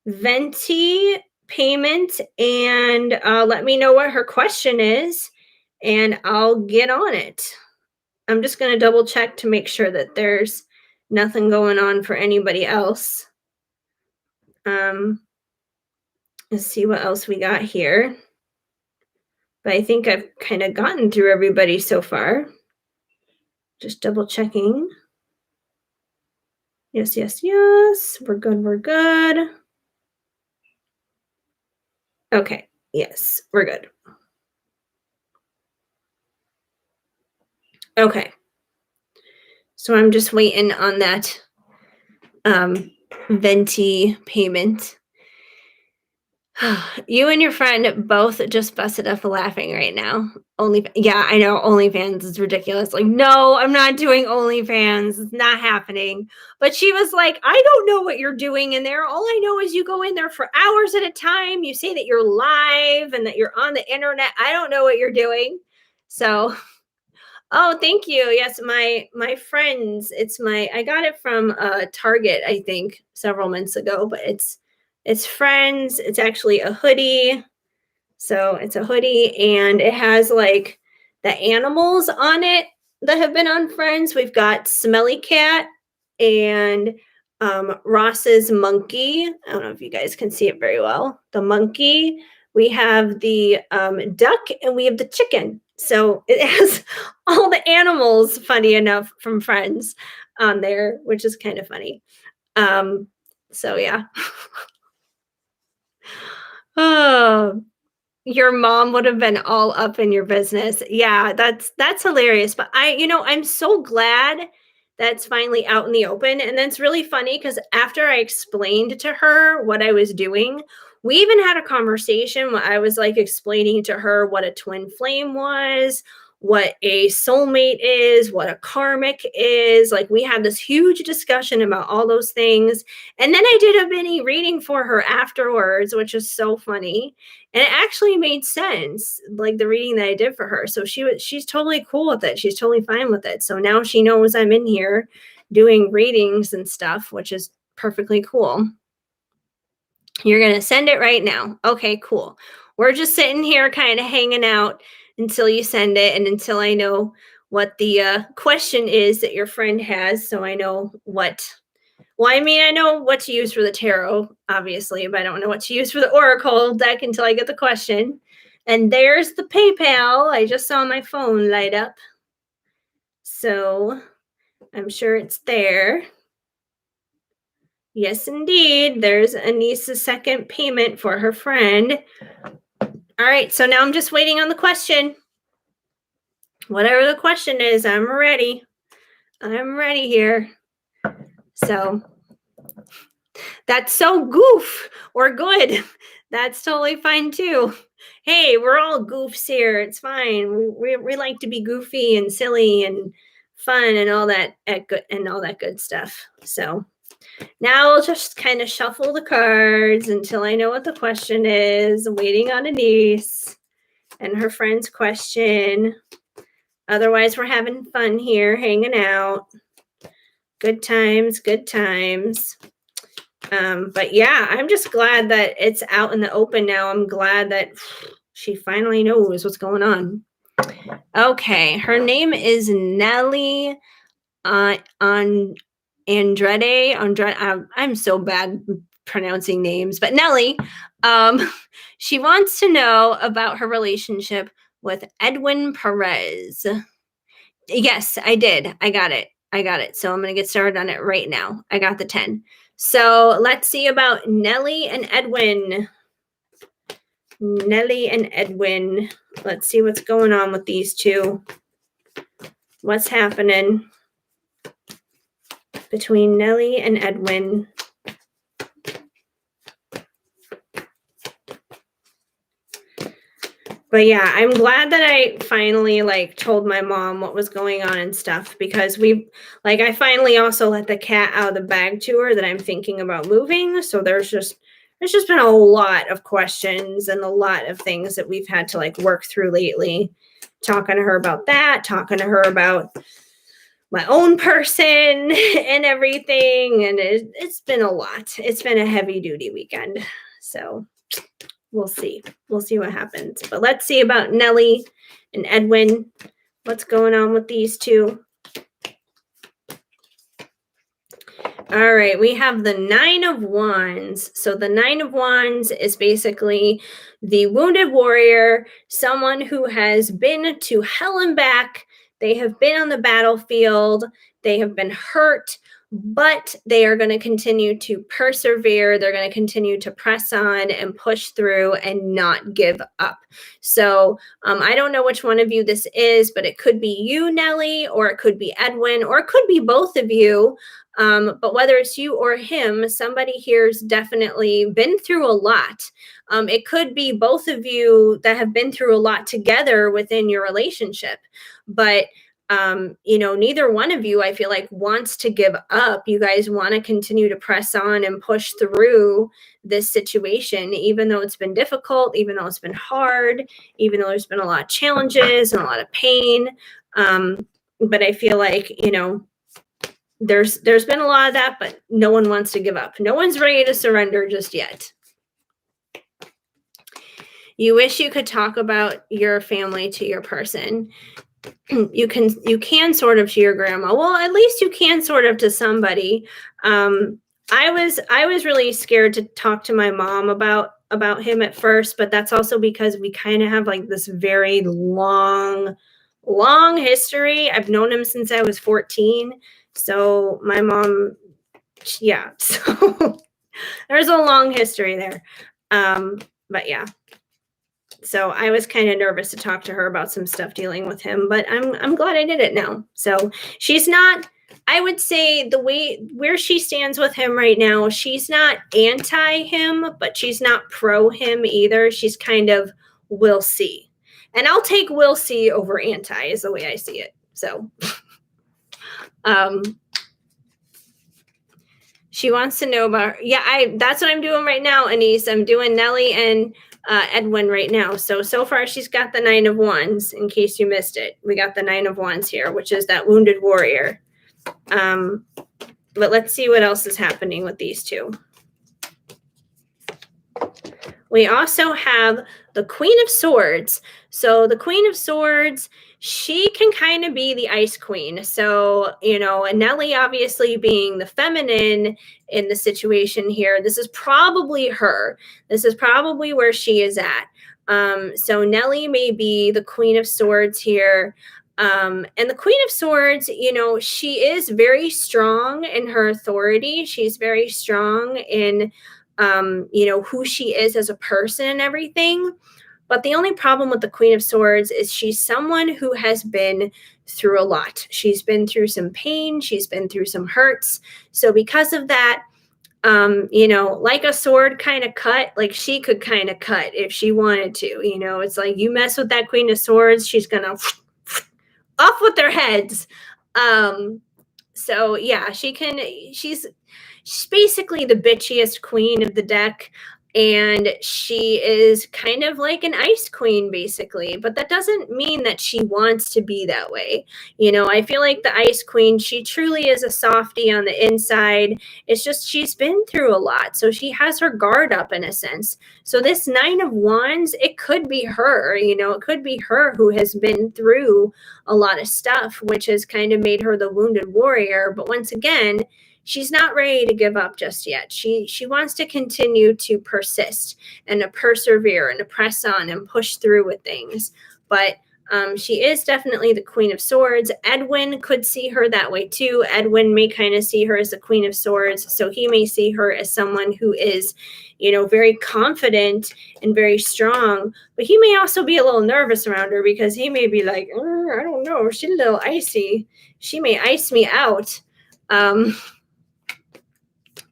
venti payment and let me know what her question is, and I'll get on it. I'm just going to double check to make sure that there's nothing going on for anybody else. Let's see what else we got here. But I think I've kind of gotten through everybody so far. Just double checking. Yes, yes, yes. We're good. We're good. Okay. Yes, we're good. Okay. So I'm just waiting on that venti payment. You and your friend both just busted up laughing right now. Only, yeah, I know OnlyFans is ridiculous. Like, no, I'm not doing OnlyFans. It's not happening. But she was like, I don't know what you're doing in there. All I know is you go in there for hours at a time. You say that you're live and that you're on the internet. I don't know what you're doing. So, oh, thank you. Yes, my friends. It's my. I got it from Target, I think, several months ago. But it's friends. It's actually a hoodie. So it's a hoodie and it has like the animals on it that have been on Friends. We've got Smelly Cat and Ross's monkey. I don't know if you guys can see it very well. The monkey. We have the duck and we have the chicken. So it has all the animals, funny enough, from Friends on there, which is kind of funny. So yeah. Oh, your mom would have been all up in your business. Yeah, that's hilarious. But I'm so glad that's finally out in the open. And that's really funny because after I explained to her what I was doing, we even had a conversation where I was like explaining to her what a twin flame was, what a soulmate is, what a karmic is. Like we had this huge discussion about all those things. And then I did a mini reading for her afterwards, which is so funny, and it actually made sense, like the reading that I did for her. So she's totally cool with it. She's totally fine with it. So now she knows I'm in here doing readings and stuff, which is perfectly cool. You're going to send it right now. Okay, cool. We're just sitting here kind of hanging out until you send it and until I know what the question is that your friend has, so I know what. Well, I mean, I know what to use for the tarot, obviously, but I don't know what to use for the oracle deck until I get the question. And there's the PayPal. I just saw my phone light up. So I'm sure it's there. Yes, indeed. There's Anissa's second payment for her friend. All right, so now I'm just waiting on the question. Whatever the question is, I'm ready. I'm ready here. So that's so goof or good. That's totally fine too. Hey, we're all goofs here. It's fine. We like to be goofy and silly and fun and all that and all that good stuff. So now I'll just kind of shuffle the cards until I know what the question is. Waiting on Anise and her friend's question. Otherwise, we're having fun here, hanging out. Good times, good times. But yeah, I'm just glad that it's out in the open now. I'm glad that she finally knows what's going on. Okay, her name is Nellie on Andrade. I'm so bad pronouncing names, but Nellie, she wants to know about her relationship with Edwin Perez. Yes, I did. I got it. So I'm going to get started on it right now. I got the 10. So let's see about Nellie and Edwin. Nellie and Edwin. Let's see what's going on with these two. What's happening between Nellie and Edwin? But yeah, I'm glad that I finally told my mom what was going on and stuff, because I finally also let the cat out of the bag to her that I'm thinking about moving. So there's just been a lot of questions and a lot of things that we've had to work through lately. Talking to her about that, talking to her about my own person and everything. And it's been a lot. It's been a heavy duty weekend. So we'll see. We'll see what happens. But let's see about Nellie and Edwin. What's going on with these two? All right, we have the 9 of Wands. So the 9 of Wands is basically the wounded warrior, someone who has been to hell and back. They have been on the battlefield. They have been hurt, but they are going to continue to persevere. They're going to continue to press on and push through and not give up. So I don't know which one of you this is, but it could be you, Nellie, or it could be Edwin, or it could be both of you. But whether it's you or him, somebody here's definitely been through a lot. It could be both of you that have been through a lot together within your relationship. But neither one of you, I feel like, wants to give up. You guys want to continue to press on and push through this situation, even though it's been difficult, even though it's been hard, even though there's been a lot of challenges and a lot of pain. But I feel like, there's been a lot of that, but no one wants to give up. No one's ready to surrender just yet. You wish you could talk about your family to your person. You can sort of to your grandma. Well, at least you can sort of to somebody. I was really scared to talk to my mom about him at first, but that's also because we kind of have like this very long history. I've known him since I was 14. So my mom, yeah, so there's a long history there. But yeah. So I was kind of nervous to talk to her about some stuff dealing with him, but I'm glad I did it now. So she's not, I would say the way where she stands with him right now, she's not anti him, but she's not pro him either. She's kind of we'll see. And I'll take we'll see over anti is the way I see it. So she wants to know about, that's what I'm doing right now, Anise. I'm doing Nellie and Edwin right now. So far she's got the 9 of Wands, in case you missed it. We got the 9 of Wands here, which is that wounded warrior. But let's see what else is happening with these two. We also have the Queen of Swords. So the Queen of Swords, she can kind of be the ice queen. So, and Nellie obviously being the feminine in the situation here, this is probably her. This is probably where she is at. So Nellie may be the Queen of Swords here. And the Queen of Swords, she is very strong in her authority. She's very strong in who she is as a person and everything. But the only problem with the Queen of Swords is she's someone who has been through a lot. She's been through some pain. She's been through some hurts. So because of that, like a sword kind of cut, like she could kind of cut if she wanted to. It's like you mess with that Queen of Swords, she's going to off with their heads. So yeah, she's basically the bitchiest queen of the deck, and she is kind of like an ice queen basically, but that doesn't mean that she wants to be that way. I feel like the ice queen, she truly is a softie on the inside. It's just she's been through a lot, so she has her guard up in a sense. So this 9 of Wands, it could be her. It could be her who has been through a lot of stuff, which has kind of made her the wounded warrior. But once again, she's not ready to give up just yet. She wants to continue to persist and to persevere and to press on and push through with things. But she is definitely the Queen of Swords. Edwin could see her that way too. Edwin may kind of see her as the Queen of Swords. So he may see her as someone who is, very confident and very strong. But he may also be a little nervous around her because he may be like, I don't know, she's a little icy. She may ice me out.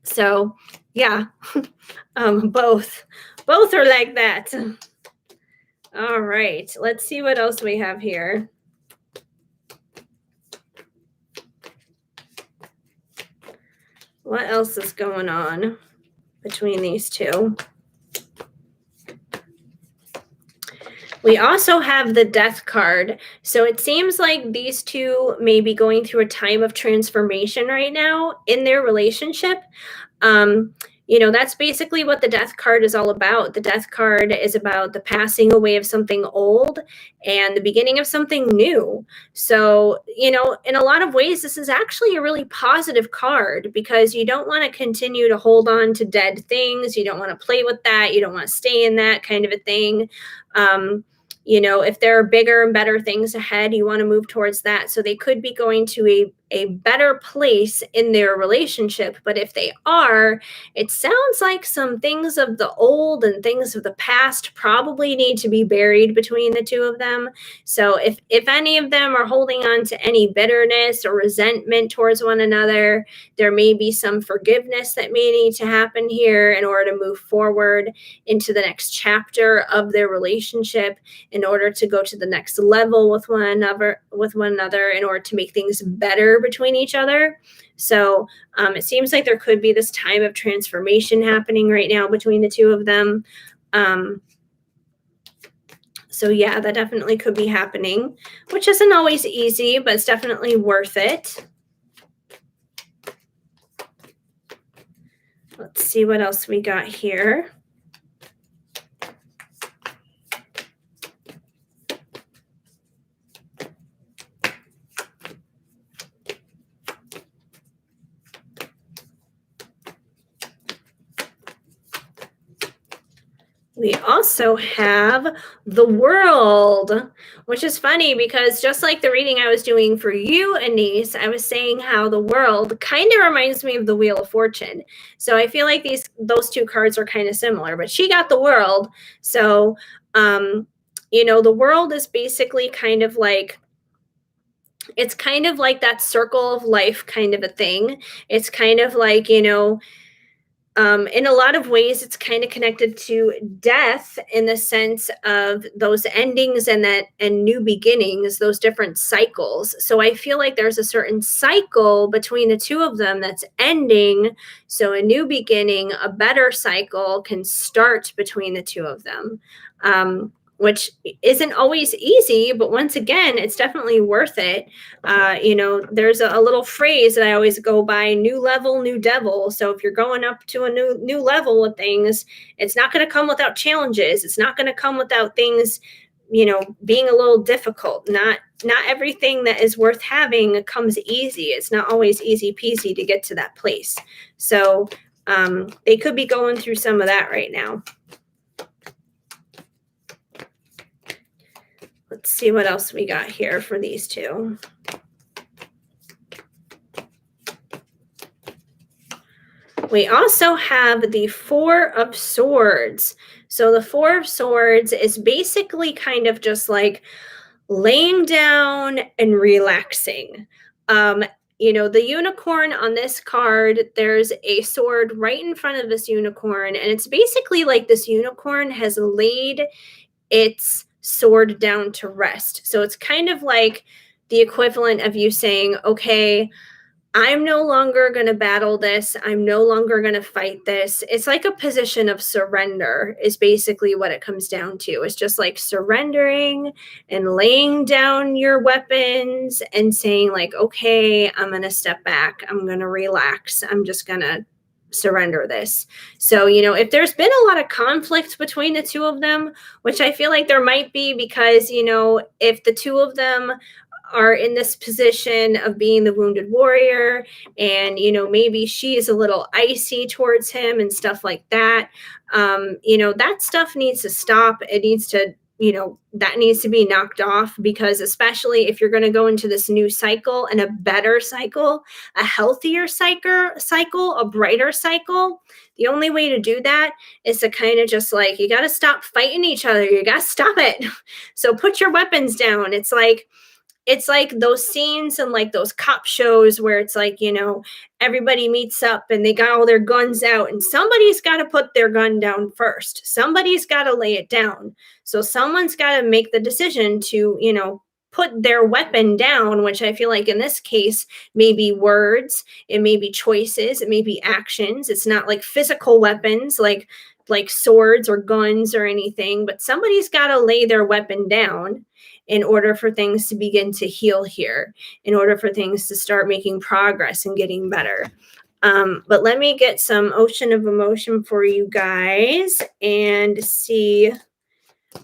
So yeah, both are like that. All right, let's see what else we have here. What else is going on between these two? We also have the Death card. So it seems like these two may be going through a time of transformation right now in their relationship. That's basically what the Death card is all about. The Death card is about the passing away of something old and the beginning of something new. So, in a lot of ways, this is actually a really positive card because you don't want to continue to hold on to dead things. You don't want to play with that. You don't want to stay in that kind of a thing. If there are bigger and better things ahead, you want to move towards that. So they could be going to a better place in their relationship. But if they are, it sounds like some things of the old and things of the past probably need to be buried between the two of them. So if any of them are holding on to any bitterness or resentment towards one another, there may be some forgiveness that may need to happen here in order to move forward into the next chapter of their relationship, in order to go to the next level with one another, in order to make things better between each other. So it seems like there could be this time of transformation happening right now between the two of them. So yeah, that definitely could be happening, which isn't always easy, but it's definitely worth it. Let's see what else we got here. We also have the World, which is funny because just like the reading I was doing for you, Anise, I was saying how the World kind of reminds me of the Wheel of Fortune. So I feel like those two cards are kind of similar, but she got the World. So, the World is basically kind of like, it's kind of like that circle of life kind of a thing. It's kind of like, in a lot of ways, it's kind of connected to death in the sense of those endings and new beginnings, those different cycles. So I feel like there's a certain cycle between the two of them that's ending. So a new beginning, a better cycle can start between the two of them. Which isn't always easy, but once again, it's definitely worth it. There's a little phrase that I always go by: new level, new devil. So if you're going up to a new level of things, it's not going to come without challenges. It's not going to come without things, being a little difficult. Not everything that is worth having comes easy. It's not always easy peasy to get to that place. So they could be going through some of that right now. Let's see what else we got here for these two. We also have the Four of Swords. So the Four of Swords is basically kind of just like laying down and relaxing. The unicorn on this card, there's a sword right in front of this unicorn, and it's basically like this unicorn has laid its sword down to rest. So it's kind of like the equivalent of you saying, okay, I'm no longer going to battle this. I'm no longer going to fight this. It's like a position of surrender is basically what it comes down to. It's just like surrendering and laying down your weapons and saying like, okay, I'm going to step back. I'm going to relax. I'm just going to surrender this. So, if there's been a lot of conflict between the two of them, which I feel like there might be, because, if the two of them are in this position of being the wounded warrior, and, maybe she is a little icy towards him and stuff like that, that stuff needs to stop. It needs to, that needs to be knocked off, because especially if you're going to go into this new cycle and a better cycle, a healthier cycle, a brighter cycle, the only way to do that is to kind of just like, you got to stop fighting each other. You got to stop it. So put your weapons down. It's like those scenes and like those cop shows where it's like, everybody meets up and they got all their guns out, and somebody's got to put their gun down first. Somebody's got to lay it down. So someone's got to make the decision to, put their weapon down, which I feel like in this case, maybe words, it may be choices, it may be actions. It's not like physical weapons, like swords or guns or anything, but somebody's got to lay their weapon down in order for things to begin to heal here, in order for things to start making progress and getting better. But let me get some Ocean of Emotion for you guys and see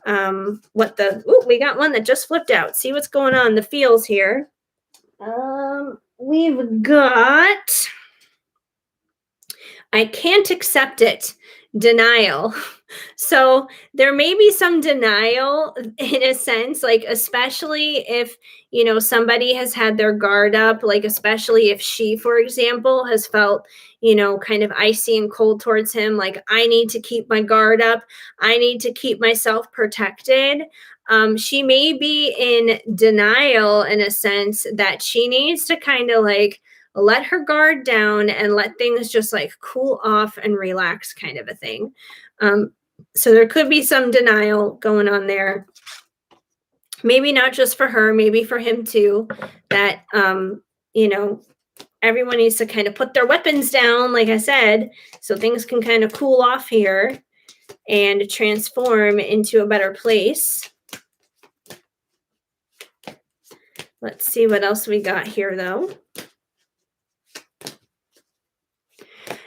we got one that just flipped out. See what's going on, the feels here. We've got, I can't accept it. Denial. So there may be some denial in a sense, like especially if, somebody has had their guard up, like especially if she, for example, has felt, kind of icy and cold towards him, like I need to keep my guard up. I need to keep myself protected. She may be in denial in a sense that she needs to kind of like let her guard down and let things just like cool off and relax, kind of a thing. Um, so there could be some denial going on there. Maybe not just for her, maybe for him too, that, everyone needs to kind of put their weapons down, like I said, so things can kind of cool off here and transform into a better place. Let's see what else we got here, though.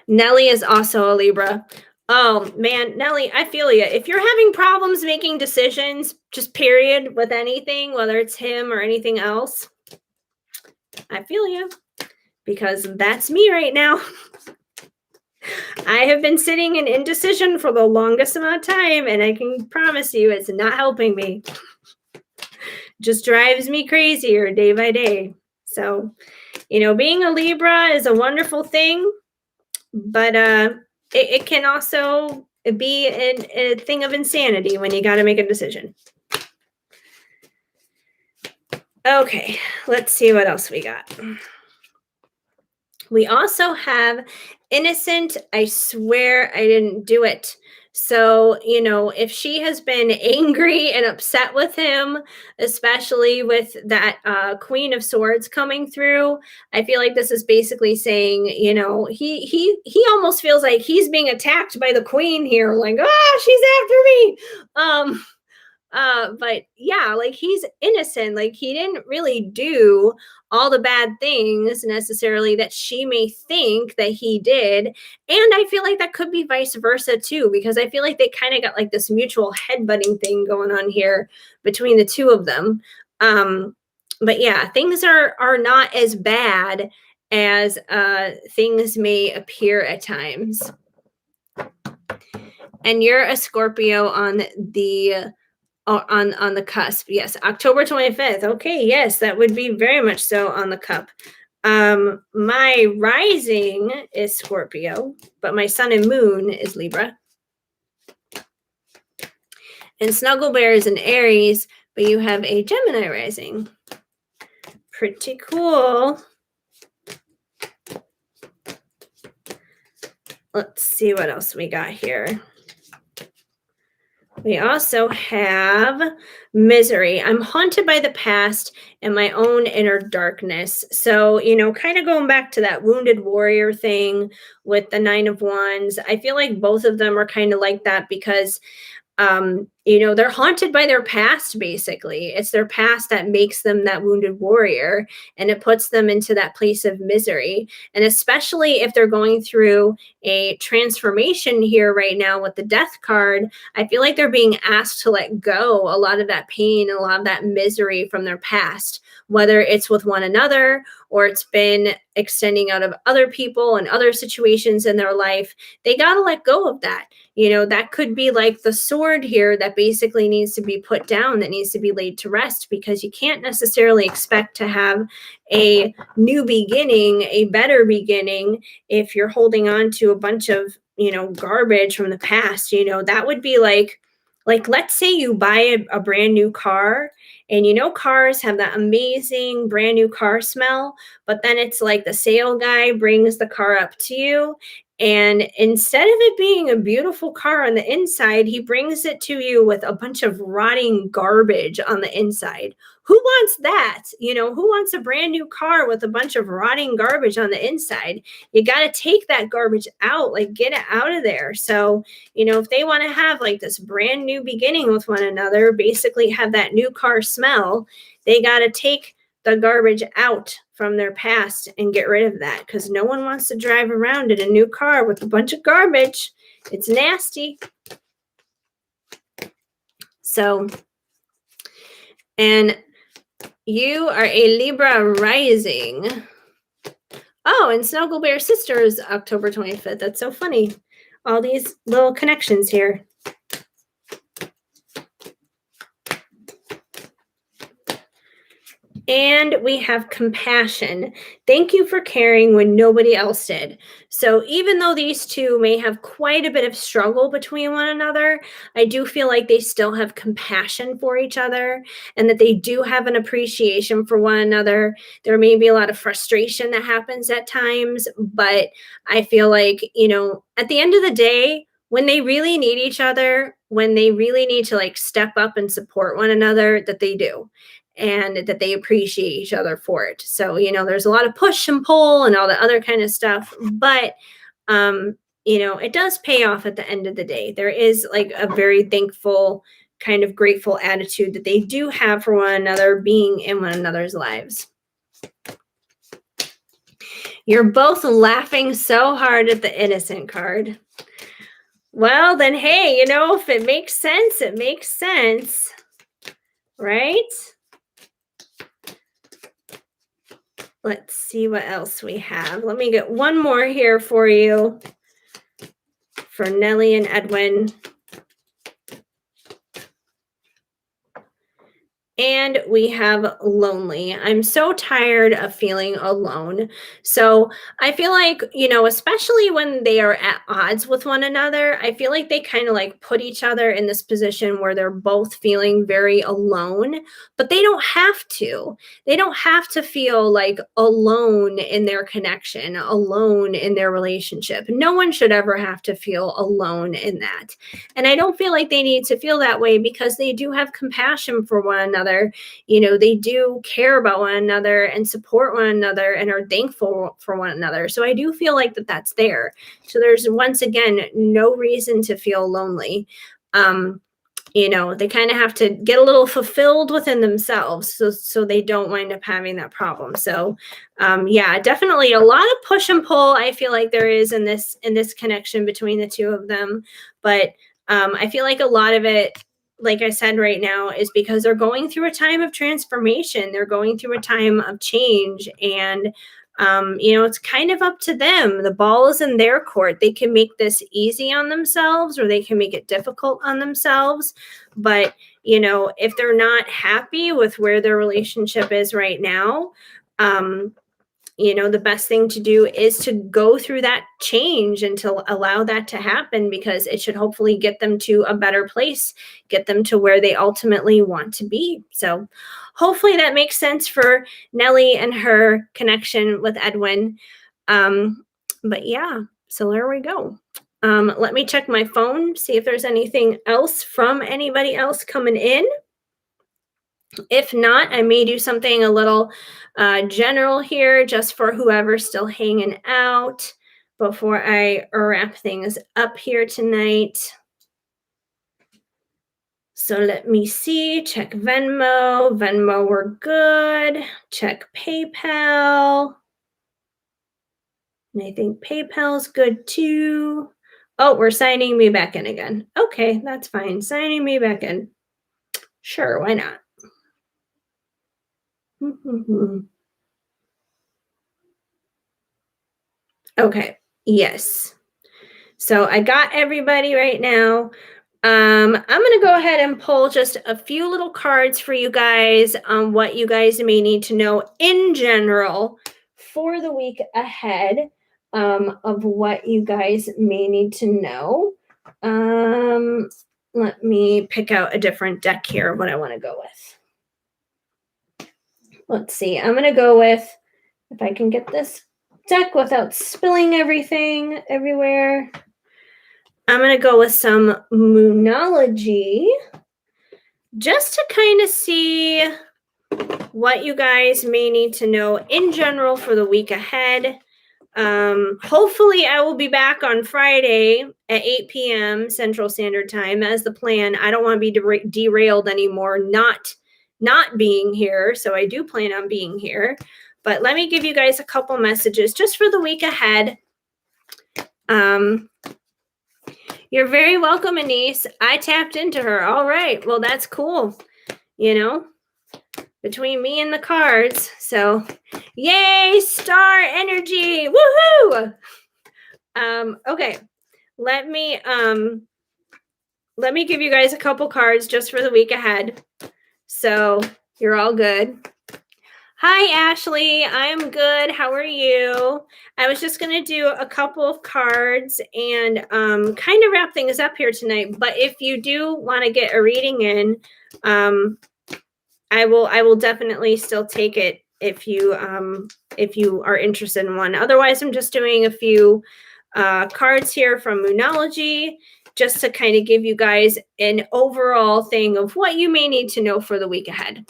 Nelly is also a Libra. Oh man, Nelly, I feel you. If you're having problems making decisions, just period, with anything, whether it's him or anything else, I feel you, because that's me right now. I have been sitting in indecision for the longest amount of time, and I can promise you it's not helping me. Just drives me crazier day by day. So, being a Libra is a wonderful thing, but it can also be a thing of insanity when you got to make a decision. Okay, let's see what else we got. We also have innocent, I swear I didn't do it. So, if she has been angry and upset with him, especially with that Queen of Swords coming through, I feel like this is basically saying, he almost feels like he's being attacked by the Queen here, like, she's after me. But yeah, like he's innocent. Like he didn't really do all the bad things necessarily that she may think that he did. And I feel like that could be vice versa too, because I feel like they kind of got like this mutual headbutting thing going on here between the two of them. But yeah, things are not as bad as things may appear at times. And you're a Scorpio on the on the cusp. Yes, October 25th. Okay, yes, that would be very much so on the cup. My rising is Scorpio, but my sun and moon is Libra. And Snuggle Bear is an Aries, but you have a Gemini rising. Pretty cool. Let's see what else we got here. We also have misery. I'm haunted by the past and my own inner darkness. So, kind of going back to that wounded warrior thing with the Nine of Wands, I feel like both of them are kind of like that because they're haunted by their past. Basically, it's their past that makes them that wounded warrior, and it puts them into that place of misery. And especially if they're going through a transformation here right now with the Death card, I feel like they're being asked to let go a lot of that pain and a lot of that misery from their past, whether it's with one another or it's been extending out of other people and other situations in their life. They got to let go of that. That could be like the sword here that basically needs to be put down, that needs to be laid to rest, because you can't necessarily expect to have a new beginning, a better beginning, if you're holding on to a bunch of, garbage from the past. That would be like let's say you buy a brand new car, and cars have that amazing brand new car smell, but then it's like the sale guy brings the car up to you, and instead of it being a beautiful car on the inside, he brings it to you with a bunch of rotting garbage on the inside. Who wants that? Who wants a brand new car with a bunch of rotting garbage on the inside? You got to take that garbage out, like get it out of there. So, if they want to have like this brand new beginning with one another, basically have that new car smell, they got to take the garbage out from their past and get rid of that, because no one wants to drive around in a new car with a bunch of garbage. It's nasty. So, and you are a Libra rising. Oh, and Snuggle Bear's sister is October 25th. That's so funny. all these little connections here. And we have compassion. Thank you for caring when nobody else did. So, even though these two may have quite a bit of struggle between one another, I do feel like they still have compassion for each other and that they do have an appreciation for one another. There may be a lot of frustration that happens at times, but I feel like, at the end of the day, when they really need each other, when they really need to like step up and support one another, that they do and that they appreciate each other for it. So, there's a lot of push and pull and all the other kind of stuff, but it does pay off at the end of the day. There is like a very thankful, kind of grateful attitude that they do have for one another, being in one another's lives. You're both laughing so hard at the innocent card. Well, then, hey, if it makes sense, it makes sense, right? Let's see what else we have. Let me get one more here for you for Nellie and Edwin. And we have lonely. I'm so tired of feeling alone. So I feel like, especially when they are at odds with one another, I feel like they kind of like put each other in this position where they're both feeling very alone, but they don't have to. They don't have to feel like alone in their connection, alone in their relationship. No one should ever have to feel alone in that. And I don't feel like they need to feel that way because they do have compassion for one another. They do care about one another and support one another and are thankful for one another. So I do feel like that's there. So there's, once again, no reason to feel lonely. They kind of have to get a little fulfilled within themselves so they don't wind up having that problem. So yeah, definitely a lot of push and pull I feel like there is in this connection between the two of them. But I feel like a lot of it, like I said right now, is because they're going through a time of transformation. They're going through a time of change. And, it's kind of up to them. The ball is in their court. They can make this easy on themselves or they can make it difficult on themselves. But, if they're not happy with where their relationship is right now, the best thing to do is to go through that change and to allow that to happen, because it should hopefully get them to a better place, get them to where they ultimately want to be. So hopefully that makes sense for Nellie and her connection with Edwin. But yeah, so there we go. Let me check my phone, see if there's anything else from anybody else coming in. If not, I may do something a little general here just for whoever's still hanging out before I wrap things up here tonight. So let me see. Check Venmo. Venmo, we're good. Check PayPal. And I think PayPal's good too. Oh, we're signing me back in again. Okay, that's fine. Signing me back in. Sure, why not? Okay, yes. So I got everybody right now. I'm going to go ahead and pull just a few little cards for you guys on what you guys may need to know in general for the week ahead, of what you guys may need to know. Let me pick out a different deck here of what I want to go with. Let's see. I'm going to go with, if I can get this deck without spilling everything everywhere, I'm going to go with some Moonology just to kind of see what you guys may need to know in general for the week ahead. Hopefully I will be back on Friday at 8 p.m. Central Standard Time as the plan. I don't want to be derailed anymore, not being here. So I do plan on being here. But let me give you guys a couple messages just for the week ahead. You're very welcome, Anise. I tapped into her. All right. Well, that's cool. Between me and the cards. So, yay, star energy. Woohoo! Okay. let me give you guys a couple cards just for the week ahead. So you're all good. Hi, Ashley. I'm good. How are you? I was just going to do a couple of cards and kind of wrap things up here tonight. But if you do want to get a reading in, I will definitely still take it if you are interested in one. Otherwise, I'm just doing a few cards here from Moonology just to kind of give you guys an overall thing of what you may need to know for the week ahead.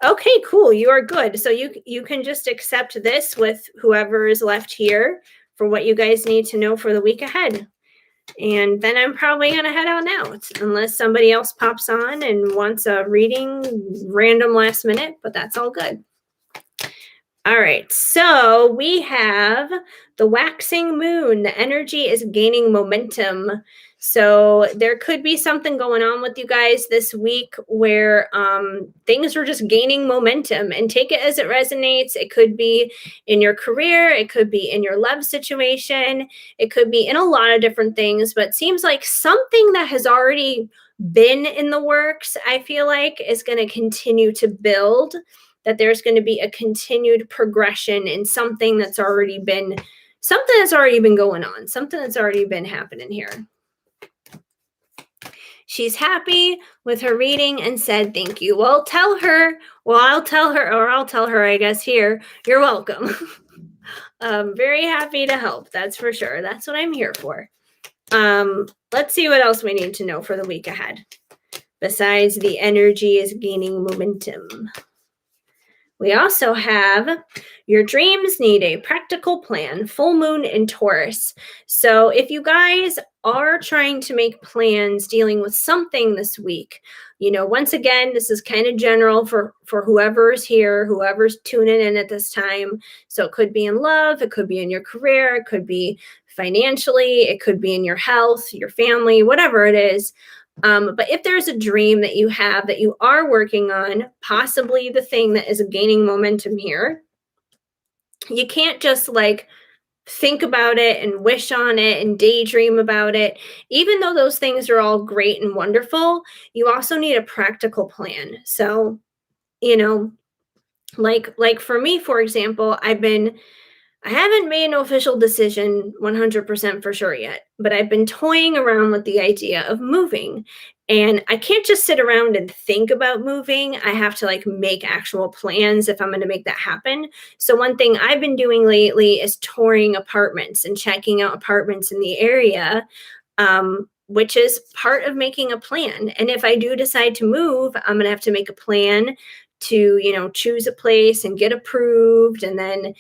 Okay, cool. You are good. So you can just accept this with whoever is left here for what you guys need to know for the week ahead. And then I'm probably going to head on out unless somebody else pops on and wants a reading random last minute, but that's all good. All right, so we have the waxing moon. The energy is gaining momentum. So there could be something going on with you guys this week where things are just gaining momentum, and take it as it resonates. It could be in your career. It could be in your love situation. It could be in a lot of different things, but it seems like something that has already been in the works, I feel like, is going to continue to build, that there's going to be a continued progression in something that's already been going on, something that's already been happening here. She's happy with her reading and said, thank you. Well, I'll tell her, I guess here, you're welcome. I'm very happy to help. That's for sure. That's what I'm here for. Let's see what else we need to know for the week ahead. Besides the energy is gaining momentum. We also have your dreams need a practical plan, full moon in Taurus. So if you guys are trying to make plans dealing with something this week, once again, this is kind of general for whoever's here, whoever's tuning in at this time. So it could be in love, it could be in your career, it could be financially, it could be in your health, your family, whatever it is. But if there's a dream that you have that you are working on, possibly the thing that is gaining momentum here, you can't just think about it and wish on it and daydream about it. Even though those things are all great and wonderful, you also need a practical plan. So, like for me, for example, I haven't made an official decision 100% for sure yet, but I've been toying around with the idea of moving. And I can't just sit around and think about moving. I have to make actual plans if I'm going to make that happen. So one thing I've been doing lately is touring apartments and checking out apartments in the area, which is part of making a plan. And if I do decide to move, I'm going to have to make a plan to, choose a place and get approved and then,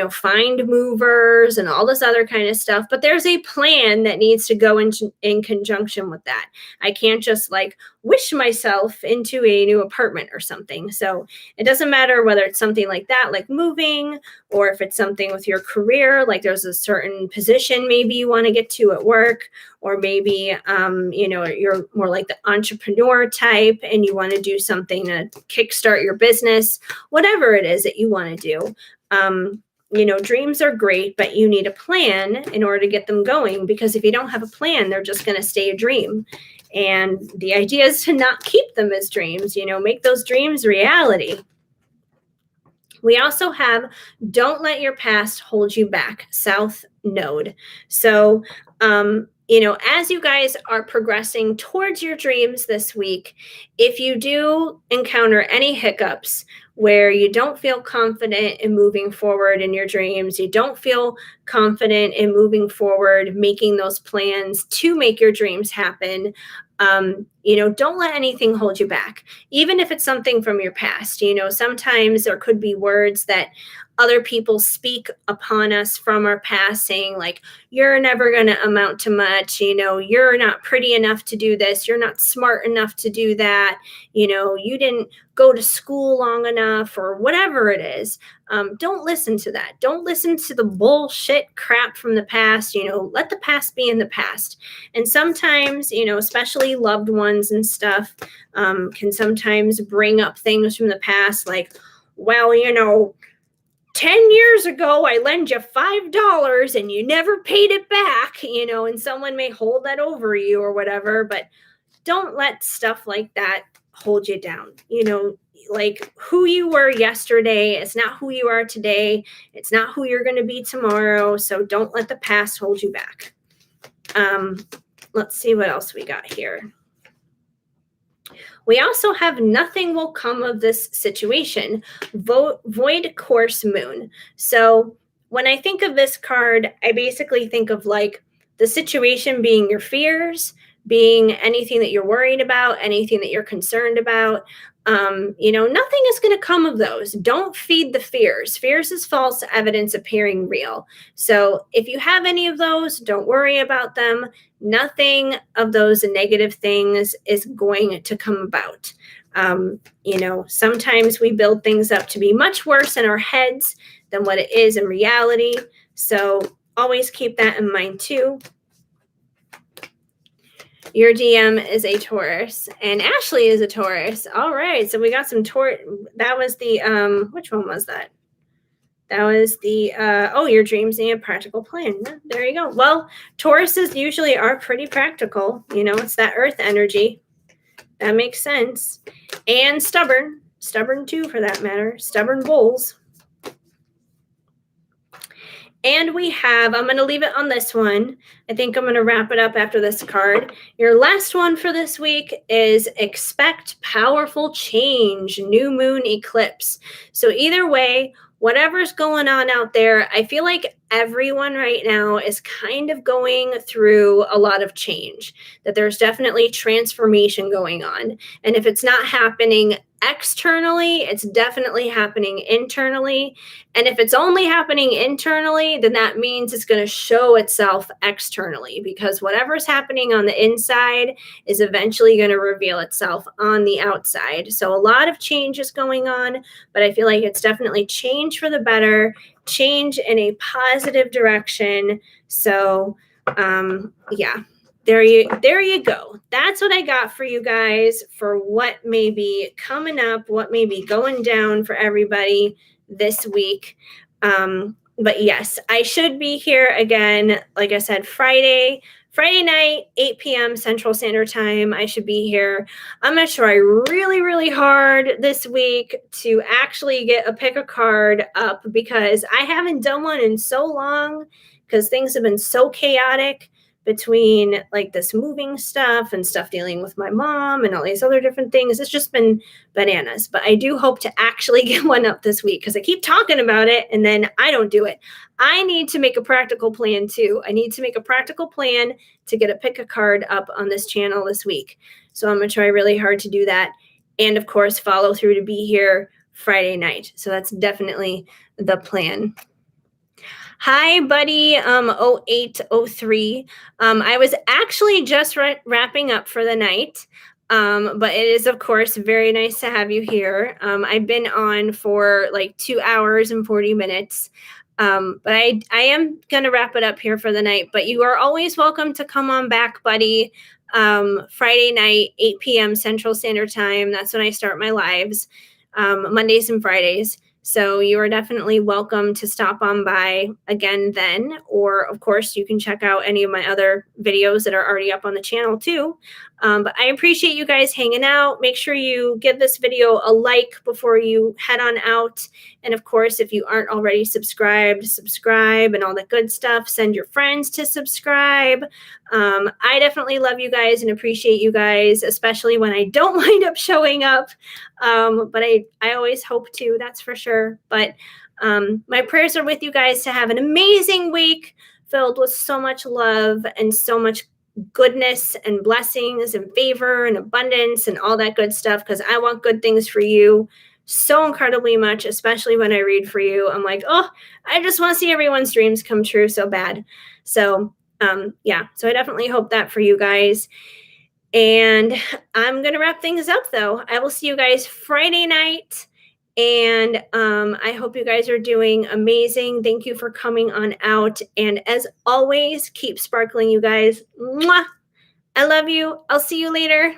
find movers and all this other kind of stuff. But there's a plan that needs to go in conjunction with that. I can't just wish myself into a new apartment or something. So it doesn't matter whether it's something like that, like moving, or if it's something with your career, like there's a certain position maybe you want to get to at work, or maybe, you're more like the entrepreneur type and you want to do something to kickstart your business, whatever it is that you want to do. Dreams are great, but you need a plan in order to get them going, because if you don't have a plan, they're just going to stay a dream. And the idea is to not keep them as dreams, make those dreams reality. We also have don't let your past hold you back, South Node. So, as you guys are progressing towards your dreams this week, if you do encounter any hiccups where you don't feel confident in moving forward in your dreams, you don't feel confident in moving forward, making those plans to make your dreams happen, don't let anything hold you back, even if it's something from your past. Sometimes there could be words that other people speak upon us from our past saying you're never going to amount to much, you're not pretty enough to do this, you're not smart enough to do that, you didn't go to school long enough, or whatever it is. Don't listen to that. Don't listen to the bullshit crap from the past. Let the past be in the past. And sometimes, especially loved ones and stuff, can sometimes bring up things from the past, like, well, 10 years ago, I lend you $5 and you never paid it back, and someone may hold that over you or whatever, but don't let stuff like that hold you down. Like who you were yesterday is not who you are today. It's not who you're going to be tomorrow. So don't let the past hold you back. Let's see what else we got here. We also have nothing will come of this situation. Void course moon. So when I think of this card, I basically think of like the situation being your fears, being anything that you're worried about, anything that you're concerned about. Nothing is going to come of those. Don't feed the fears. Fears is false evidence appearing real. So if you have any of those, don't worry about them. Nothing of those negative things is going to come about. Sometimes we build things up to be much worse in our heads than what it is in reality. So always keep that in mind too. Your DM is a Taurus, and Ashley is a Taurus. All right, so we got some Taurus. That was the, which one was that? That was the, your dreams need a practical plan. There you go. Well, Tauruses usually are pretty practical. It's that earth energy. That makes sense. And stubborn. Stubborn too, for that matter. Stubborn bulls. And we have, I'm going to leave it on this one. I think I'm going to wrap it up after this card. Your last one for this week is expect powerful change, new moon eclipse. So either way, whatever's going on out there, I feel like everyone right now is kind of going through a lot of change, that there's definitely transformation going on. And if it's not happening externally, it's definitely happening internally. And if it's only happening internally, then that means it's going to show itself externally, because whatever's happening on the inside is eventually going to reveal itself on the outside. So a lot of change is going on, but I feel like it's definitely change for the better, change in a positive direction. So, there you go. That's what I got for you guys for what may be coming up, what may be going down for everybody this week. But yes, I should be here again, like I said, Friday night, 8 p.m. Central Standard Time. I should be here. I'm going to try really, really hard this week to actually get a pick a card up, because I haven't done one in so long, because things have been so chaotic between like this moving stuff and stuff dealing with my mom and all these other different things. It's just been bananas. But I do hope to actually get one up this week, because I keep talking about it and then I don't do it. I need to make a practical plan too. I need to make a practical plan to get a pick a card up on this channel this week. So I'm going to try really hard to do that. And of course, follow through to be here Friday night. So that's definitely the plan. Hi, buddy, 0803. I was actually just wrapping up for the night, but it is, of course, very nice to have you here. I've been on for like 2 hours and 40 minutes, but I am going to wrap it up here for the night. But you are always welcome to come on back, buddy. Friday night, 8 p.m. Central Standard Time. That's when I start my lives, Mondays and Fridays. So you are definitely welcome to stop on by again then, or of course you can check out any of my other videos that are already up on the channel too. But I appreciate you guys hanging out. Make sure you give this video a like before you head on out. And of course, if you aren't already subscribed, subscribe and all that good stuff. Send your friends to subscribe. I definitely love you guys and appreciate you guys, especially when I don't wind up showing up. But I always hope to, that's for sure. But my prayers are with you guys to have an amazing week filled with so much love and so much goodness and blessings and favor and abundance and all that good stuff, because I want good things for you so incredibly much, especially when I read for you. I'm like, oh, I just want to see everyone's dreams come true so bad. So so I definitely hope that for you guys. And I'm going to wrap things up though. I will see you guys Friday night. And I hope you guys are doing amazing. Thank you for coming on out. And as always, keep sparkling, you guys. Mwah! I love you. I'll see you later.